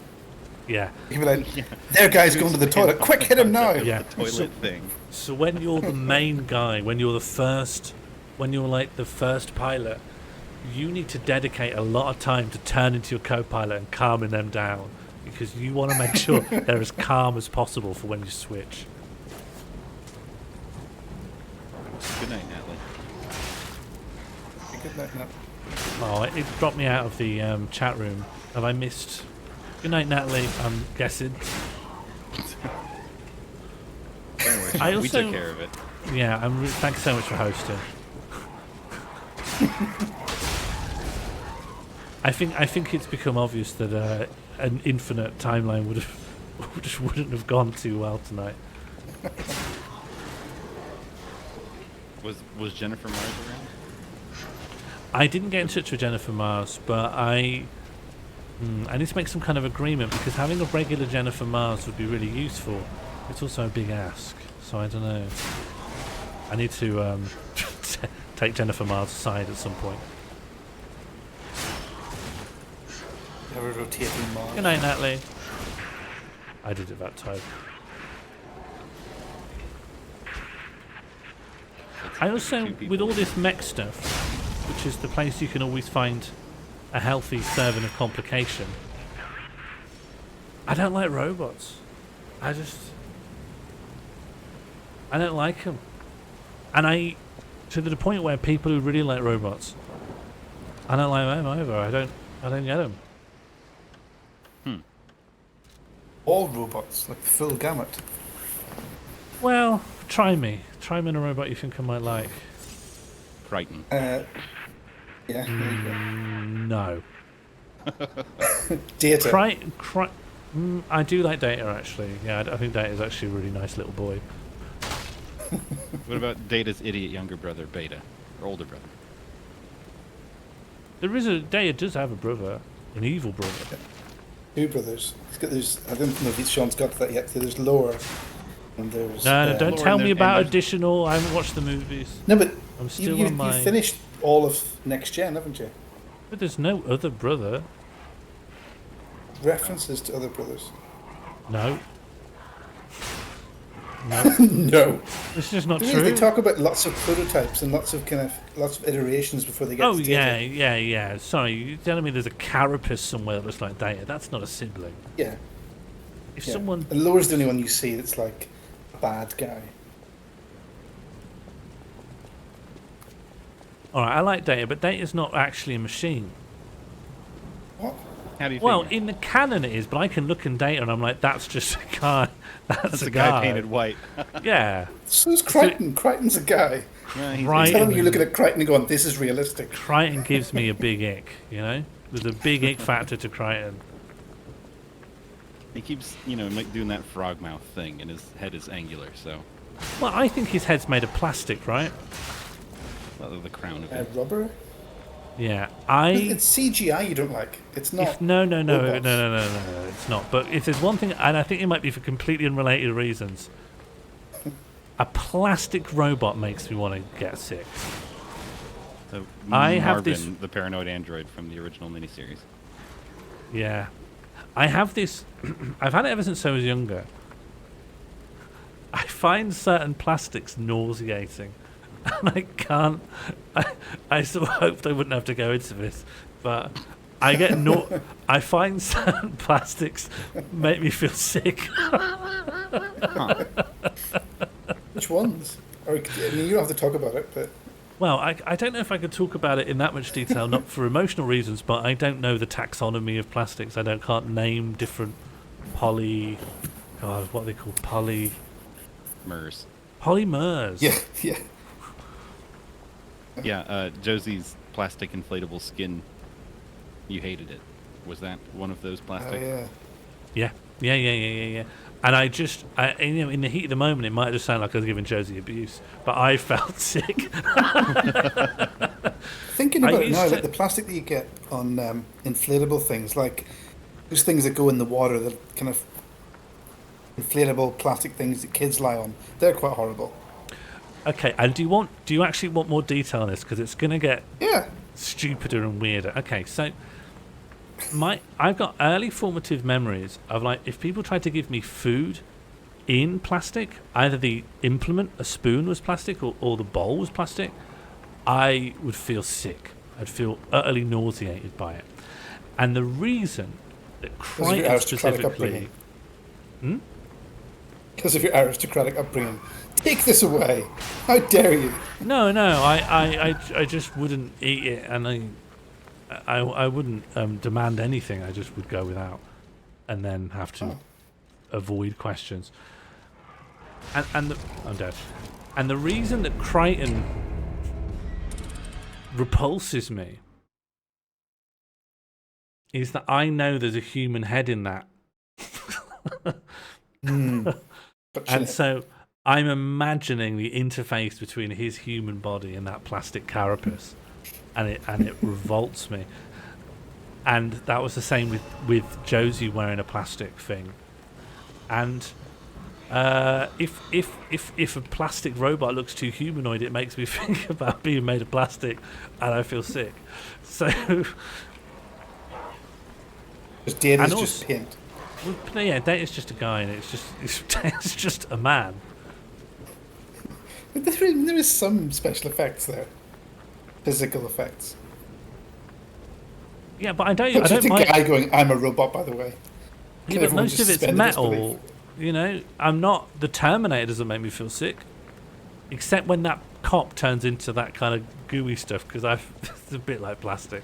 Yeah. You could be like, there guy's going to the toilet. Quick, hit him now. Yeah. Toilet thing. So when you're the main guy, when you're like the first pilot, you need to dedicate a lot of time to turn into your co-pilot and calming them down, because you want to make sure they're as calm as possible for when you switch. Good night, Natalie. Good night, Nat. Oh, it dropped me out of the chat room. Have I missed? Good night, Natalie. I'm guessing. Don't worry, I we also- took care of it. Yeah, thanks so much for hosting. I think it's become obvious that an infinite timeline wouldn't have gone too well tonight. Was Jennifer Mars around? I didn't get in touch with Jennifer Mars, but I need to make some kind of agreement because having a regular Jennifer Mars would be really useful. It's also a big ask, so I don't know. I need to take Jennifer Mars aside at some point. Have a rotating Mars. Good night, Natalie. I did it that time. I also, with all this mech stuff, which is the place you can always find a healthy serving of complication, I don't like robots. I don't like them. And to the point where people who really like robots, I don't like them either. I don't get them. All robots, like the full gamut. Well, try me. Try me in a robot you think I might like. Crichton. Yeah. No. Data. I do like Data actually. Yeah, I think Data's actually a really nice little boy. What about Data's idiot younger brother, Beta, or older brother? Data does have a brother, an evil brother. Two brothers. I don't know if Sean's got to that yet. There's Laura, and there's. No, don't tell me about additional. I haven't watched the movies. No, but I'm still you on my. You finished all of Next Gen, haven't you? But there's no other brother. References to other brothers. No. No. This is just not true. They talk about lots of prototypes and lots of iterations before they get to Data. yeah. Sorry, you're telling me there's a carapace somewhere that's like Data. That's not a sibling. Yeah. If someone... And Laura's the only one you see that's like a bad guy. Alright, I like Data, but Data's not actually a machine. What? How do you Well, figure? in the canon it is, but I can look in Data and I'm like, that's just a guy. That's a guy painted white. Yeah. So is Crichton. Crichton's a guy. Yeah, Crichton, Tell him you're looking at Crichton and going, this is realistic. Crichton gives me a big ick, you know? There's a big ick factor to Crichton. He keeps, doing that frog mouth thing, and his head is angular, so... Well, I think his head's made of plastic, right? Well, the crown of it. Rubber? Yeah, It's CGI you don't like. It's not. No, it's not. But if there's one thing, and I think it might be for completely unrelated reasons, a plastic robot makes me want to get sick. So I have Marvin, this, the paranoid android from the original miniseries. Yeah, I have this. I've had it ever since I was younger. I find certain plastics nauseating. And I can't. I sort of hoped I wouldn't have to go into this, but I get I find certain plastics make me feel sick. Which ones? Or, I mean, you don't have to talk about it, but. Well, I don't know if I could talk about it in that much detail, not for emotional reasons, but I don't know the taxonomy of plastics. Can't name different God, what are they called? Polymers. Polymers. Yeah. Yeah, Josie's plastic inflatable skin, you hated it. Was that one of those plastics? Oh, yeah. Yeah. And in the heat of the moment, it might just sound like I was giving Josie abuse, but I felt sick. Thinking about it now, like the plastic that you get on inflatable things, like those things that go in the water, the kind of inflatable plastic things that kids lie on, they're quite horrible. Okay, and do you actually want more detail on this? Because it's going to get stupider and weirder. Okay, so I've got early formative memories of like if people tried to give me food in plastic, either the implement, a spoon was plastic, or the bowl was plastic, I would feel sick. I'd feel utterly nauseated by it. And the reason that Crichton specifically... Because of your aristocratic upbringing. Take this away! How dare you? No, I just wouldn't eat it, and I wouldn't demand anything. I just would go without, and then have to avoid questions. And I'm dead. And the reason that Crichton repulses me is that I know there's a human head in that. And so I'm imagining the interface between his human body and that plastic carapace, and it revolts me. And that was the same with Josie wearing a plastic thing. And if a plastic robot looks too humanoid, it makes me think about being made of plastic, and I feel sick. So Data's just paint. Well, yeah, Data's just a guy, and it's just a man. But there is some special effects there, physical effects. Yeah, but I don't think mind. guy going, "I'm a robot," by the way. Yeah, but most of it's metal. You know, I'm not. The Terminator doesn't make me feel sick, except when that cop turns into that kind of gooey stuff, because it's a bit like plastic.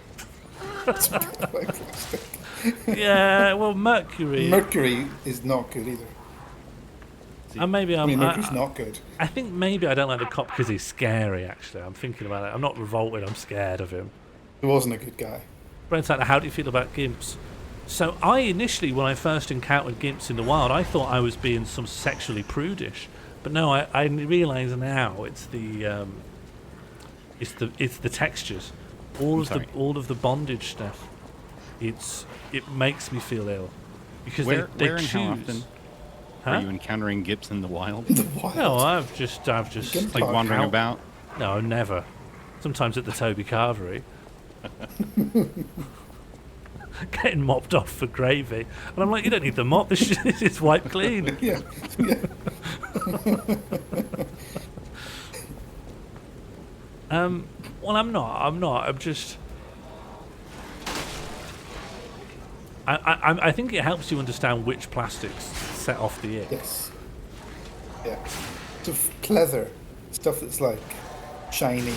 It's a bit like plastic. Yeah, well, Mercury. Mercury is not good either. And maybe Mercury's not good. I think maybe I don't like the cop because he's scary. Actually, I'm thinking about it. I'm not revolted. I'm scared of him. He wasn't a good guy. Brent, how do you feel about Gimps? So I initially, when I first encountered Gimps in the wild, I thought I was being some sexually prudish, but no, I realise now it's the textures, all of the bondage stuff. It makes me feel ill because where they and choose. How often are you encountering Gimps in the wild? No, I've just like wandering about. No, never. Sometimes at the Toby Carvery. Getting mopped off for gravy, and I'm like, you don't need the mop. This is wiped clean. Yeah. Well, I'm not. I'm just. I think it helps you understand which plastics set off the ick. Yes. Yeah. So pleather stuff that's like shiny.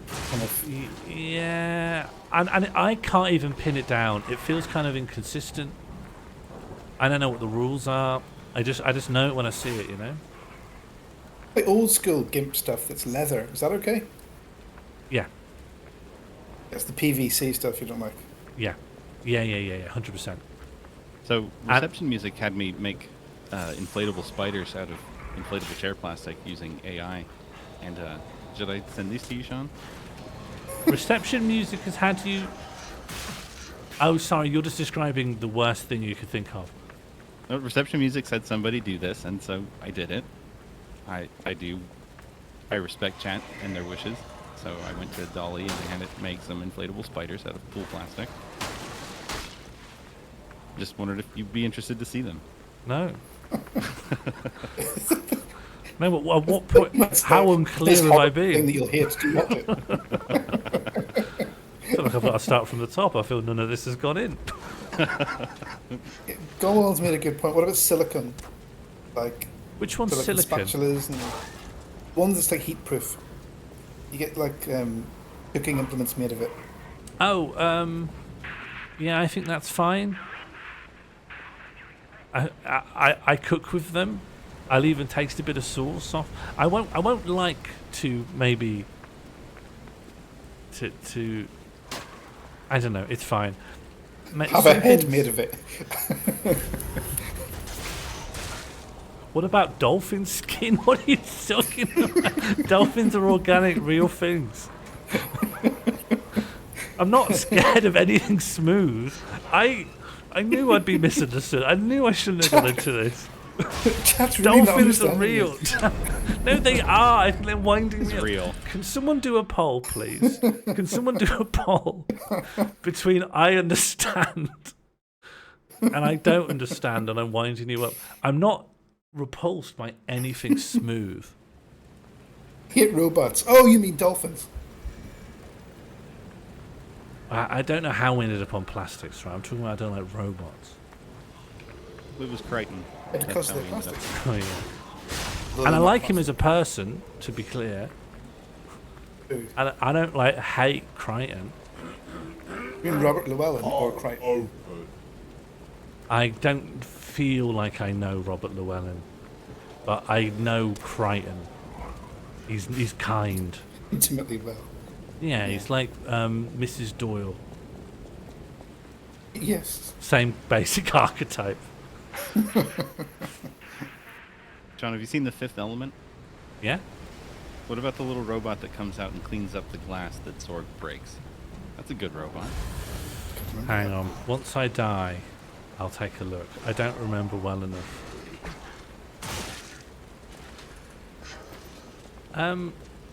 Kind of. Yeah, and I can't even pin it down. It feels kind of inconsistent. I don't know what the rules are. I just know it when I see it, you know. Like old school GIMP stuff that's leather. Is that okay? Yeah. It's the PVC stuff you don't like. Yeah. 100%. So Reception Music had me make inflatable spiders out of inflatable chair plastic using AI, and should I send these to you, Sean? Reception Music has had you. Oh, sorry, you're just describing the worst thing you could think of. Reception Music said somebody do this, and so I did it. I respect chat and their wishes, so I went to Dolly and had it make some inflatable spiders out of pool plastic. Just wondered if you'd be interested to see them. No. No, but at what point? How unclear have I been? Thing that you'll hate to watch it. I feel like I've got to start from the top. I feel none of this has gone in. Gorwell's made a good point. What about silicone? Like which one's silicone? silicone? Spatulas and one that's like heat proof. You get like cooking implements made of it. Oh, yeah, I think that's fine. I cook with them. I'll even taste a bit of sauce off. I won't like to maybe to I don't know. It's fine. Have a head made of it. What about dolphin skin? What are you talking about? Dolphins are organic, real things. I'm not scared of anything smooth. I knew I'd be misunderstood. I knew I shouldn't have gone into this. Really dolphins are real. No, they are. They're winding me up. Real. Can someone do a poll, please? Can someone do a poll between I understand and I don't understand and I'm winding you up? I'm not repulsed by anything smooth. Hate robots. Oh, you mean dolphins? I don't know how we ended up on plastics, right? I'm talking about I don't like robots. It was Crichton. Because they're plastic. Oh, yeah. And I like him as a person, to be clear. And I don't hate Crichton. You mean Robert Llewellyn or Crichton? I don't feel like I know Robert Llewellyn, but I know Crichton. He's kind. Intimately well. Yeah, he's like Mrs. Doyle. Yes. Same basic archetype. John, have you seen The Fifth Element? Yeah. What about the little robot that comes out and cleans up the glass that Zorg breaks? That's a good robot. Hang on. Once I die, I'll take a look. I don't remember well enough.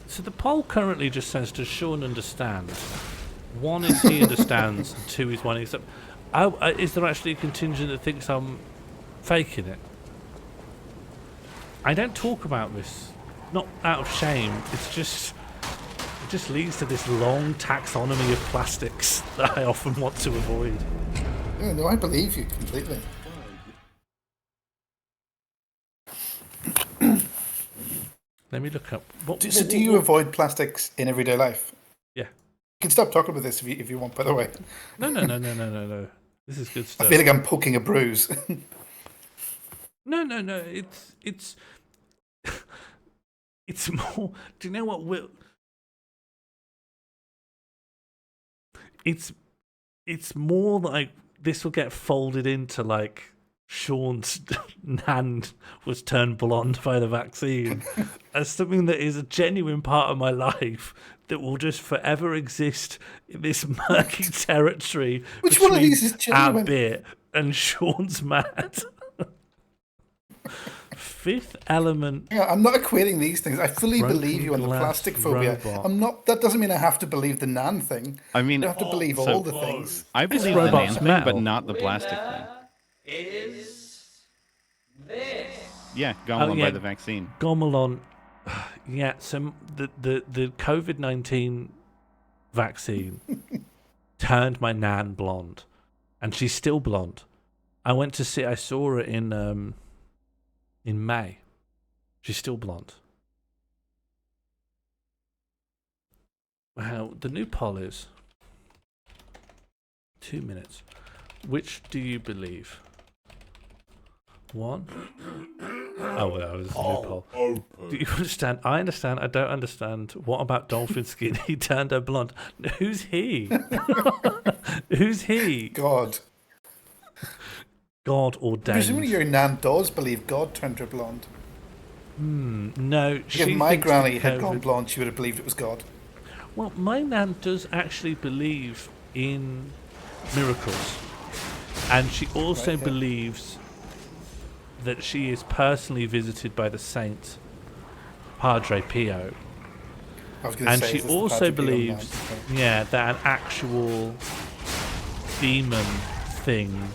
So the poll currently just says, does Sean understand? 1 is he understands, and 2 is one except. Oh, is there actually a contingent that thinks I'm faking it? I don't talk about this, not out of shame. It just leads to this long taxonomy of plastics that I often want to avoid. Yeah, no, I believe you completely. Let me look up. Do you avoid plastics in everyday life? Yeah. You can stop talking about this if you want, by the way. No. This is good stuff. I feel like I'm poking a bruise. No. It's more. Do you know what will? It's more like this will get folded into like Sean's nan was turned blonde by the vaccine as something that is a genuine part of my life that will just forever exist in this murky territory. Which one of these is genuine? Our bit and Sean's mad. Fifth Element. Yeah, I'm not equating these things. I fully believe you on the plastic phobia. Robot. I'm not. That doesn't mean I have to believe the nan thing. I mean, I have to believe all the things. I believe the nan thing, but not the plastic thing. Is this? Yeah, Gomelon by the vaccine. Gomelon. Yeah, so the COVID-19 vaccine turned my nan blonde, and she's still blonde. I saw her in May. She's still blonde. Wow, the new poll is 2 minutes. Which do you believe? 1. Oh, well, that was a new poll. Do you understand? I understand. I don't understand. What about Dolphin Skin? He turned her blonde. Who's he? Who's he? God. God ordained. Presumably your nan does believe God turned her blonde. No. If my granny had gone blonde, she would have believed it was God. Well, my nan does actually believe in miracles. And she also believes that she is personally visited by the saint Padre Pio. And she also believes, that an actual demon thing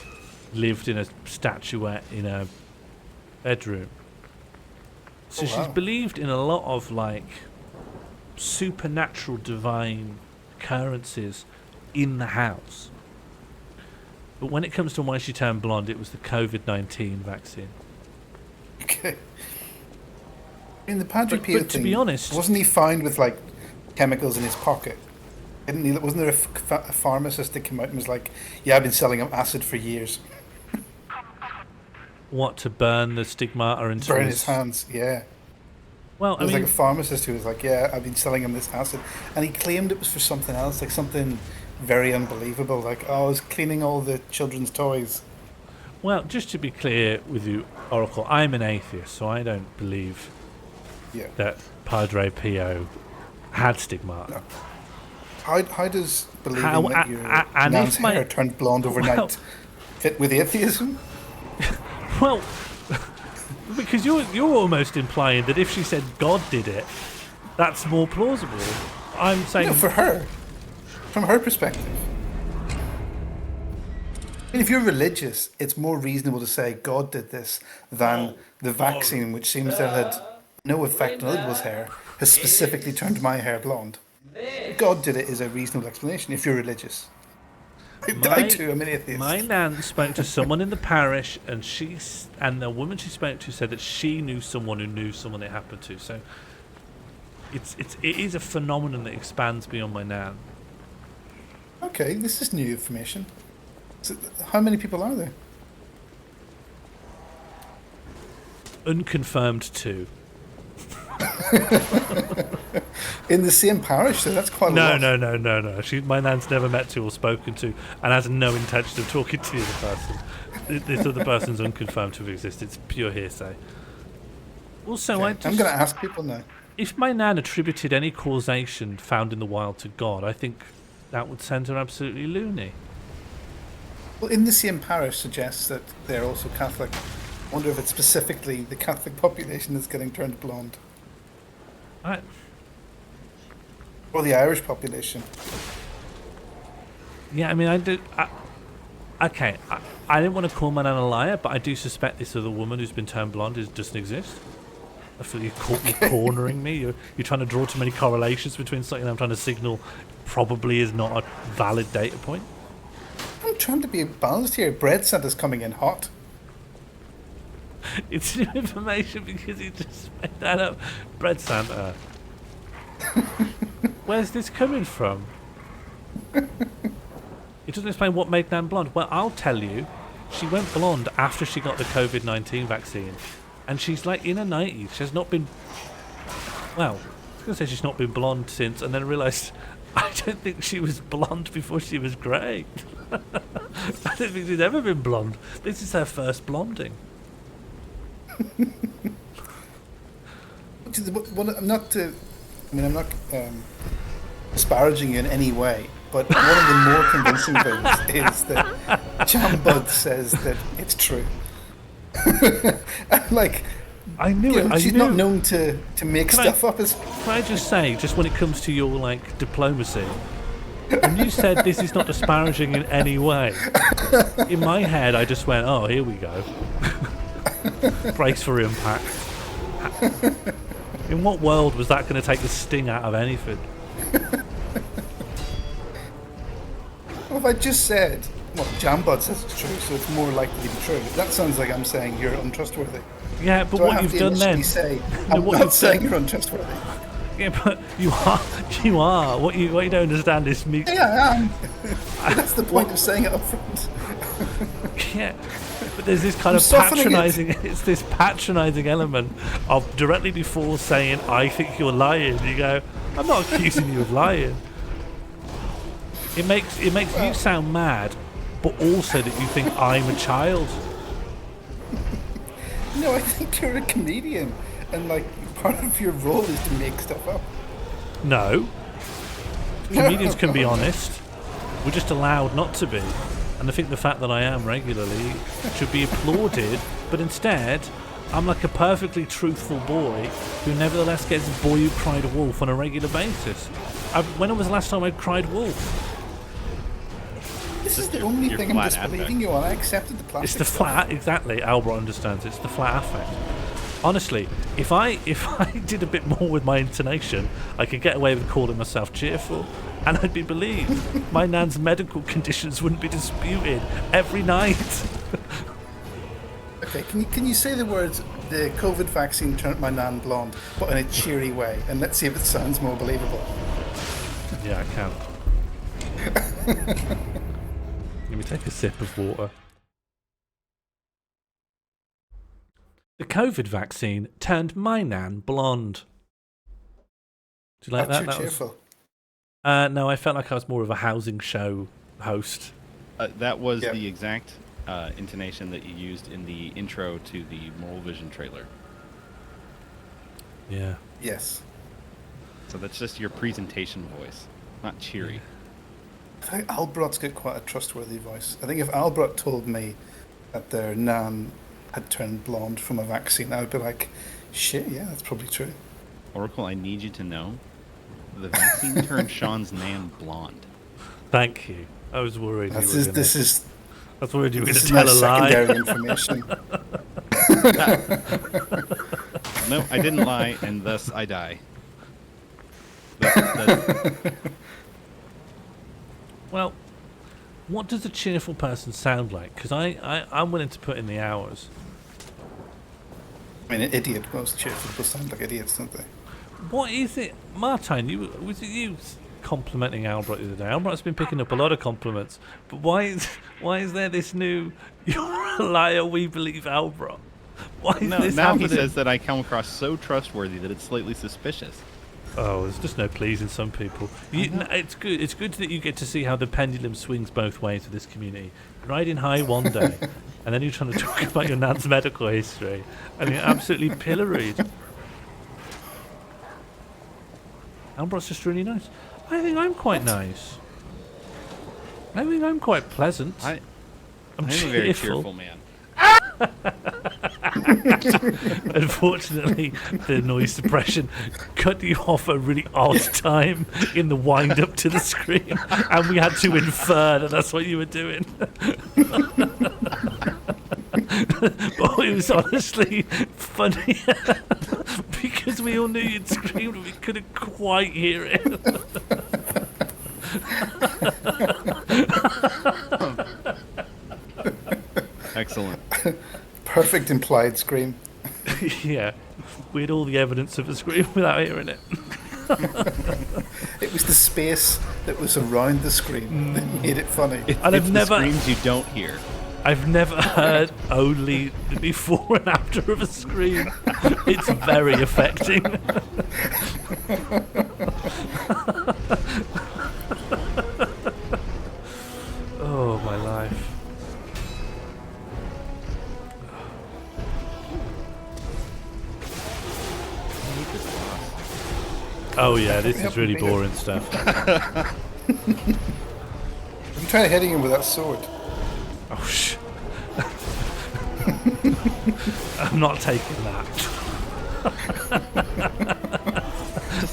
lived in a statuette in a bedroom. So she's believed in a lot of like supernatural divine occurrences in the house. But when it comes to why she turned blonde, it was the COVID-19 vaccine. Okay. In the Padre Pio thing, to be honest, wasn't he found with like chemicals in his pocket? Wasn't there a pharmacist that came out and was like, "Yeah, I've been selling him acid for years." What, to burn the stigmata into burn his hands? Yeah. Well, there was like a pharmacist who was like, "Yeah, I've been selling him this acid," and he claimed it was for something else, like something very unbelievable, like, "Oh, I was cleaning all the children's toys." Well, just to be clear with you, Oracle, I'm an atheist, so I don't believe that Padre Pio had stigmata. No. How does believing that your nan's hair turned blonde overnight fit with atheism? Well, because you're almost implying that if she said God did it, that's more plausible. I'm saying no, for her, from her perspective. I mean, if you're religious, it's more reasonable to say God did this than the vaccine, which seems to have had no effect on other people's hair, has specifically turned my hair blonde. God did it is a reasonable explanation if you're religious. I too am an atheist. My nan spoke to someone in the parish, and the woman she spoke to said that she knew someone who knew someone it happened to. So it is a phenomenon that expands beyond my nan. Okay, this is new information. So how many people are there? Unconfirmed 2. In the same parish, so that's quite a lot. No. My nan's never met to or spoken to, and has no intention of talking to the other person. This other person's unconfirmed to exist. It's pure hearsay. Also, I'm going to ask people now. If my nan attributed any causation found in the wild to God, I think that would send her absolutely loony. Well, In the Same Parish suggests that they're also Catholic. I wonder if it's specifically the Catholic population that's getting turned blonde. Or the Irish population. Yeah, I mean, I didn't want to call my nan a liar, but I do suspect this other woman who's been turned blonde doesn't exist. I feel you're cornering me. You're trying to draw too many correlations between something I'm trying to signal probably is not a valid data point. I'm trying to be balanced here. Bread Santa's coming in hot. It's new information because you just made that up. Bread Santa. Where's this coming from? It doesn't explain what made Nan blonde. Well, I'll tell you. She went blonde after she got the COVID-19 vaccine. And she's like in her 90s. She has not been... Well, I was going to say she's not been blonde since, and then realised I don't think she was blonde before she was grey. I don't think she's ever been blonde. This is her first blonding. I'm not disparaging you in any way, but one of the more convincing things is that Jambud says that it's true. Like, I knew it. She's not known to make stuff up. Can I just say, just when it comes to your like diplomacy, when you said this is not disparaging in any way, in my head I just went, oh, here we go. Brace for impact. In what world was that going to take the sting out of anything? Well, if I just said, well, Jambud says it's true, so it's more likely to be true. That sounds like I'm saying you're untrustworthy. Yeah, but so what you've done then... I'm not saying you're untrustworthy. Yeah, but you are. What you don't understand is me... Yeah, I am. That's the point of saying it up front. Yeah, but there's this kind of patronising... It's this patronising element of directly before saying, I think you're lying, you go, I'm not accusing you of lying. It makes you sound mad, but also that you think I'm a child. No, I think you're a comedian, and like part of your role is to make stuff up. No. Comedians can be honest. We're just allowed not to be. And I think the fact that I am regularly should be applauded, but instead, I'm like a perfectly truthful boy who nevertheless gets a boy who cried wolf on a regular basis. When was the last time I cried wolf? This is the only thing I'm disbelieving you on. I accepted the plastic. It's the flat, exactly. Albert understands. It's the flat affect. Honestly, if I did a bit more with my intonation, I could get away with calling myself cheerful, and I'd be believed. My nan's medical conditions wouldn't be disputed every night. Okay, can you say the words, the COVID vaccine turned my nan blonde, but in a cheery way, and let's see if it sounds more believable. Yeah, I can. Let me take a sip of water. The COVID vaccine turned my nan blonde. Do you like that? That cheerful. No, I felt like I was more of a housing show host. That was the exact intonation that you used in the intro to the Moral Vision trailer. Yeah. Yes. So that's just your presentation voice, not cheery. Yeah. I think Albrot's got quite a trustworthy voice. I think if Albrot told me that their nan had turned blonde from a vaccine, I would be like, shit, yeah, that's probably true. Oracle, I need you to know, the vaccine turned Sean's nan blonde. Thank you. I was worried. I was worried you were going to tell a lie. Secondary information. No, I didn't lie, and thus I die. Well, what does a cheerful person sound like? Because I'm willing to put in the hours. I mean, an idiot. Most cheerful people sound like idiots, don't they? What is it? Martine, was it you complimenting Albert the other day? Albert's been picking up a lot of compliments, but why is there this new, you're a liar, we believe Albert? Why is this now happening? He says that I come across so trustworthy that it's slightly suspicious. Oh, there's just no pleasing some people. It's good. It's good that you get to see how the pendulum swings both ways with this community. Riding high one day, and then you're trying to talk about your nan's medical history, and you're absolutely pilloried. Albrott's just really nice. I think I'm quite nice. I think I'm quite pleasant. I'm a very cheerful man. Unfortunately, the noise suppression cut you off a really odd time in the wind up to the scream, and we had to infer that that's what you were doing. But it was honestly funny because we all knew you'd screamed and we couldn't quite hear it. Excellent. Perfect implied scream. Yeah, we had all the evidence of a scream without hearing it. It was the space that was around the scream that made it funny. And it's the screams you don't hear. I've never heard only the before and after of a scream. It's very affecting. Oh, my life. Oh yeah, this is really boring stuff. I'm trying to hit him with that sword. Oh shit. I'm not taking that.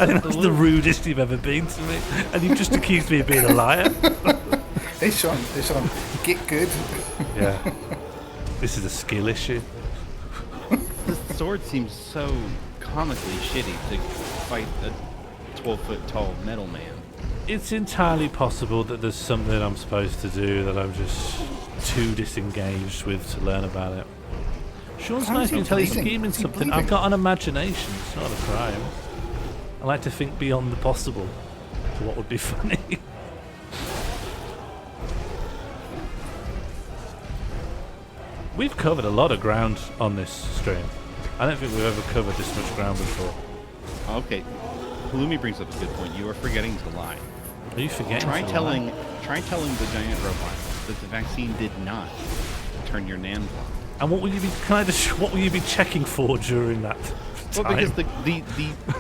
I think that's the rudest you've ever been to me, and you've just accused me of being a liar. Hey Sean, get good. Yeah. This is a skill issue. The sword seems so comically shitty to fight a 12-foot tall metal man. It's entirely possible that there's something I'm supposed to do that I'm just too disengaged with to learn about it. Sean's nice until he's scheming something. I've got an imagination, it's not a crime. I like to think beyond the possible to what would be funny. We've covered a lot of ground on this stream. I don't think we've ever covered this much ground before. Okay, Halloumi brings up a good point. You are forgetting to lie. Are you forgetting Try to telling lie? the giant robot that the vaccine did not turn your nan blonde. And what will you be what will you be checking for during that time? Well, because the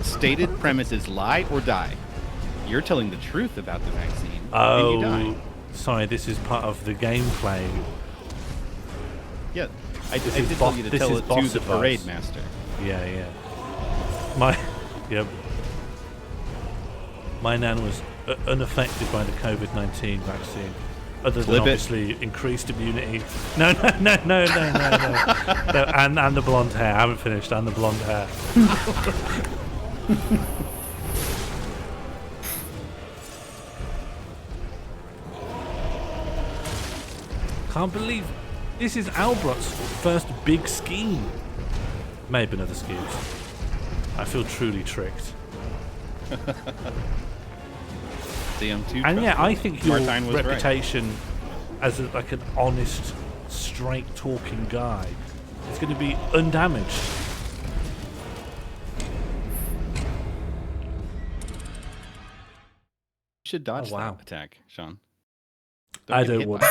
stated premise is lie or die. You're telling the truth about the vaccine, and you die. Sorry, this is part of the gameplay. Yeah, I did tell you to tell it to the parade master. Yeah. My nan was unaffected by the COVID-19 vaccine, other than obviously increased immunity. No, and the blonde hair. I haven't finished. And the blonde hair. Can't believe this is Albrott's first big scheme. Maybe another schemes. I feel truly tricked. And yeah, I think your reputation as like an honest, straight-talking guy is going to be undamaged. You should dodge that attack, Sean. I don't want.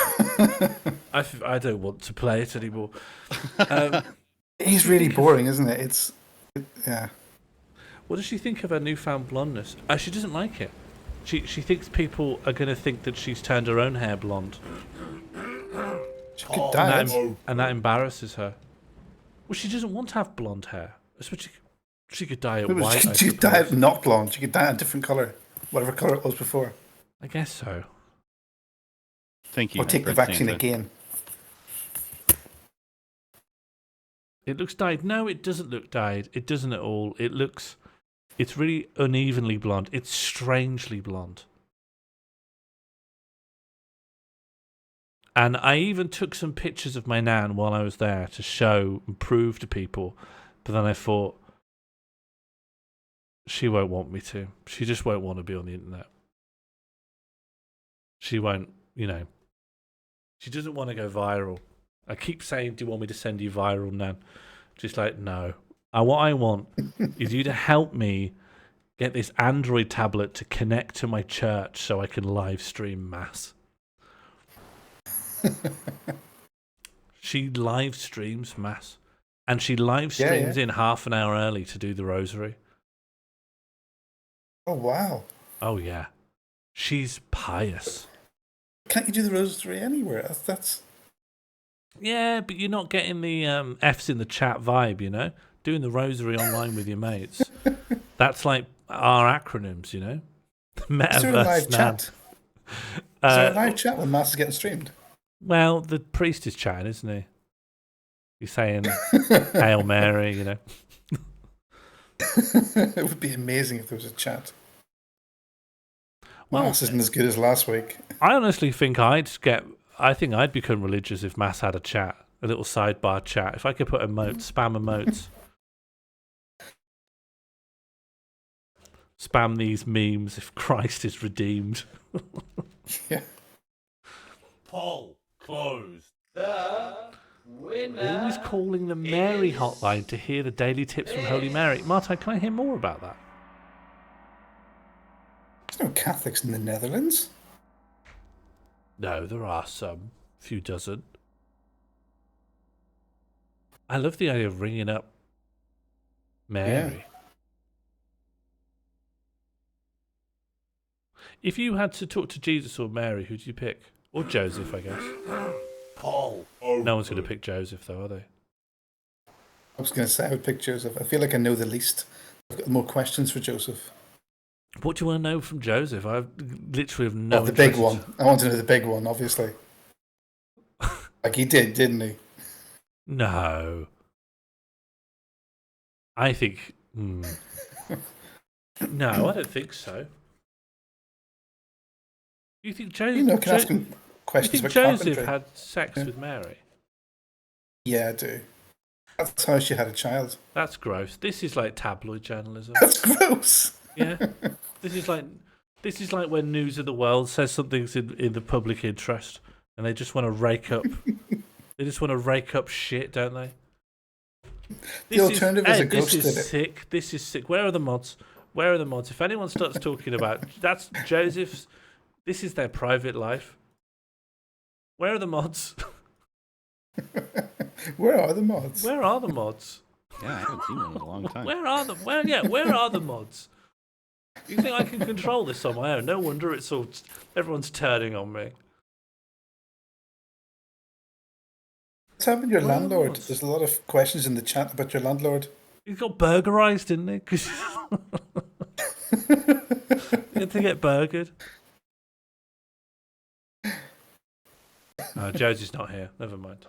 I don't want to play it anymore. He's really boring, isn't it? Yeah. What does she think of her newfound blondness? She doesn't like it. She thinks people are going to think that she's turned her own hair blonde. She could dye it. And that embarrasses her. Well, she doesn't want to have blonde hair. She could dye it white. She could dye it not blonde. She could dye it a different colour. Whatever colour it was before. I guess so. Thank you. Or take the vaccine again. It looks dyed. No, it doesn't look dyed. It doesn't at all. It's really unevenly blonde. It's strangely blonde. And I even took some pictures of my nan while I was there to show and prove to people. But then I thought, she won't want me to. She just won't want to be on the internet. She won't, she doesn't want to go viral. I keep saying, do you want me to send you viral, Nan? Just like, no. What I want is you to help me get this Android tablet to connect to my church so I can live stream Mass. She live streams Mass. And she live streams in half an hour early to do the rosary. Oh, wow. Oh, yeah. She's pious. Can't you do the rosary anywhere? That's... Yeah, but you're not getting the F's in the chat vibe, you know? Doing the rosary online with your mates. That's like our acronyms, you know? Metaverse. Is there a live chat? Is there a live chat when Mass is getting streamed? Well, the priest is chatting, isn't he? He's saying, Hail Mary, you know? It would be amazing if there was a chat. Well, Mass isn't as good as last week. I honestly think I'd become religious if Mass had a chat, a little sidebar chat. If I could put emotes, spam emotes. Spam these memes if Christ is redeemed. Yeah. Poll closed. The winner. Always calling the Mary hotline to hear the daily tips from Holy Mary. Martijn, can I hear more about that? There's no Catholics in the Netherlands. No, there are some. Few dozen. I love the idea of ringing up Mary. Yeah. If you had to talk to Jesus or Mary, who'd you pick? Or Joseph, I guess. Poll. No one's going to pick Joseph, though, are they? I was going to say I would pick Joseph. I feel like I know the least. I've got more questions for Joseph. What do you want to know from Joseph? I literally have no. The big one. I want to know the big one, obviously. Like he did, didn't he? No. I think. No, I don't think so. You think Joseph? Can ask him questions you think about Joseph carpentry? had sex with Mary? Yeah, I do. That's how she had a child. That's gross. This is like tabloid journalism. That's gross. Yeah. This is like when News of the World says something's in the public interest, and they just want to rake up. They just want to rake up shit, don't they? The alternative is a ghost This did is it. sick. This is sick. Where are the mods? Where are the mods? If anyone starts talking about that's Joseph's, this is their private life. Where are the mods? Where are the mods? Where are the mods? Yeah, I haven't seen them in a long time. Where are them? Where are the mods? You think I can control this on my own? No wonder it's all everyone's turning on me. What's happened to your Where are the landlord? mods? There's a lot of questions in the chat about your landlord. He got burgerized, didn't he? 'Cause he had to get burgered. Oh, Josie's not here. Never mind.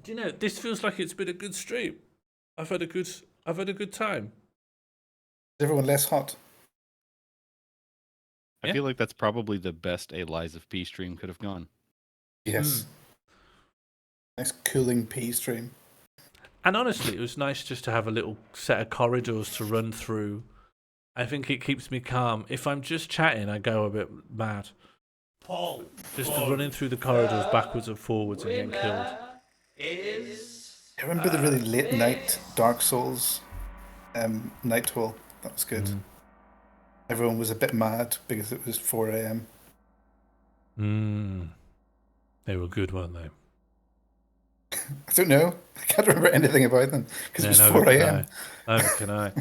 Do you know, this feels like it's been a good stream. I've had a good time. Is everyone less hot? I feel like that's probably the best a Lies of P stream could have gone. Yes. Nice cooling pea stream. And honestly, it was nice just to have a little set of corridors to run through. I think it keeps me calm. If I'm just chatting, I go a bit mad. Poll. Just running through the corridors backwards and forwards and getting killed. I remember the really late night Dark Souls Nightfall. That was good. Everyone was a bit mad because it was 4 a.m. They were good, weren't they? I don't know. I can't remember anything about them because it was 4 a.m. Neither can I.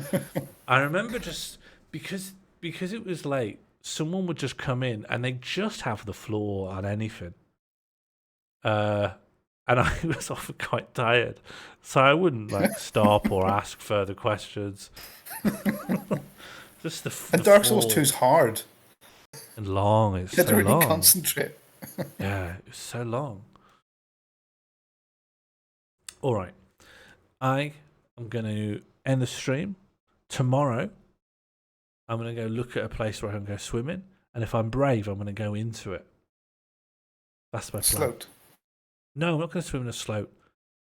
I remember just because it was late, someone would just come in and they'd just have the floor on anything. And I was often quite tired, so I wouldn't stop or ask further questions. Just and Dark Souls 2 is hard and long. It's you had so to really long. concentrate. Yeah, it was so long. All right, I am going to end the stream tomorrow. I'm going to go look at a place where I can go swimming, and if I'm brave, I'm going to go into it. That's my plan. Sloat. No, I'm not going to swim in a sloat.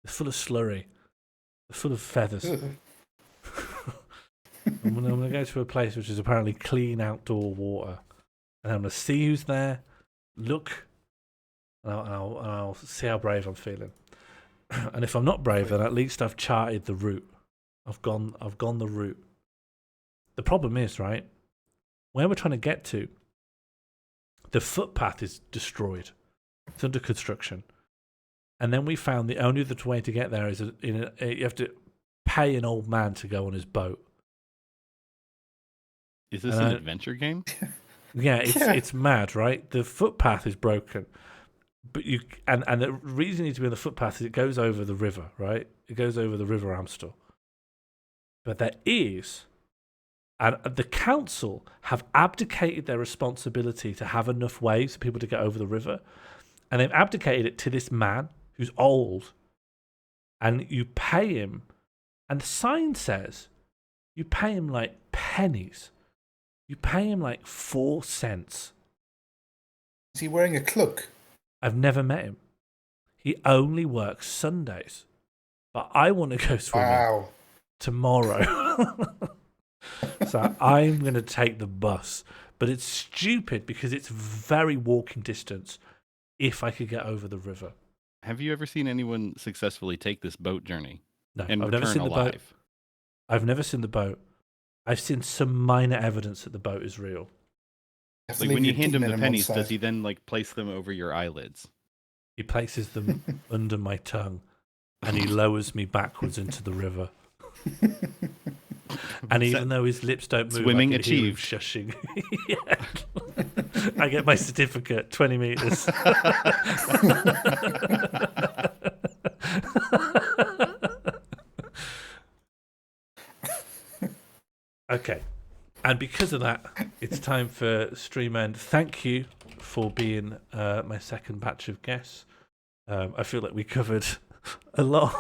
It's full of slurry. It's full of feathers. I'm going to go to a place which is apparently clean outdoor water. And I'm going to see who's there, look, and I'll see how brave I'm feeling. And if I'm not brave, then at least I've charted the route. I've gone the route. The problem is, right, where we're trying to get to, the footpath is destroyed. It's under construction. And then we found the only other way to get there is you have to pay an old man to go on his boat. Is this an adventure game? Yeah, it's mad, right? The footpath is broken. But and the reason you need to be on the footpath is it goes over the river, right? It goes over the River Amstel. But there is, and the council have abdicated their responsibility to have enough ways for people to get over the river, and they've abdicated it to this man who's old, and you pay him, and the sign says you pay him like pennies. You pay him like 4 cents. Is he wearing a cloak? I've never met him. He only works Sundays. But I want to go swimming tomorrow. So I'm going to take the bus. But it's stupid because it's very walking distance if I could get over the river. Have you ever seen anyone successfully take this boat journey? No, and I've never seen alive? the boat. I've never seen the boat. I've seen some minor evidence that the boat is real. Like when you hand him the pennies, does he then like place them over your eyelids? He places them under my tongue, and he lowers me backwards into the river. And even though his lips don't move, swimming I can hear him achieved. Shushing. Yeah. I get my certificate, 20 meters. Okay. And because of that, it's time for Stream End. Thank you for being my second batch of guests. I feel like we covered a lot.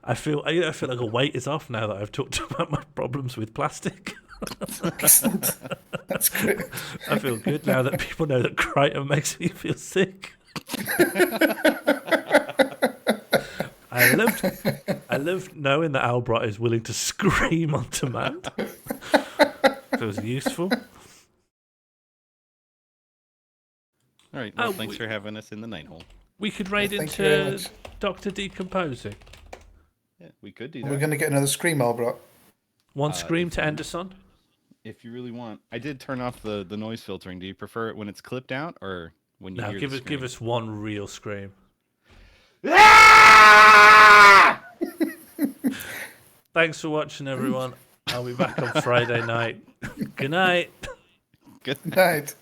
I feel like a weight is off now that I've talked about my problems with plastic. That's great. I feel good now that people know that Crichton makes me feel sick. I loved knowing that Albert is willing to scream on demand. Feels useful. All right. Well, thanks for having us in the night hole. We could raid into Dr. Decomposing. Yeah, we could do that. We're going to get another scream, Albert. One scream to end us on? If you really want. I did turn off the noise filtering. Do you prefer it when it's clipped out or when you hear the scream? Give us one real scream. Thanks for watching, everyone. I'll be back on Friday night. Good night. Good night.